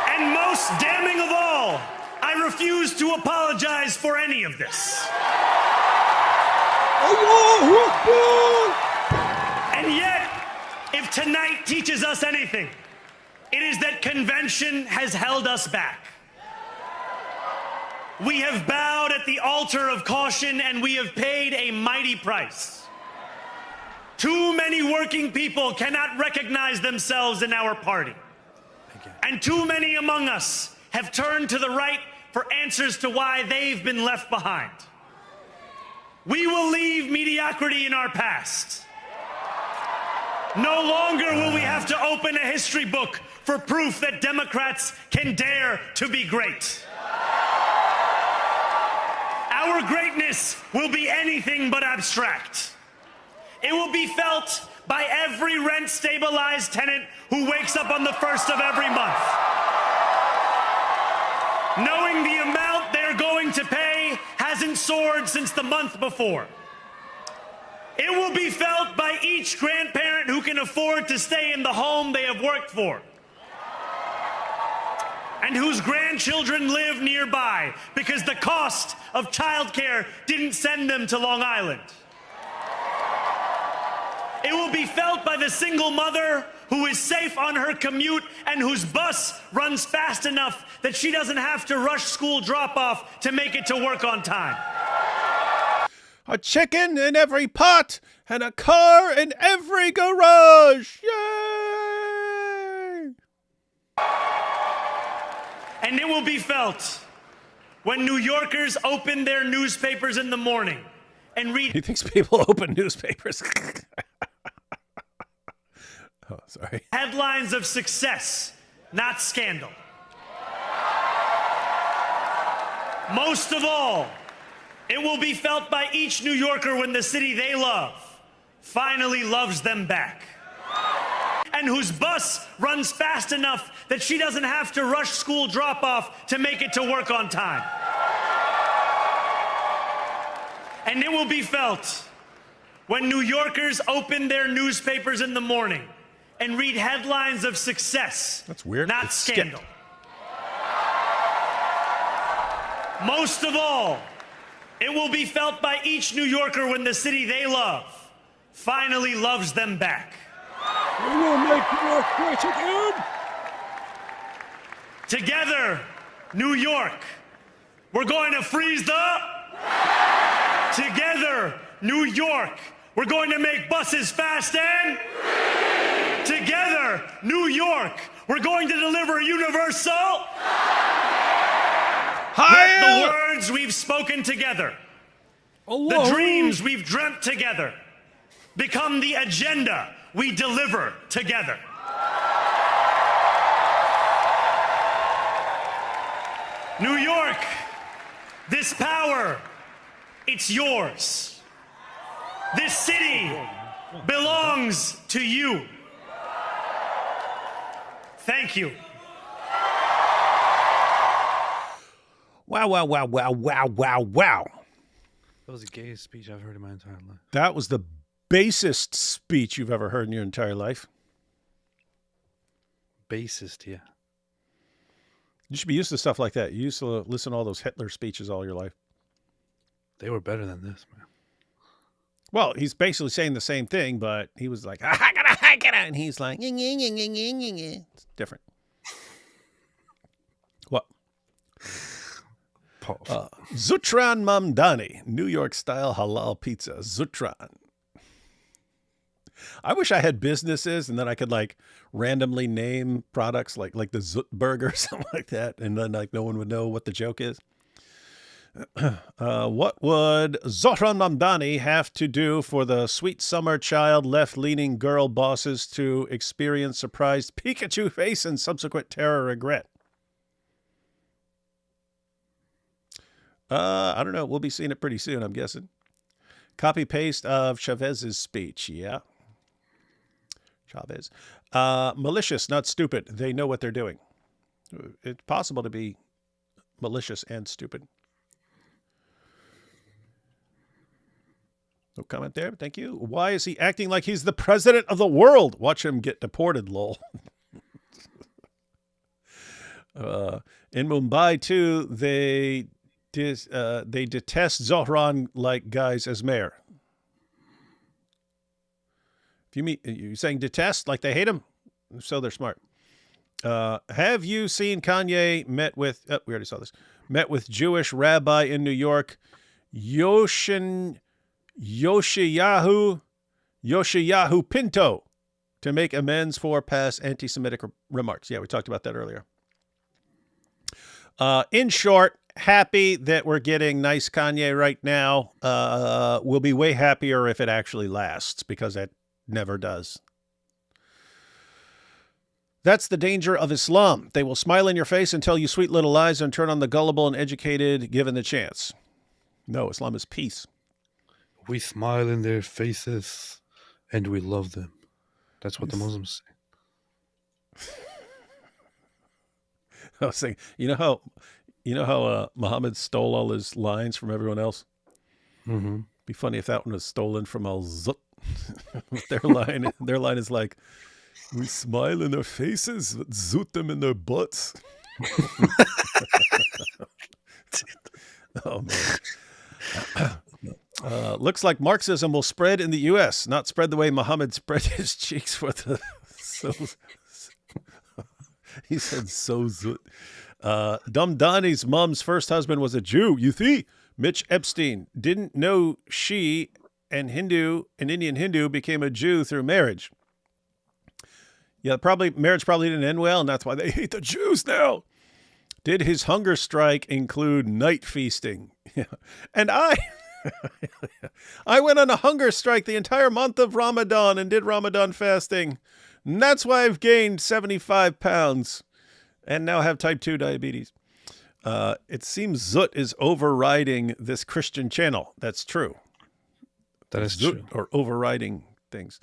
And most damning of all, I refuse to apologize for any of this. And yet, if tonight teaches us anything, it is that convention has held us back. We have bowed at the altar of caution, and we have paid a mighty price. Too many working people cannot recognize themselves in our party. And too many among us have turned to the right for answers to why they've been left behind. We will leave mediocrity in our past. No longer will we have to open a history book for proof that Democrats can dare to be great. Our greatness will be anything but abstract. It will be felt by every rent-stabilized tenant who wakes up on the first of every month, knowing the amount they're going to pay hasn't soared since the month before. It will be felt by each grandparent who can afford to stay in the home they have worked for, and whose grandchildren live nearby because the cost of childcare didn't send them to Long Island. It will be felt by the single mother who is safe on her commute and whose bus runs fast enough that she doesn't have to rush school drop-off to make it to work on time. A chicken in every pot and a car in every garage. Yay! And it will be felt when New Yorkers open their newspapers in the morning and read. He thinks people open newspapers. Oh, sorry. Headlines of success, not scandal. Most of all, it will be felt by each New Yorker when the city they love finally loves them back, and whose bus runs fast enough that she doesn't have to rush school drop-off to make it to work on time. And it will be felt when New Yorkers open their newspapers in the morning and read headlines of success. That's weird. Not It's scandal. skipped. Most of all, it will be felt by each New Yorker when the city they love finally loves them back. We will make New York great again. Together, New York, we're going to freeze the... Together, New York, we're going to make buses fast and... Together, New York, we're going to deliver universal... Let the words we've spoken together, the dreams we've dreamt together, become the agenda we deliver together. New York, this power, it's yours. This city belongs to you. Thank you. Wow, wow, wow, wow, wow, wow, wow. That was the gayest speech I've heard in my entire life. That was the basest speech you've ever heard in your entire life. Bassist, yeah. You should be used to stuff like that. You used to listen to all those Hitler speeches all your life. They were better than this, man. Well, he's basically saying the same thing, but he was like, and he's like, it's different. What? Zohran Mamdani, New York style halal pizza. Zohran. I wish I had businesses and then I could like randomly name products like the Zoot Burger or something like that, and then like no one would know what the joke is. What would Zohran Mamdani have to do for the sweet summer child left-leaning girl bosses to experience surprised Pikachu face and subsequent terror regret? I don't know. We'll be seeing it pretty soon, I'm guessing. Copy paste of Chavez's speech. Yeah. Chavez. Malicious, not stupid. They know what they're doing. It's possible to be malicious and stupid. No comment there. Thank you. Why is he acting like he's the president of the world? Watch him get deported, lol. In Mumbai, too, they detest Zohran like guys as mayor. If you meet, you saying detest like they hate him, so they're smart. Have you seen Kanye met with? Oh, we already saw this. Met with Jewish rabbi in New York, Yoshiyahu Pinto, to make amends for past anti-Semitic remarks. Yeah, we talked about that earlier. In short, happy that we're getting nice Kanye right now. We'll be way happier if it actually lasts, because it never does. That's the danger of Islam. They will smile in your face and tell you sweet little lies and turn on the gullible and educated given the chance. No, Islam is peace. We smile in their faces and we love them. That's what the Muslims say. I was saying, you know how Muhammad stole all his lines from everyone else? Mm-hmm. Be funny if that one was stolen from Al Zut. their line is like, we smile in their faces, but zoot them in their butts. Oh, man. Looks like Marxism will spread in the U.S., not spread the way Muhammad spread his cheeks for the... He said so zoot. Mamdani's mom's first husband was a Jew. You see? Mitch Epstein didn't know she, an Indian Hindu, became a Jew through marriage. Yeah, marriage probably didn't end well, and that's why they hate the Jews now. Did his hunger strike include night feasting? Yeah. And I went on a hunger strike the entire month of Ramadan and did Ramadan fasting. And that's why I've gained 75 pounds and now have type 2 diabetes. It seems Zut is overriding this Christian channel. That's true. That is Zut, true. or overriding things.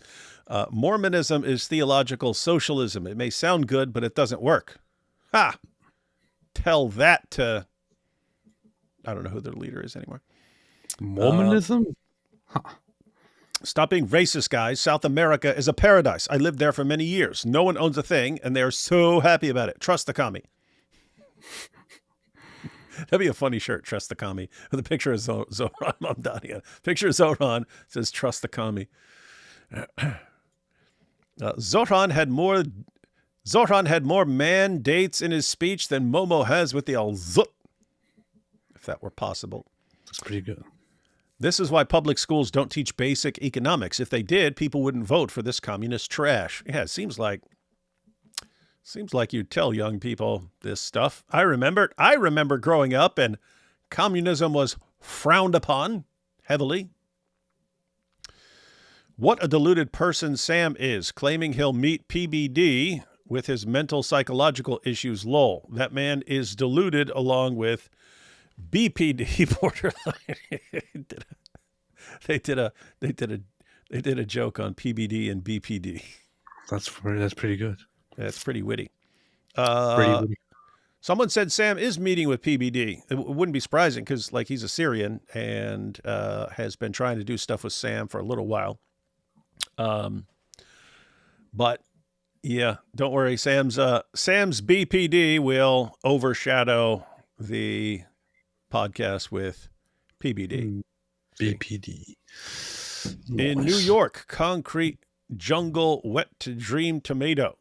Mormonism is theological socialism. It may sound good, but it doesn't work. Ha! Tell that to... I don't know who their leader is anymore. Mormonism? Stop being racist, guys. South America is a paradise. I lived there for many years. No one owns a thing, and they are so happy about it. Trust the commie. That'd be a funny shirt, Trust the Commie, with a picture of Zohran Mamdani. Picture of Zohran says, Trust the Commie. Zohran had more mandates in his speech than Momo has with the Al-Zut, if that were possible. That's pretty good. This is why public schools don't teach basic economics. If they did, people wouldn't vote for this communist trash. Yeah, it seems like you tell young people this stuff. I remember growing up and communism was frowned upon heavily. What a deluded person Sam is, claiming he'll meet PBD with his mental psychological issues. Lol. That man is deluded along with BPD borderline. They did a joke on PBD and BPD. That's pretty good. That's pretty witty. Pretty witty. Someone said Sam is meeting with PBD. It wouldn't be surprising because, like, he's a Syrian and has been trying to do stuff with Sam for a little while. But yeah, don't worry. Sam's BPD will overshadow the podcast with PBD. BPD. In New York, concrete jungle wet to dream tomato.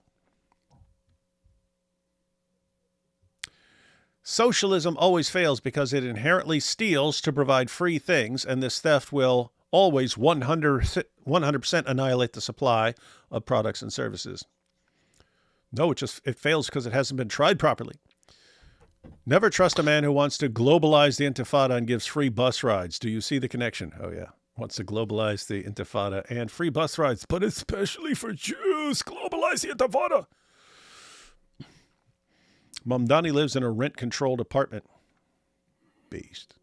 Socialism always fails because it inherently steals to provide free things, and this theft will always 100% annihilate the supply of products and services. No, it fails because it hasn't been tried properly. Never trust a man who wants to globalize the Intifada and gives free bus rides. Do you see the connection? Oh, yeah. Wants to globalize the Intifada and free bus rides, but especially for Jews. Globalize the Intifada. Mamdani lives in a rent-controlled apartment. Beast.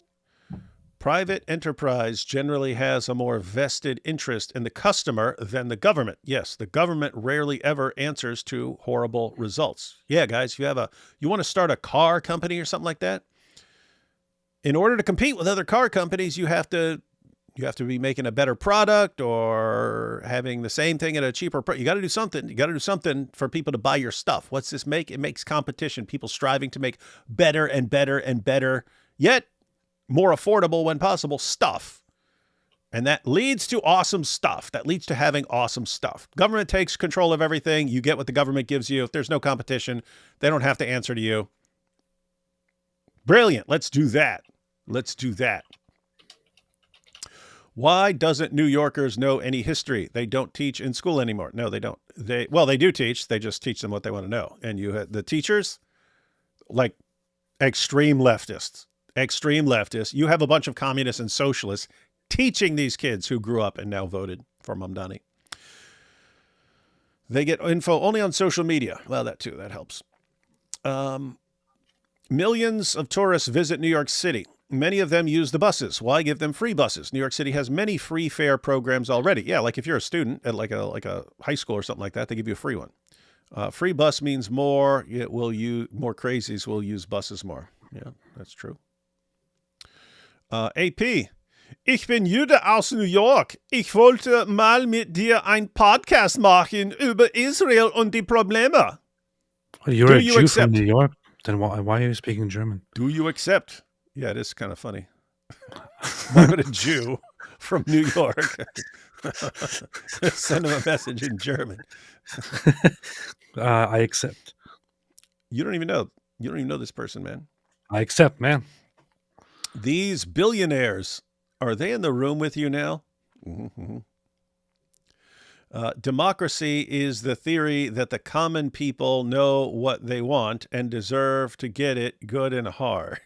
Private enterprise generally has a more vested interest in the customer than the government. Yes, the government rarely ever answers to horrible results. Yeah, guys, you want to start a car company or something like that? In order to compete with other car companies, you have to be making a better product or having the same thing at a cheaper price. You got to do something. You got to do something for people to buy your stuff. What's this make? It makes competition. People striving to make better and better and better, yet more affordable when possible stuff. And that leads to awesome stuff. That leads to having awesome stuff. Government takes control of everything. You get what the government gives you. If there's no competition, they don't have to answer to you. Brilliant. Let's do that. Let's do that. Why doesn't New Yorkers know any history? They don't teach in school anymore. No, they don't. They do teach. They just teach them what they want to know. And you have the teachers, like extreme leftists. You have a bunch of communists and socialists teaching these kids who grew up and now voted for Mamdani. They get info only on social media. Well, that too, that helps. Millions of tourists visit New York City. Many of them use the buses. Why give them free buses? New York City has many free fare programs already. Yeah, like if you're a student at like a high school or something like that, they give you a free one. Free bus means more crazies will use buses more. Yeah, that's true. AP. Ich bin Jude aus New York. Ich wollte mal mit dir ein Podcast machen über Israel und die Probleme. Well, you're a Jew from New York. Then why are you speaking German? Do you accept? Yeah, it is kind of funny. Why would a Jew from New York send him a message in German? I accept. You don't even know. You don't even know this person, man. I accept, man. These billionaires, are they in the room with you now? Mm-hmm. Democracy is the theory that the common people know what they want and deserve to get it good and hard.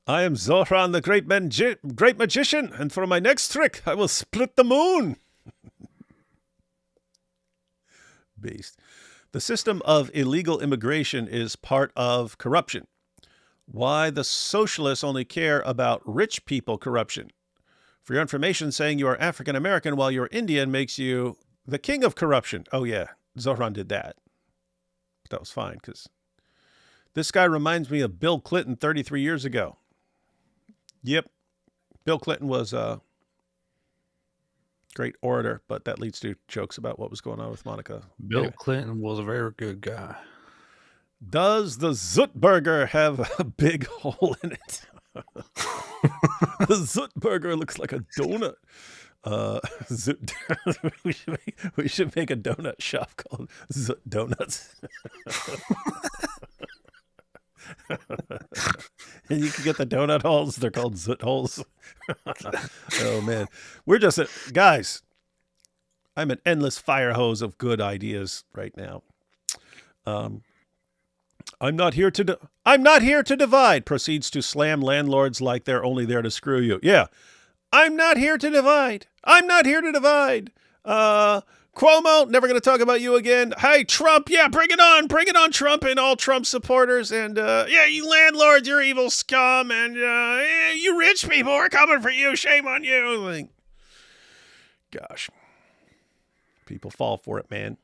I am Zohran, the great magician, and for my next trick, I will split the moon. Beast. The system of illegal immigration is part of corruption. Why the socialists only care about rich people corruption? For your information, saying you are African American while you're Indian makes you the king of corruption. Oh yeah, Zohran did that. But that was fine, because this guy reminds me of Bill Clinton 33 years ago. Yep. Bill Clinton was a great orator, but that leads to jokes about what was going on with Monica. Bill Clinton was a very good guy. Does the Zootburger have a big hole in it? The Zootburger looks like a donut. We should make a donut shop called Zoot Donuts. And you can get the donut holes. They're called Zoot holes. Oh, man. We're just, guys, I'm an endless fire hose of good ideas right now. I'm not here to divide. Proceeds to slam landlords like they're only there to screw you. Yeah. I'm not here to divide. Cuomo, never going to talk about you again. Hey, Trump, yeah, bring it on, Trump and all Trump supporters. And yeah, you landlords, you're evil scum. And yeah, you rich people, we're coming for you. Shame on you. Like, gosh, people fall for it, man.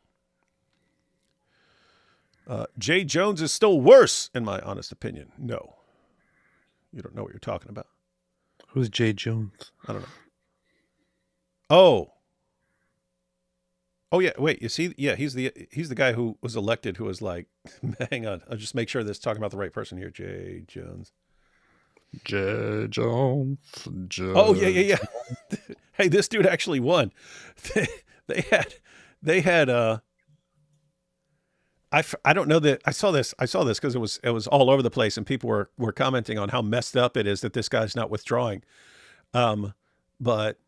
Jay Jones is still worse, in my honest opinion. No, you don't know what you're talking about. Who's Jay Jones? I don't know. Oh yeah, wait, you see, yeah, he's the guy who was elected who was like, hang on, I'll just make sure this talking about the right person here. Jay Jones. Oh yeah. Hey, this dude actually won. They had I don't know that I saw this because it was all over the place and people were commenting on how messed up it is that this guy's not withdrawing. But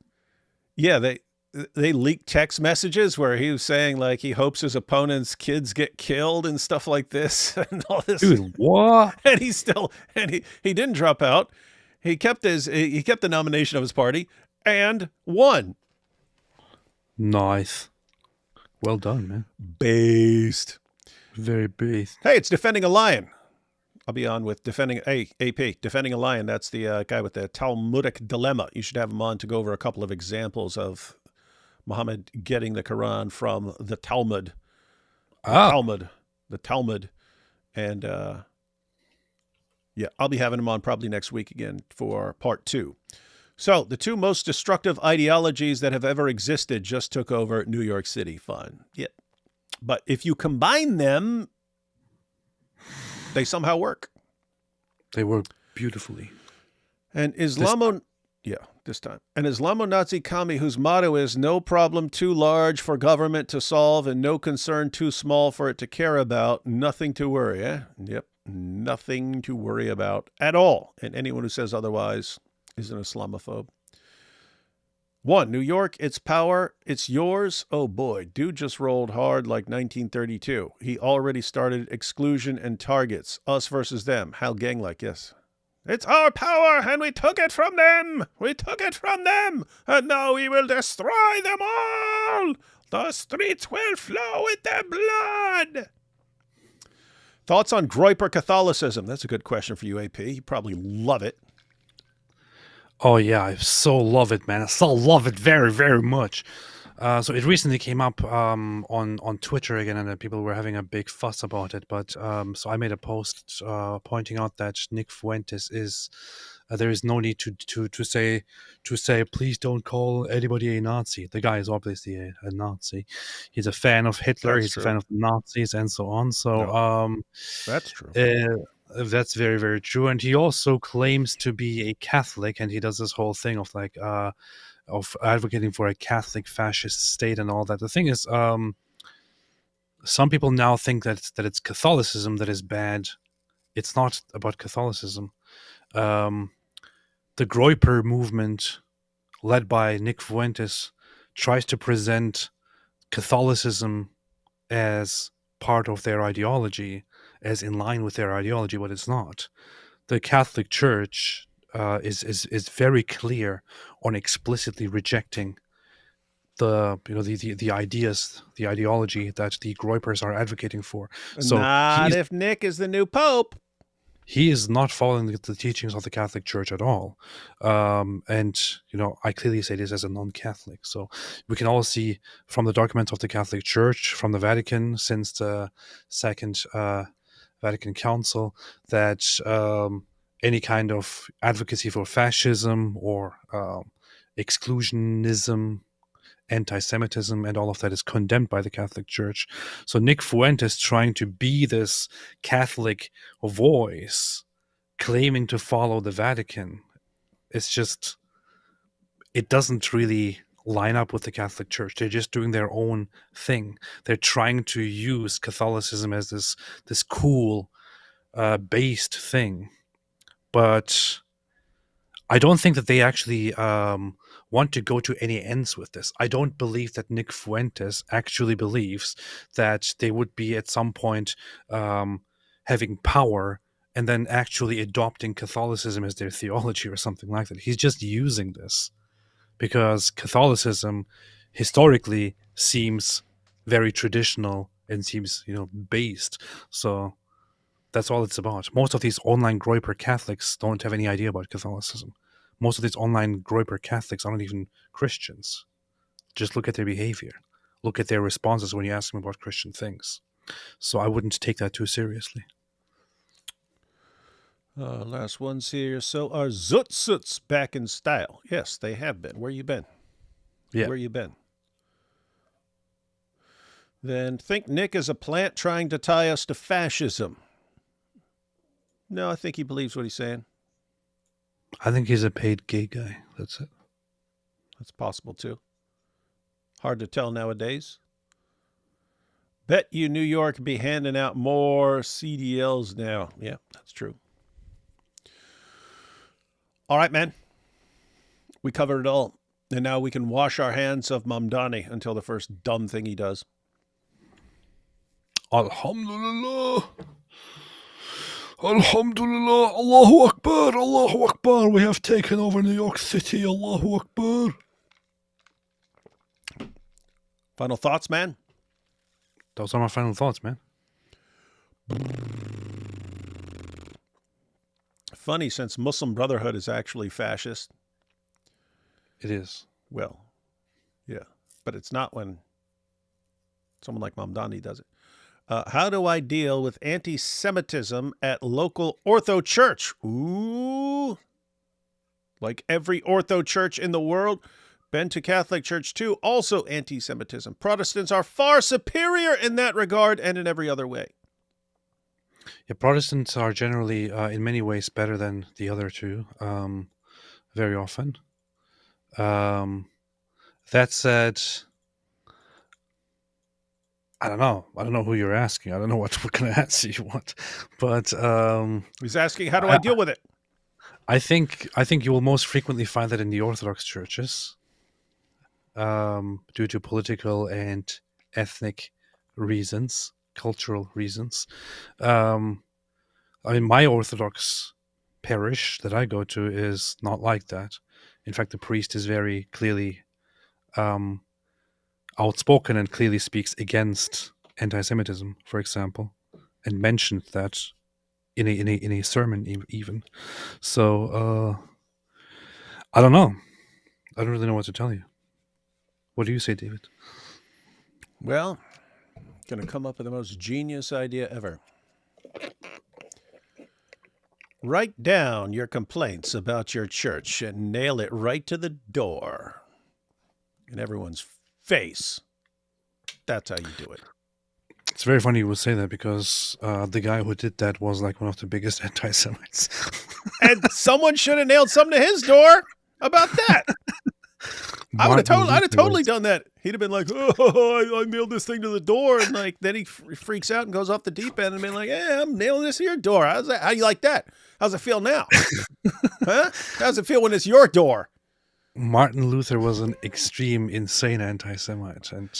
yeah, they leaked text messages where he was saying like he hopes his opponent's kids get killed and stuff like this and all this. Dude, what? And he didn't drop out. He kept the nomination of his party and won. Nice. Well done, man. Based. Very based. Hey, it's Defending a Lion. I'll be on with AP, Defending a Lion. That's the guy with the Talmudic dilemma. You should have him on to go over a couple of examples of Muhammad getting the Quran from the Talmud. The Talmud. And yeah, I'll be having him on probably next week again for part 2. So the 2 most destructive ideologies that have ever existed just took over New York City. Fun. Yep. But if you combine them, they somehow work. They work beautifully. And this time. An Islamo-Nazi commie whose motto is no problem too large for government to solve and no concern too small for it to care about. Nothing to worry, eh? Yep. Nothing to worry about at all. And anyone who says otherwise is an Islamophobe. 1, New York, its power, it's yours. Oh boy, dude just rolled hard like 1932. He already started exclusion and targets. Us versus them. How gang-like, yes. It's our power, and we took it from them. We took it from them, and now we will destroy them all. The streets will flow with their blood. Thoughts on Groyper Catholicism? That's a good question for you, AP. You probably love it. Oh yeah, I so love it, man. I so love it very, very much. So it recently came up on Twitter again, and people were having a big fuss about it. But so I made a post pointing out that Nick Fuentes is there is no need to say please don't call anybody a Nazi. The guy is obviously a Nazi. He's a fan of Hitler. That's He's true. a fan of the Nazis and so on. So No. That's true. that's very, very true. And he also claims to be a Catholic, and he does this whole thing of like of advocating for a Catholic fascist state and all that. The thing is, some people now think that it's Catholicism that is bad. It's not about Catholicism. The Groyper movement, led by Nick Fuentes, tries to present Catholicism as part of their ideology, as in line with their ideology, but it's not. The Catholic Church is very clear on explicitly rejecting the ideas, the ideology that the Groypers are advocating for. So not if Nick is the new pope. He is not following the teachings of the Catholic Church at all. And, I clearly say this as a non-Catholic. So we can all see from the documents of the Catholic Church, from the Vatican, since the Second Vatican Council, that any kind of advocacy for fascism or exclusionism, anti-Semitism, and all of that is condemned by the Catholic Church. So Nick Fuentes trying to be this Catholic voice, claiming to follow the Vatican, it's just, it doesn't really line up with the Catholic Church. They're just doing their own thing. They're trying to use Catholicism as this cool, based thing. But I don't think that they actually want to go to any ends with this. I don't believe that Nick Fuentes actually believes that they would be at some point having power and then actually adopting Catholicism as their theology or something like that. He's just using this because Catholicism historically seems very traditional and seems, based. So that's all it's about. Most of these online Groyper Catholics don't have any idea about Catholicism. Most of these online Groyper Catholics aren't even Christians. Just look at their behavior. Look at their responses when you ask them about Christian things. So I wouldn't take that too seriously. Last ones here. So are Zoot back in style? Yes, they have been. Where you been? Yeah. Where you been? Then think Nick is a plant trying to tie us to fascism. No, I think he believes what he's saying. I think he's a paid gay guy. That's it. That's possible, too. Hard to tell nowadays. Bet you New York be handing out more CDLs now. Yeah, that's true. All right, man. We covered it all. And now we can wash our hands of Mamdani until the first dumb thing he does. Alhamdulillah. Alhamdulillah, Allahu Akbar, Allahu Akbar. We have taken over New York City, Allahu Akbar. Final thoughts, man? Those are my final thoughts, man. Funny, since Muslim Brotherhood is actually fascist. It is. Well, yeah. But it's not when someone like Mamdani does it. How do I deal with anti-Semitism at local Ortho church? Ooh. Like every Ortho church in the world. Been to Catholic church too. Also anti-Semitism. Protestants are far superior in that regard and in every other way. Yeah, Protestants are generally, in many ways, better than the other two. very often. That said, I don't know. I don't know who you're asking. I don't know what kind of answer you want. But He's asking, how do I deal with it? I think you will most frequently find that in the Orthodox churches, due to political and ethnic reasons, cultural reasons. I mean, my Orthodox parish that I go to is not like that. In fact, the priest is very clearly outspoken and clearly speaks against anti-Semitism, for example, and mentioned that in a sermon even. So I don't know. I don't really know what to tell you. What do you say, David? Well, going to come up with the most genius idea ever. Write down your complaints about your church and nail it right to the door in everyone's face. That's how you do it. It's very funny you would say that because the guy who did that was like one of the biggest anti-Semites. And someone should have nailed something to his door about that. I would have totally done that. He'd have been like, "Oh, I nailed this thing to the door," and like then he freaks out and goes off the deep end and been like, "Yeah, I'm nailing this to your door. How's that? How you like that? How's it feel now? Huh? How's it feel when it's your door?" Martin Luther was an extreme, insane anti-Semite, and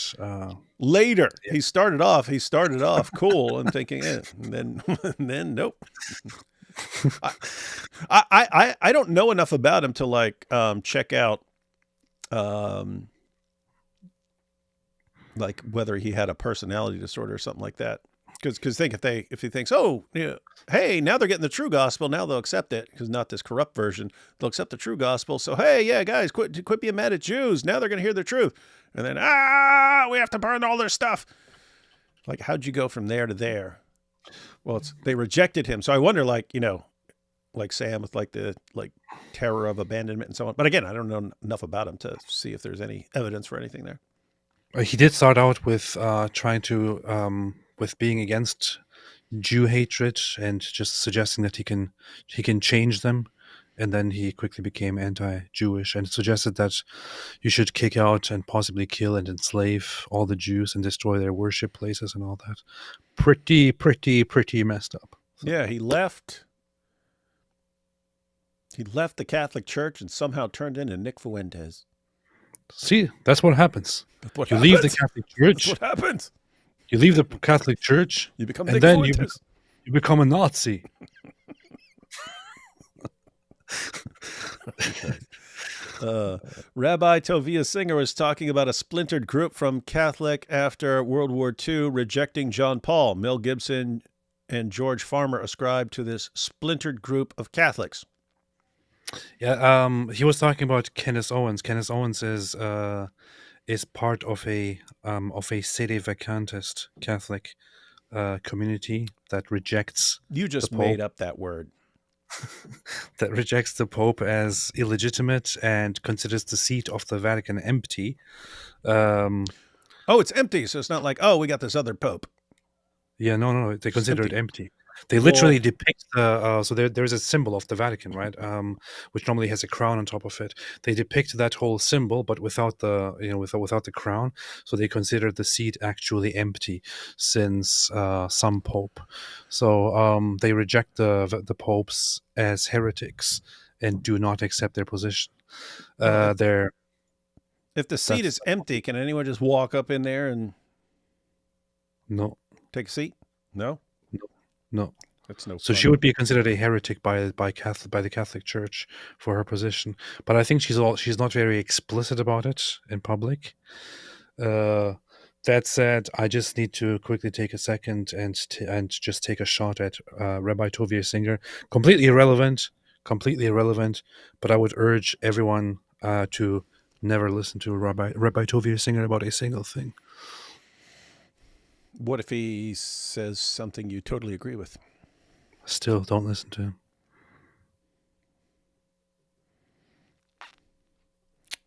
later he started off cool and thinking, and then nope. I don't know enough about him to like check out like whether he had a personality disorder or something like that. Because think if he thinks, oh, yeah, hey, now they're getting the true gospel, now they'll accept it, because not this corrupt version, they'll accept the true gospel. So hey, yeah, guys, quit being mad at Jews. Now they're gonna hear the truth, and then we have to burn all their stuff. Like, how'd you go from there to there? Well, they rejected him. So I wonder, like, like Sam with like the terror of abandonment and so on. But again, I don't know enough about him to see if there's any evidence for anything there. He did start out with trying to with being against Jew hatred and just suggesting that he can change them, and then he quickly became anti-Jewish and suggested that you should kick out and possibly kill and enslave all the Jews and destroy their worship places and all that. Pretty messed up. So. Yeah, he left the Catholic Church and somehow turned into Nick Fuentes. See, that's what happens. You leave the Catholic Church. That's what happens. You leave the Catholic Church, you become and Nick then Fuentes. you become a Nazi. Rabbi Tovia Singer was talking about a splintered group from Catholic after World War II rejecting John Paul. Mel Gibson and George Farmer ascribed to this splintered group of Catholics. Yeah, he was talking about Kenneth Owens. Kenneth Owens is part of a sedevacantist Catholic community that rejects. You just made up that word. That rejects the Pope as illegitimate and considers the seat of the Vatican empty. It's empty, so it's not like, we got this other Pope. Yeah, no, they consider it empty. They literally depict so there's a symbol of the Vatican, right? Which normally has a crown on top of it. They depict that whole symbol, but without the without the crown. So they consider the seat actually empty since some pope. So they reject the popes as heretics and do not accept their position. If the seat is empty, can anyone just walk up in there and no take a seat? No. No, that's no. So she would be considered a heretic by the Catholic Church for her position. But I think she's not very explicit about it in public. That said, I just need to quickly take a second and just take a shot at Rabbi Tovia Singer. Completely irrelevant. But I would urge everyone to never listen to Rabbi Tovia Singer about a single thing. What if he says something you totally agree with? Still, don't listen to him.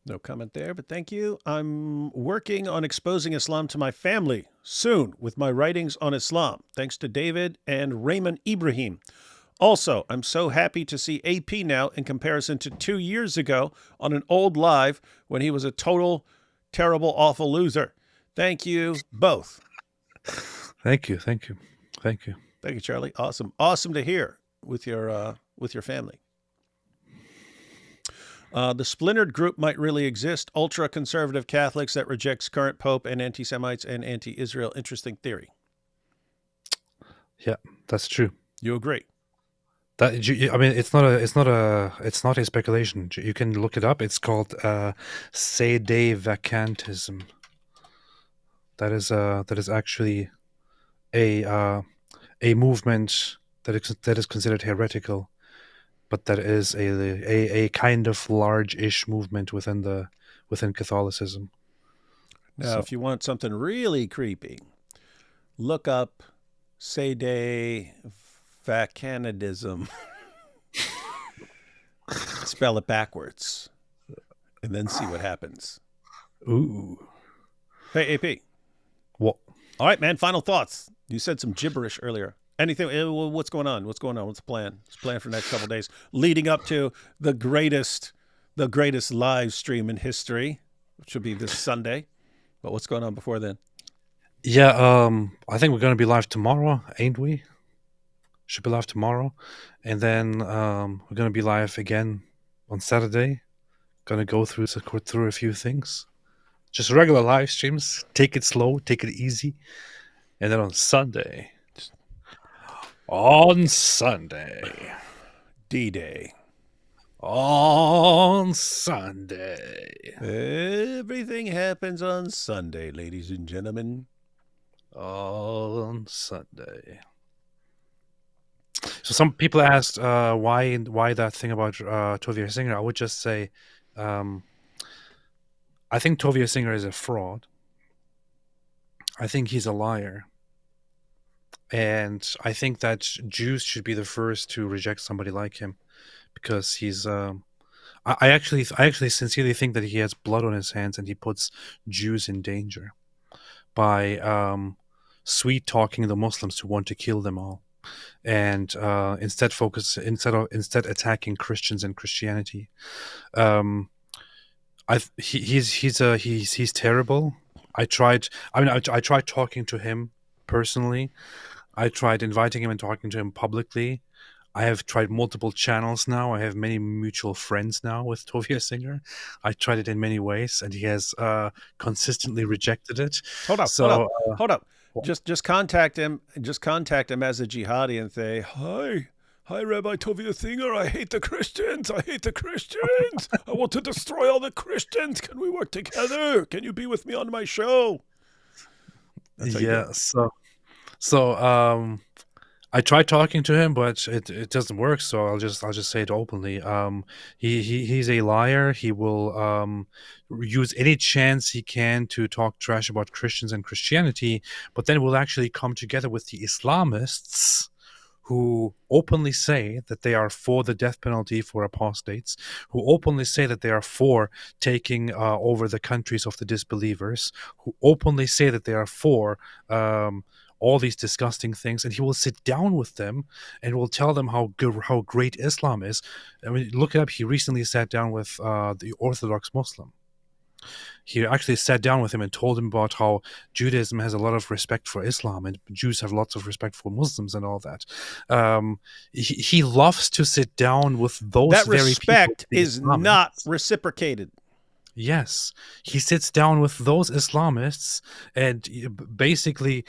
No comment there, but thank you. I'm working on exposing Islam to my family soon with my writings on Islam. Thanks to David and Raymond Ibrahim. Also, I'm so happy to see AP now in comparison to 2 years ago on an old live when he was a total, terrible, awful loser. Thank you both. Thank you, thank you, thank you. Thank you, Charlie. Awesome to hear with your family. The splintered group might really exist. Ultra-conservative Catholics that rejects current Pope and anti-Semites and anti-Israel. Interesting theory. Yeah, that's true. You agree? I mean, it's not a speculation. You can look it up. It's called sedevacantism. That is actually a movement that is considered heretical, but that is a kind of large-ish movement within Catholicism. Now, if you want something really creepy, look up sedevacantism. Spell it backwards, and then see what happens. Ooh. Hey, AP. What? All right, man. Final thoughts. You said some gibberish earlier. Anything? What's going on? What's going on? What's the plan? What's the plan for the next couple of days, leading up to the greatest live stream in history, which will be this Sunday. But what's going on before then? Yeah, I think we're going to be live tomorrow, ain't we? Should be live tomorrow, and then we're going to be live again on Saturday. Going to go through a few things, just regular live streams. Take it slow, take it easy, and then on Sunday, D-Day. On Sunday. Everything happens on Sunday, ladies and gentlemen. On Sunday. So some people asked why that thing about Tovia Singer. I would just say I think Tovia Singer is a fraud. I think he's a liar. And I think that Jews should be the first to reject somebody like him, because he's I actually sincerely think that he has blood on his hands and he puts Jews in danger by sweet talking the Muslims who want to kill them all, and instead attacking Christians and Christianity. He's terrible. I tried talking to him personally. I tried inviting him and talking to him publicly. I have tried multiple channels now. I have many mutual friends now with Tovia Singer. I tried it in many ways, and he has consistently rejected it. Hold up. Just contact him. Just contact him as a jihadi and say, Hi, Rabbi Tovia Singer. I hate the Christians. I want to destroy all the Christians. Can we work together? Can you be with me on my show? Yeah. So I tried talking to him, but it doesn't work. So I'll just say it openly. He's a liar. He will use any chance he can to talk trash about Christians and Christianity, but then we'll actually come together with the Islamists, who openly say that they are for the death penalty for apostates, who openly say that they are for taking over the countries of the disbelievers, who openly say that they are for all these disgusting things, and he will sit down with them and will tell them how great Islam is. I mean, look it up. He recently sat down with the Orthodox Muslim. He actually sat down with him and told him about how Judaism has a lot of respect for Islam and Jews have lots of respect for Muslims and all that. He loves to sit down with those that very respect people. Is not reciprocated. Yes, he sits down with those Islamists and basically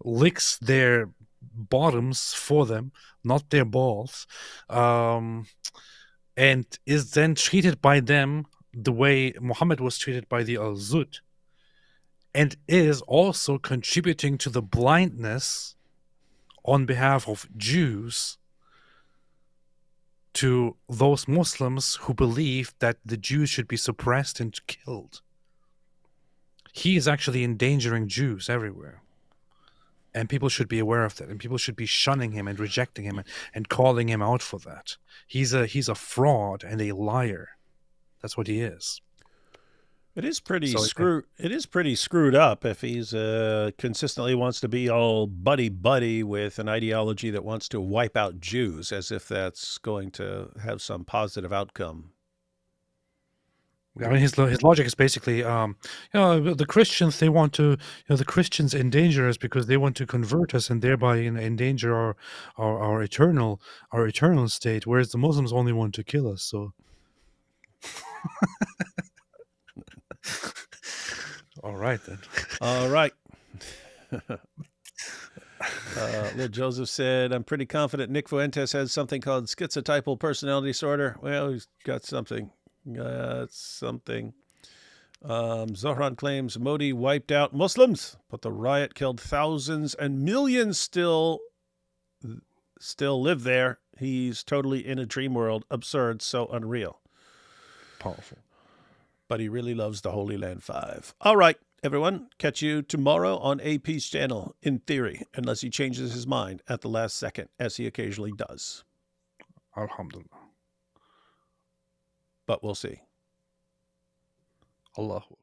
licks their bottoms for them, not their balls, and is then treated by them the way Muhammad was treated by the Al-Zud, and is also contributing to the blindness on behalf of Jews to those Muslims who believe that the Jews should be suppressed and killed. He is actually endangering Jews everywhere. And people should be aware of that. And people should be shunning him and rejecting him and calling him out for that. He's a fraud and a liar. That's what he is. It is pretty So, It is pretty screwed up if he's consistently wants to be all buddy with an ideology that wants to wipe out Jews, as if that's going to have some positive outcome. I mean, his logic is basically, the Christians, they want to, the Christians endanger us because they want to convert us and thereby endanger our eternal state, whereas the Muslims only want to kill us. So, all right then. All right. Little Joseph said, I'm pretty confident Nick Fuentes has something called schizotypal personality disorder. Well, he's got something. Zohran claims Modi wiped out Muslims, but the riot killed thousands and millions still live there. He's totally in a dream world. Absurd, so unreal. Powerful. But he really loves the Holy Land 5. All right, everyone. Catch you tomorrow on AP's channel, in theory, unless he changes his mind at the last second, as he occasionally does. Alhamdulillah. But we'll see. Allahu